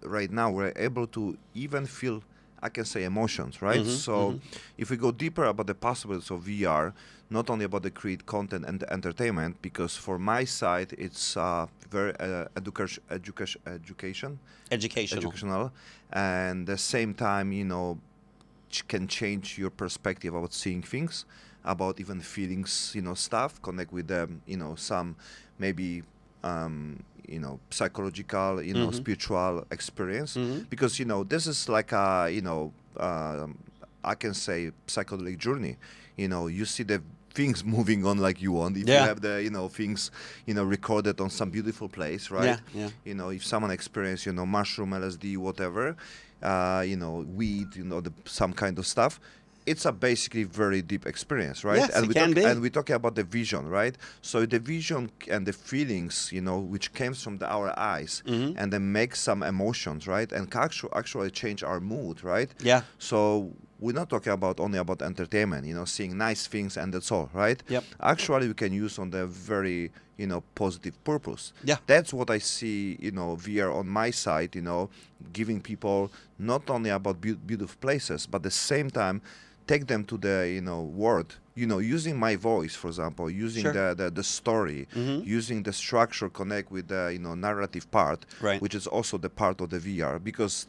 Speaker 2: right now we're able to even feel, I can say, emotions, right? So if we go deeper about the possibilities of VR, not only about the create content and the entertainment, because for my side it's very educational, and the same time, can change your perspective about seeing things, about even feelings, stuff, connect with them, some maybe psychological, spiritual experience, because this is like a I can say psychedelic journey. You see the things moving on like you want. If you have the things recorded on some beautiful place, right?
Speaker 1: Yeah.
Speaker 2: If someone experience mushroom, LSD, whatever, weed, some kind of stuff. It's a basically very deep experience, right?
Speaker 1: Yes,
Speaker 2: and
Speaker 1: it can be.
Speaker 2: And we're talking about the vision, right? So the vision and the feelings, which comes from our eyes, and then make some emotions, right? And actually change our mood, right?
Speaker 1: Yeah.
Speaker 2: So we're not talking about only about entertainment, seeing nice things and that's all, right?
Speaker 1: Yep.
Speaker 2: Actually, we can use on the very, positive purpose.
Speaker 1: Yeah.
Speaker 2: That's what I see, VR on my side, giving people not only about beautiful places, but at the same time, take them to the world, using my voice, for example, using the story, using the structure, connect with the narrative part,
Speaker 1: Right.
Speaker 2: which is also the part of the VR, because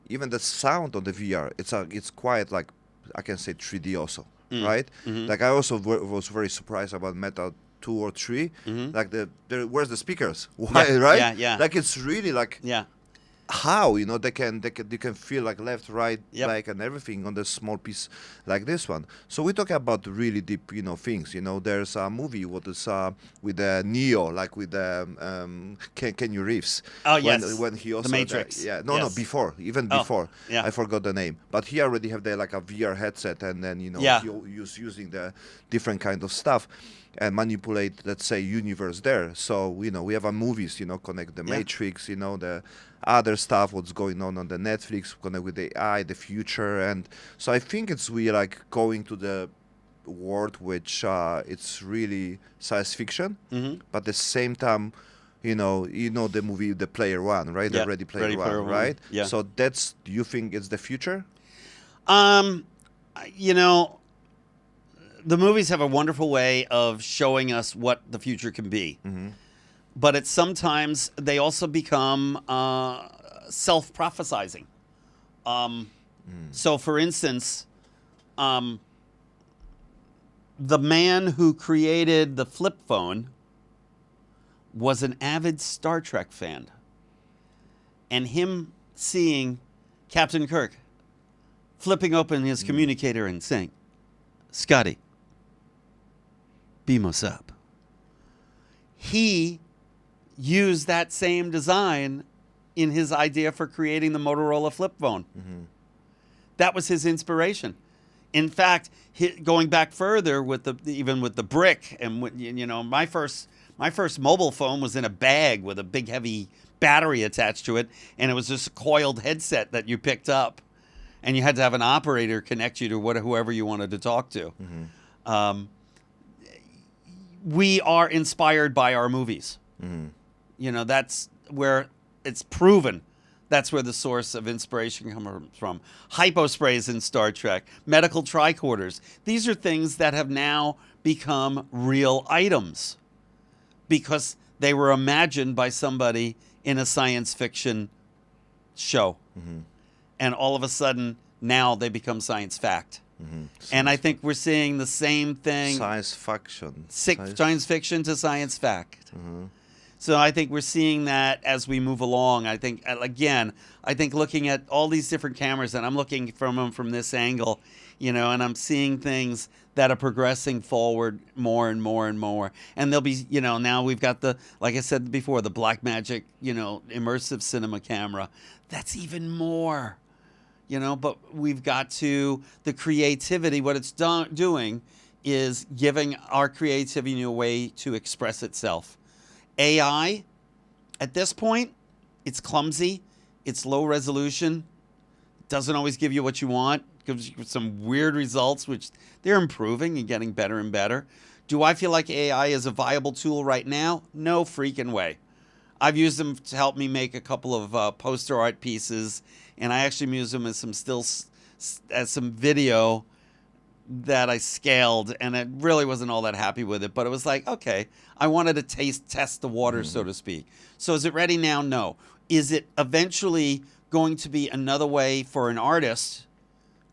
Speaker 2: even the sound of the VR, it's quite like, I can say 3D also, right? Like I also was very surprised about Meta 2 or 3, like where's the speakers? Why, right?
Speaker 1: Yeah.
Speaker 2: Like it's really like.
Speaker 1: Yeah.
Speaker 2: How they can feel like left, right,
Speaker 1: Yep.
Speaker 2: back, and everything on this small piece like this one. So we talk about really deep things. There's a movie what is with Neo, like with Kenny Reeves.
Speaker 1: Oh, yes.
Speaker 2: When he also
Speaker 1: The Matrix.
Speaker 2: no
Speaker 1: Yes.
Speaker 2: before, even
Speaker 1: Oh,
Speaker 2: before.
Speaker 1: yeah.
Speaker 2: I forgot the name, but he already have like a VR headset, and then
Speaker 1: Yeah.
Speaker 2: he using the different kind of stuff and manipulate, let's say, universe there. So we have movies, connect the Matrix, the other stuff, what's going on the Netflix, connect with the AI, the future, and so I think we like going to the world which it's really science fiction, but at the same time, the movie The Player One, right?
Speaker 1: Yeah.
Speaker 2: The Ready Player One,
Speaker 1: Player One,
Speaker 2: right?
Speaker 1: yeah.
Speaker 2: So do you think it's the future?
Speaker 1: The movies have a wonderful way of showing us what the future can be. But it's sometimes they also become self-prophesizing. So, for instance, the man who created the flip phone was an avid Star Trek fan. And him seeing Captain Kirk flipping open his communicator and saying, "Scotty, beam us up." He used that same design in his idea for creating the Motorola flip phone. That was his inspiration. In fact, going back further even with the brick, and my first mobile phone was in a bag with a big heavy battery attached to it, and it was just a coiled headset that you picked up, and you had to have an operator connect you to whoever you wanted to talk to. We are inspired by our movies. That's where it's proven That's where the source of inspiration comes from. Hyposprays in Star Trek, medical tricorders. These are things that have now become real items because they were imagined by somebody in a science fiction show. And all of a sudden, now they become science fact. And I think we're seeing the same thing.
Speaker 2: Science fiction.
Speaker 1: Science fiction to science fact. So I think we're seeing that as we move along. I think, again, looking at all these different cameras, and I'm looking from them from this angle, you know, and I'm seeing things that are progressing forward more and more and more. And there'll be, you know, now we've got the, like I said before, the Blackmagic, you know, immersive cinema camera. That's even more, you know, but we've got to, the creativity, what it's doing is giving our creativity a way to express itself. AI, at this point, it's clumsy, it's low resolution, doesn't always give you what you want, gives you some weird results, which they're improving and getting better and better. Do I feel like AI is a viable tool right now? No freaking way. I've used them to help me make a couple of poster art pieces, and I actually use them as some video that I scaled, and I really wasn't all that happy with it, but it was like, okay, I wanted to test the water, so to speak. So is it ready now? No. Is it eventually going to be another way for an artist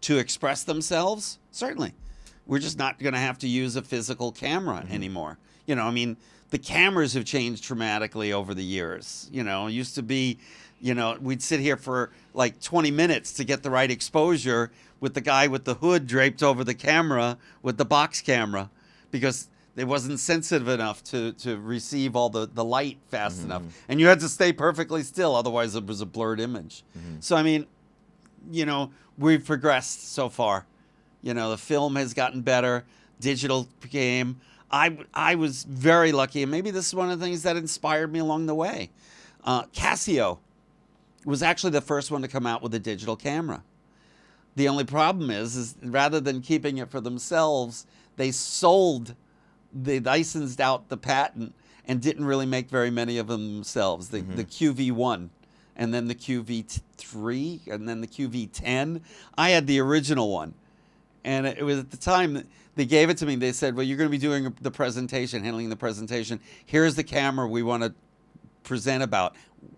Speaker 1: to express themselves? Certainly. We're just not going to have to use a physical camera anymore. You know, I mean, the cameras have changed dramatically over the years. You know, it used to be, you know, we'd sit here for like 20 minutes to get the right exposure with the guy with the hood draped over the camera with the box camera because it wasn't sensitive enough to receive all the light fast enough. And you had to stay perfectly still, otherwise it was a blurred image. So, I mean, you know, we've progressed so far. You know, the film has gotten better, digital became. I was very lucky, and maybe this is one of the things that inspired me along the way. Casio was actually the first one to come out with a digital camera. The only problem is rather than keeping it for themselves, they licensed out the patent and didn't really make very many of them themselves. The QV1, and then the QV3, and then the QV10. I had the original one. And it was at the time they gave it to me. They said, well, you're going to be doing the presentation, handling the presentation. Here's the camera we want to present about.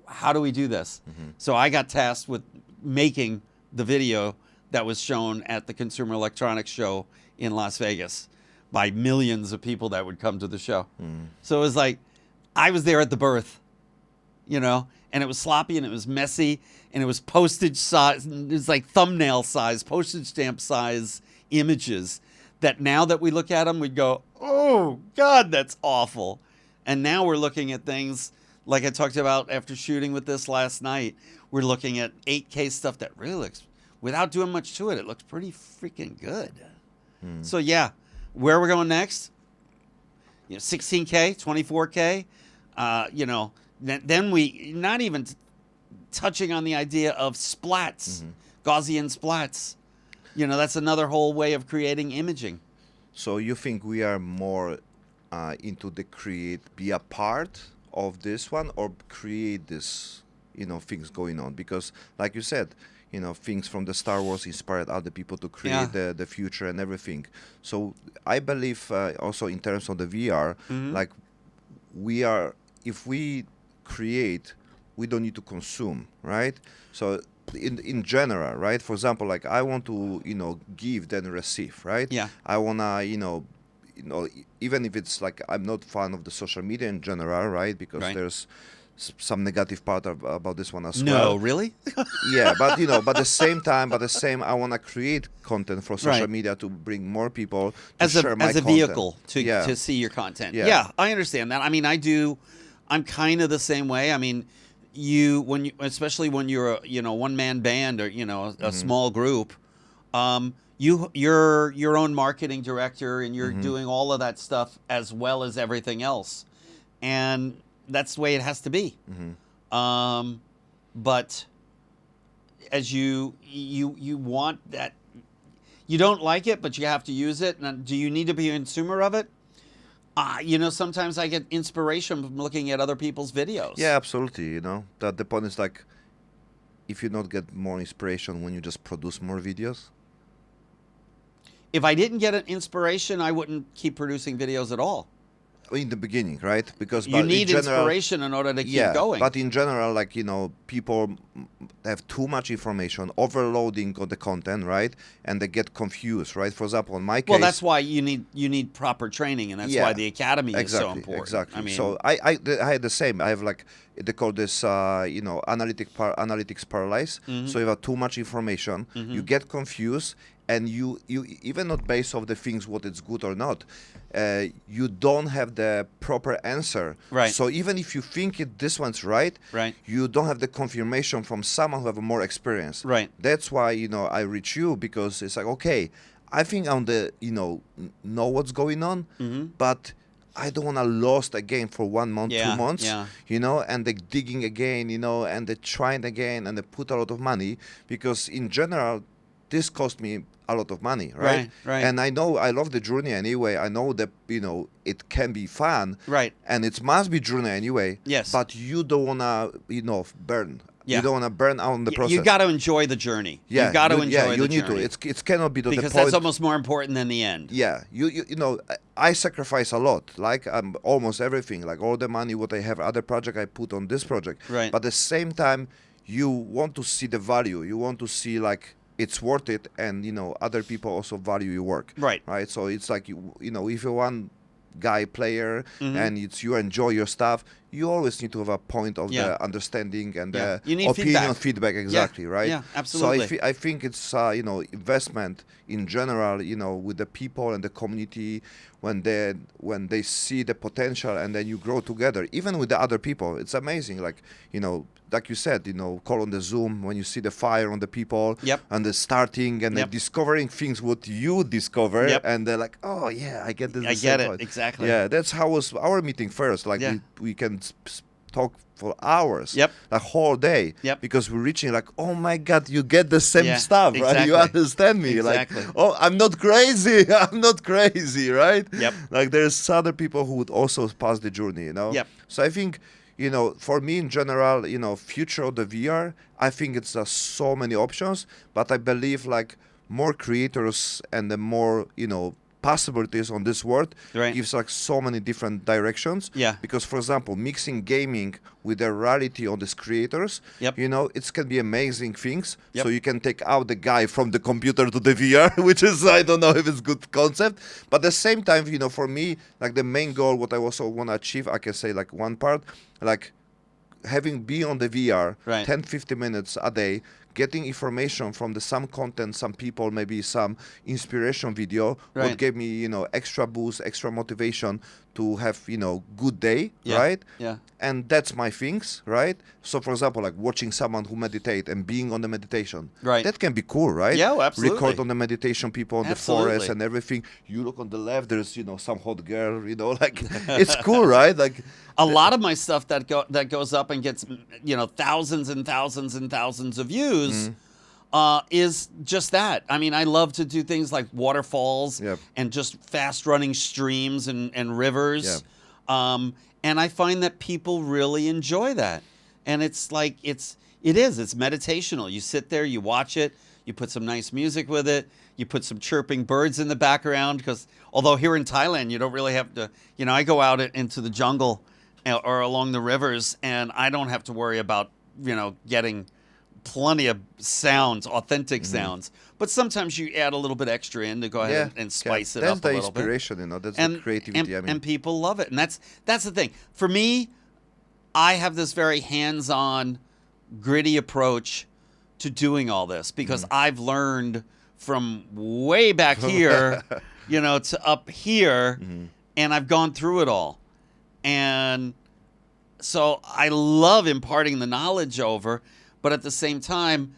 Speaker 1: How do we do this? So I got tasked with making the video that was shown at the Consumer Electronics Show in Las Vegas by millions of people that would come to the show. So it was like, I was there at the birth, you know, and it was sloppy and it was messy and it was postage size. It was like thumbnail size, postage stamp size images that now that we look at them, we'd go, oh, God, that's awful. And now we're looking at things like I talked about after shooting with this last night. We're looking at 8K stuff that really looks, without doing much to it, it looks pretty freaking good. So, yeah, where we're going next, you know, 16K, 24K, you know, then we, not even touching on the idea of splats, Gaussian splats. You know, that's another whole way of creating imaging.
Speaker 2: So you think we are more into be a part of this one, or create this, you know, things going on? Because, like you said, you know, things from the Star Wars inspired other people to create the future and everything. So I believe also in terms of the VR, like if we create, we don't need to consume, right? So in general, right? For example, like I want to, you know, give then receive, right?
Speaker 1: Yeah.
Speaker 2: I wanna, you know, even if it's like I'm not fan of the social media in general, right? Because there's some negative part about this one as well.
Speaker 1: No, really?
Speaker 2: Yeah, but you know, but the same, I want to create content for social media to bring more people to share my content.
Speaker 1: As a vehicle to see your content. Yeah, I understand that. I mean, I'm kind of the same way. I mean, especially when you're a, you know, one-man band or, you know, a small group, you're your own marketing director and you're doing all of that stuff as well as everything else. And that's the way it has to be. But as you want that, you don't like it, but you have to use it. And do you need to be a consumer of it? You know, sometimes I get inspiration from looking at other people's videos.
Speaker 2: Yeah, absolutely. You know, that the point is like, if you not get more inspiration when you just produce more videos?
Speaker 1: If I didn't get an inspiration, I wouldn't keep producing videos at all.
Speaker 2: In the beginning, right? Because
Speaker 1: You
Speaker 2: but
Speaker 1: need
Speaker 2: in general,
Speaker 1: inspiration in order to keep
Speaker 2: yeah,
Speaker 1: going.
Speaker 2: but in general, like, people have too much information, overloading on the content, right? And they get confused, right? For example, in my case,
Speaker 1: Well, that's why you need proper training, and that's
Speaker 2: Yeah,
Speaker 1: why the academy is so
Speaker 2: exactly,
Speaker 1: important.
Speaker 2: exactly.
Speaker 1: I mean,
Speaker 2: So I had the same. I have, like, they call this analytics paralysis.
Speaker 1: Mm-hmm.
Speaker 2: So you have too much information, you get confused, and you even not based off the things what it's good or not, you don't have the proper answer.
Speaker 1: Right.
Speaker 2: So even if you think this one's right,
Speaker 1: Right.
Speaker 2: you don't have the confirmation from someone who have more experience.
Speaker 1: Right.
Speaker 2: That's why I reach you, because it's like, okay, I think I'm the know what's going on, but I don't want to lost again for 1 month,
Speaker 1: Yeah,
Speaker 2: 2 months,
Speaker 1: yeah.
Speaker 2: and they're digging again, and they're trying again, and they put a lot of money, because in general, this cost me a lot of money, right?
Speaker 1: Right, right.
Speaker 2: And I know I love the journey anyway. I know that it can be fun,
Speaker 1: Right.
Speaker 2: and it must be journey anyway.
Speaker 1: Yes.
Speaker 2: But you don't wanna burn.
Speaker 1: Yeah.
Speaker 2: You don't wanna burn out on the process.
Speaker 1: You got to enjoy the journey.
Speaker 2: Yeah,
Speaker 1: you got to
Speaker 2: you
Speaker 1: enjoy
Speaker 2: you
Speaker 1: the
Speaker 2: need
Speaker 1: journey.
Speaker 2: to. It cannot be the
Speaker 1: because
Speaker 2: point.
Speaker 1: that's almost more important than the end.
Speaker 2: Yeah, I sacrifice a lot, like almost everything, like all the money what I have, other project I put on this project.
Speaker 1: Right.
Speaker 2: But at the same time, you want to see the value. You want to see like it's worth it, and other people also value your work.
Speaker 1: Right.
Speaker 2: Right. So it's like if you're one guy player and you enjoy your stuff, you always need to have a point of
Speaker 1: Yeah.
Speaker 2: the understanding and
Speaker 1: Yeah.
Speaker 2: the
Speaker 1: You need
Speaker 2: opinion
Speaker 1: feedback.
Speaker 2: exactly, right?
Speaker 1: Yeah, absolutely.
Speaker 2: So I think it's investment in general, with the people and the community, when they see the potential, and then you grow together, even with the other people. It's amazing, like like you said, call on the Zoom when you see the fire on the people.
Speaker 1: Yep.
Speaker 2: And the starting and
Speaker 1: Yep.
Speaker 2: the discovering things what you discover.
Speaker 1: Yep.
Speaker 2: And they're like, oh yeah, I get this.
Speaker 1: I
Speaker 2: the
Speaker 1: get
Speaker 2: same
Speaker 1: it,
Speaker 2: point.
Speaker 1: exactly.
Speaker 2: Yeah, that's how was our meeting first. Like
Speaker 1: Yeah.
Speaker 2: we can talk for hours.
Speaker 1: Yep.
Speaker 2: Like whole day.
Speaker 1: Yep.
Speaker 2: Because we're reaching like, oh my God, you get the same
Speaker 1: Yeah,
Speaker 2: stuff, right? You
Speaker 1: exactly.
Speaker 2: understand me.
Speaker 1: Exactly.
Speaker 2: Like, oh, I'm not crazy. I'm not crazy, right?
Speaker 1: Yep.
Speaker 2: Like there's other people who would also pass the journey,
Speaker 1: Yep.
Speaker 2: So I think, for me in general, future of the VR, I think it's so many options, but I believe like more creators and the more, possibilities on this world
Speaker 1: Right.
Speaker 2: gives like so many different directions.
Speaker 1: Yeah.
Speaker 2: Because for example, mixing gaming with the reality on these creators,
Speaker 1: Yep.
Speaker 2: it can be amazing things.
Speaker 1: Yep.
Speaker 2: So you can take out the guy from the computer to the VR, which is, I don't know if it's good concept, but at the same time, for me, like the main goal, what I also want to achieve, I can say like one part, like having be on the VR
Speaker 1: Right.
Speaker 2: 10, 50 minutes a day, getting information from some content, some people, maybe some inspiration video,
Speaker 1: Right.
Speaker 2: what gave me, extra boost, extra motivation to have, good day,
Speaker 1: Yeah.
Speaker 2: right?
Speaker 1: Yeah.
Speaker 2: And that's my things, right? So for example, like watching someone who meditate and being on the meditation,
Speaker 1: Right.
Speaker 2: that can be cool, right?
Speaker 1: Yeah, absolutely.
Speaker 2: Record on the meditation people in the
Speaker 1: Absolutely.
Speaker 2: forest and everything. You look on the left, there's, some hot girl, like it's cool, right? Like
Speaker 1: A lot of my stuff that goes up and gets thousands and thousands and thousands of views is just that. I mean, I love to do things like waterfalls
Speaker 2: Yep.
Speaker 1: and just fast running streams and rivers.
Speaker 2: Yep.
Speaker 1: And I find that people really enjoy that. And it's like it's meditational. You sit there, you watch it, you put some nice music with it, you put some chirping birds in the background, because although here in Thailand you don't really have to, I go out into the jungle or along the rivers, and I don't have to worry about, getting plenty of sounds, authentic sounds. But sometimes you add a little bit extra in to go ahead and spice it
Speaker 2: that's
Speaker 1: up a
Speaker 2: the
Speaker 1: little bit.
Speaker 2: inspiration, that's the creativity.
Speaker 1: And people love it. And that's the thing. For me, I have this very hands-on, gritty approach to doing all this, because I've learned from way back here, to up here, and I've gone through it all. And so I love imparting the knowledge over, but at the same time,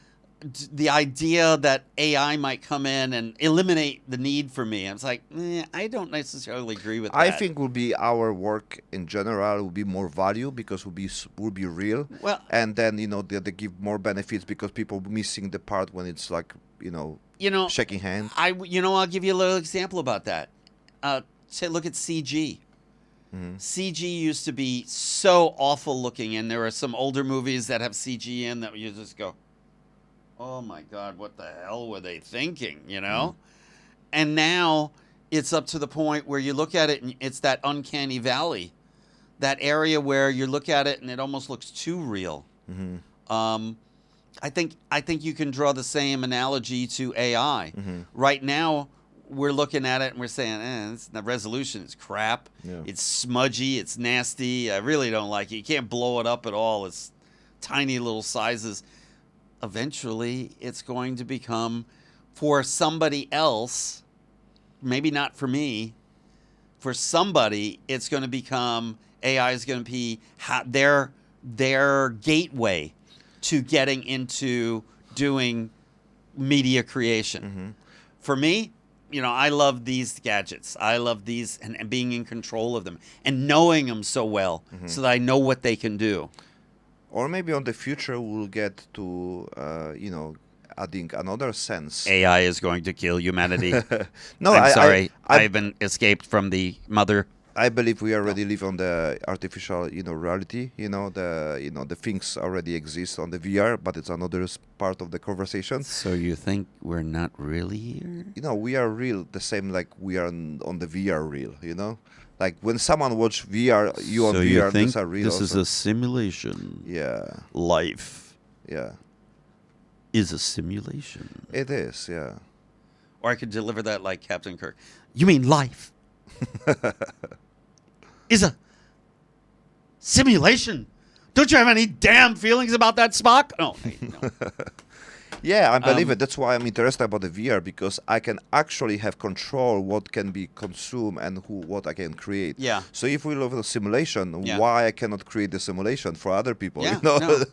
Speaker 1: the idea that AI might come in and eliminate the need for me, it's like, I don't necessarily agree with that.
Speaker 2: I think will be our work in general will be more value, because will be real.
Speaker 1: Well-
Speaker 2: and then they give more benefits, because people missing the part when it's like shaking hands.
Speaker 1: I'll give you a little example about that. Look at CG. CG used to be so awful looking, and there are some older movies that have CG in that you just go, oh my God, what the hell were they thinking, you know? And now it's up to the point where you look at it and it's that uncanny valley, that area where you look at it and it almost looks too real. I think you can draw the same analogy to AI. Right now, we're looking at it and we're saying, the resolution is crap.
Speaker 2: Yeah.
Speaker 1: It's smudgy. It's nasty. I really don't like it. You can't blow it up at all. It's tiny little sizes. Eventually, it's going to become, for somebody else, maybe not for me, for somebody, it's going to become, AI is going to be their gateway to getting into doing media creation. For me, you know, I love these gadgets. I love these and being in control of them and knowing them so well so that I know what they can do.
Speaker 2: Or maybe on the future we'll get to, adding another sense.
Speaker 1: AI is going to kill humanity.
Speaker 2: No,
Speaker 1: I'm sorry. I've been escaped from the mother.
Speaker 2: I believe we already live on the artificial, reality. The things already exist on the VR, but it's another part of the conversation.
Speaker 1: So you think we're not really here?
Speaker 2: We are real, the same like we are on the VR real. Like when someone watch VR, you on
Speaker 1: So
Speaker 2: VR,
Speaker 1: you think
Speaker 2: these are real.
Speaker 1: this is
Speaker 2: also.
Speaker 1: a simulation?
Speaker 2: Yeah,
Speaker 1: Life
Speaker 2: yeah,
Speaker 1: is a simulation.
Speaker 2: it is. Yeah.
Speaker 1: Or I could deliver that like Captain Kirk. You mean life is a simulation? Don't you have any damn feelings about that, Spock? No. No.
Speaker 2: Yeah, I believe it. That's why I'm interested about the VR, because I can actually have control what can be consumed and what I can create.
Speaker 1: Yeah.
Speaker 2: So if we look at the simulation,
Speaker 1: Yeah.
Speaker 2: why I cannot create the simulation for other people?
Speaker 1: Yeah,
Speaker 2: No.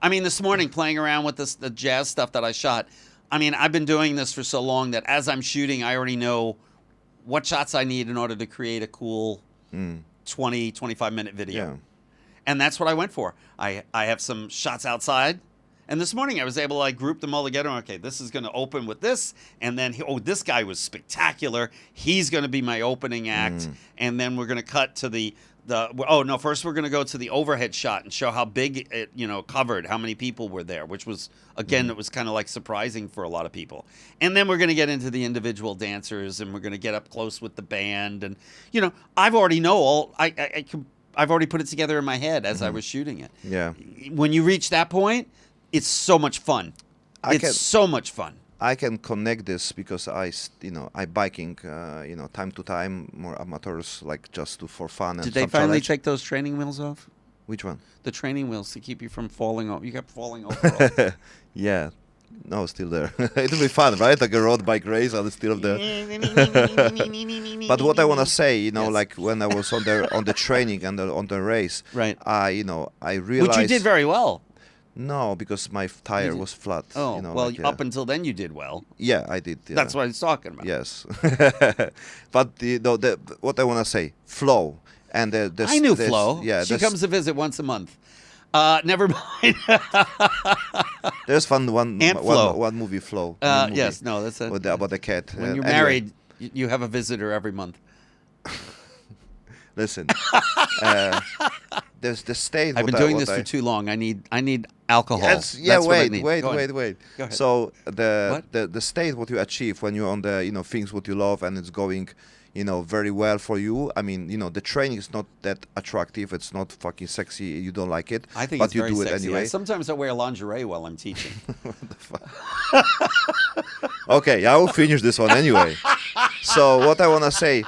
Speaker 1: I mean, this morning playing around with the jazz stuff that I shot. I mean, I've been doing this for so long that as I'm shooting, I already know what shots I need in order to create a cool 20, 25-minute video.
Speaker 2: Yeah.
Speaker 1: And that's what I went for. I have some shots outside. And this morning I was able to like group them all together. Okay, this is going to open with this. And then, this guy was spectacular. He's going to be my opening act. And then we're going to cut to first we're going to go to the overhead shot and show how big it, covered, how many people were there, which was, again, it was kind of like surprising for a lot of people. And then we're going to get into the individual dancers and we're going to get up close with the band. And, I've already I've already put it together in my head as I was shooting it.
Speaker 2: Yeah.
Speaker 1: When you reach that point, it's so much fun. So much fun.
Speaker 2: I can connect this because I biking, time to time, more amateurs, like just for fun. And
Speaker 1: Did they
Speaker 2: some
Speaker 1: finally
Speaker 2: challenge.
Speaker 1: take those training wheels off?
Speaker 2: Which one?
Speaker 1: The training wheels to keep you from falling off. You kept falling over.
Speaker 2: Yeah. No, still there. It'll be fun, right? Like a road bike race, and it's still there. But what I want to say,
Speaker 1: Yes.
Speaker 2: like when I was on the training and on the race,
Speaker 1: Right.
Speaker 2: I realized.
Speaker 1: Which you did very well.
Speaker 2: No, because my tire was flat.
Speaker 1: Oh, up until then you did well.
Speaker 2: Yeah, I did. Yeah.
Speaker 1: That's what I was talking about.
Speaker 2: Yes. But what I want to say, flow. And
Speaker 1: I knew Flo.
Speaker 2: Yeah,
Speaker 1: she comes to visit once a month. Never mind.
Speaker 2: There's one
Speaker 1: Aunt Flo.
Speaker 2: one movie, Flow. Movie
Speaker 1: Yes, no, that's it.
Speaker 2: about the cat.
Speaker 1: When you're
Speaker 2: Anyway,
Speaker 1: married, you have a visitor every month.
Speaker 2: Listen, there's the state.
Speaker 1: I've been doing this for too long. I need alcohol.
Speaker 2: Yes, yeah.
Speaker 1: That's what I
Speaker 2: Wait.
Speaker 1: need.
Speaker 2: Wait.
Speaker 1: Go ahead. Go ahead.
Speaker 2: So
Speaker 1: What?
Speaker 2: the state what you achieve when you're on the things what you love and it's going very well for you. I mean the training is not that attractive. It's not fucking sexy. You don't like it.
Speaker 1: I think
Speaker 2: but
Speaker 1: it's
Speaker 2: you
Speaker 1: very
Speaker 2: do
Speaker 1: sexy.
Speaker 2: it anyway.
Speaker 1: Sometimes I wear lingerie while I'm teaching.
Speaker 2: Okay, I will finish this one anyway. So what I wanna say,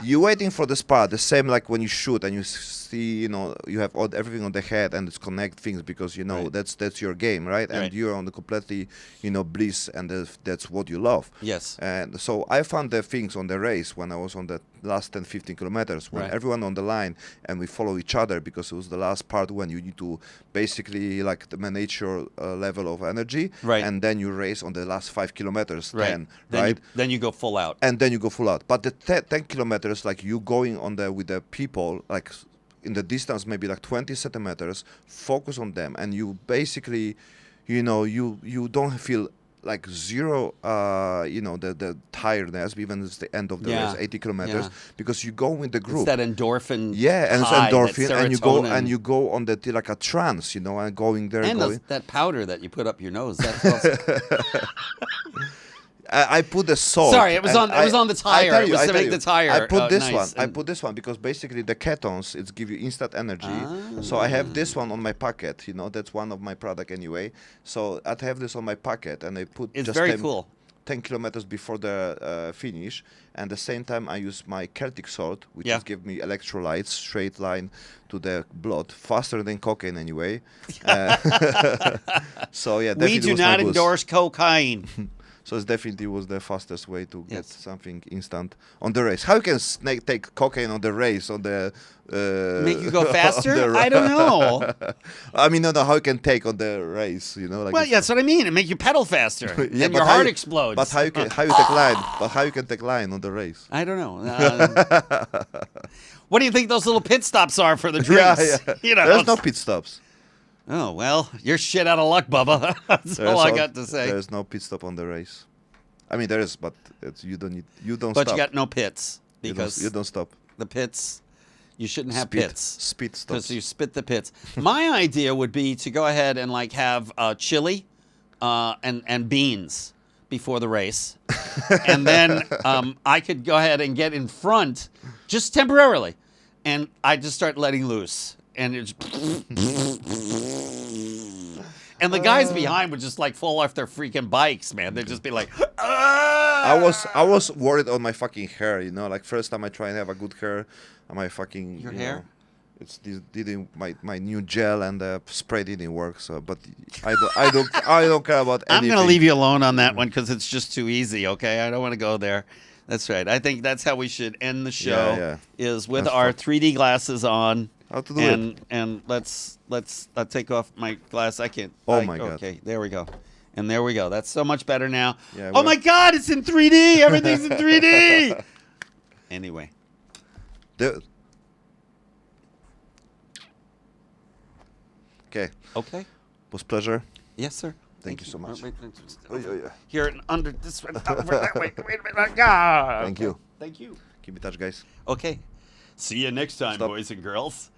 Speaker 2: you waiting for the spot, the same like when you shoot and you see, you have everything on the head and it's connect things because
Speaker 1: Right.
Speaker 2: that's your game, right? And
Speaker 1: Right.
Speaker 2: you're on the completely, bliss and that's what you love.
Speaker 1: Yes.
Speaker 2: And so I found the things on the race when I was on the last 10, 15 kilometers when
Speaker 1: Right.
Speaker 2: everyone on the line and we follow each other because it was the last part when you need to basically like manage your level of energy.
Speaker 1: Right.
Speaker 2: And then you race on the last 5 kilometers,
Speaker 1: Right.
Speaker 2: 10,
Speaker 1: Then
Speaker 2: right?
Speaker 1: then you go full out.
Speaker 2: And then you go full out. But the 10 kilometers, like you going on with the people, like in the distance, maybe like 20 centimeters, focus on them. And you basically, you don't feel like zero, the tiredness, even it's the end of the
Speaker 1: Yeah.
Speaker 2: race, 80 kilometers,
Speaker 1: Yeah.
Speaker 2: because you go with the
Speaker 1: It's
Speaker 2: group.
Speaker 1: that endorphin.
Speaker 2: Yeah, and it's
Speaker 1: high, that
Speaker 2: endorphin,
Speaker 1: serotonin.
Speaker 2: and you go on the like a trance, and going there,
Speaker 1: And
Speaker 2: going.
Speaker 1: that powder that you put up your nose. That's also,
Speaker 2: I put the salt.
Speaker 1: Sorry, it was
Speaker 2: and
Speaker 1: on the tire.
Speaker 2: I tell
Speaker 1: It
Speaker 2: you,
Speaker 1: was
Speaker 2: I
Speaker 1: to
Speaker 2: tell
Speaker 1: make
Speaker 2: you,
Speaker 1: the tire,
Speaker 2: I put this
Speaker 1: nice.
Speaker 2: one. I
Speaker 1: And-
Speaker 2: put this one because basically the ketones it give you instant energy. So I have this one on my pocket. That's one of my product anyway. So I have this on my pocket, and I put
Speaker 1: It's
Speaker 2: just
Speaker 1: very
Speaker 2: 10,
Speaker 1: cool.
Speaker 2: 10 kilometers before the finish, and the same time I use my Celtic salt, which
Speaker 1: Yeah.
Speaker 2: is give me electrolytes straight line to the blood, faster than cocaine anyway. So yeah,
Speaker 1: We
Speaker 2: definitely
Speaker 1: do
Speaker 2: was my
Speaker 1: not
Speaker 2: boost.
Speaker 1: endorse cocaine.
Speaker 2: So it definitely was the fastest way to get
Speaker 1: Yes.
Speaker 2: something instant on the race. How you can take cocaine on the race on the
Speaker 1: Make you go
Speaker 2: on the
Speaker 1: faster?
Speaker 2: ra-
Speaker 1: I don't know.
Speaker 2: I mean, no, like well,
Speaker 1: Well, yeah, that's what I mean. It make you pedal faster,
Speaker 2: yeah,
Speaker 1: and
Speaker 2: but
Speaker 1: your
Speaker 2: how
Speaker 1: heart
Speaker 2: you-
Speaker 1: explodes.
Speaker 2: But how you take line? But how you can take line on the race?
Speaker 1: I don't know. What do you think those little pit stops are for the
Speaker 2: Yeah,
Speaker 1: drinks?
Speaker 2: yeah. There's no pit stops.
Speaker 1: Oh well, you're shit out of luck, Bubba. That's all I got to say.
Speaker 2: There's no pit stop on the race. I mean, there is, but you don't
Speaker 1: But
Speaker 2: stop.
Speaker 1: you got no pits
Speaker 2: You don't-
Speaker 1: because
Speaker 2: you don't stop.
Speaker 1: the pits. You shouldn't have
Speaker 2: Speed-
Speaker 1: pits
Speaker 2: Speed stops.
Speaker 1: because you spit the pits. My idea would be to go ahead and like have chili and beans before the race, and then I could go ahead and get in front just temporarily, and I just start letting loose, and it's. And the guys behind would just like fall off their freaking bikes, man. They'd just be like,
Speaker 2: I was worried on my fucking hair, like first time I try and have a good hair, and my fucking
Speaker 1: Your
Speaker 2: you
Speaker 1: hair?
Speaker 2: know, it's didn't my new gel and the spray didn't work. So, but I don't care about
Speaker 1: I'm
Speaker 2: anything.
Speaker 1: going to leave you alone on that one because it's just too easy, okay? I don't want to go there. That's right. I think that's how we should end the show
Speaker 2: Yeah.
Speaker 1: is with
Speaker 2: That's
Speaker 1: our
Speaker 2: fun.
Speaker 1: 3D glasses on.
Speaker 2: How to do it?
Speaker 1: And let's take off my glass. I can't.
Speaker 2: Oh my God.
Speaker 1: Okay, there we go. And there we go. That's so much better now.
Speaker 2: Yeah,
Speaker 1: oh
Speaker 2: well-
Speaker 1: my God, it's in 3D. Everything's in 3D. Anyway.
Speaker 2: Okay,
Speaker 1: Okay.
Speaker 2: was pleasure.
Speaker 1: Yes, sir.
Speaker 2: Thank you so much.
Speaker 1: Wait,
Speaker 2: Oh, yeah.
Speaker 1: Here and under this one. Over that way. Wait a minute. Ah,
Speaker 2: Thank
Speaker 1: okay.
Speaker 2: you.
Speaker 1: Thank you.
Speaker 2: Keep in touch, guys.
Speaker 1: Okay. See you next time,
Speaker 2: Stop.
Speaker 1: boys and girls.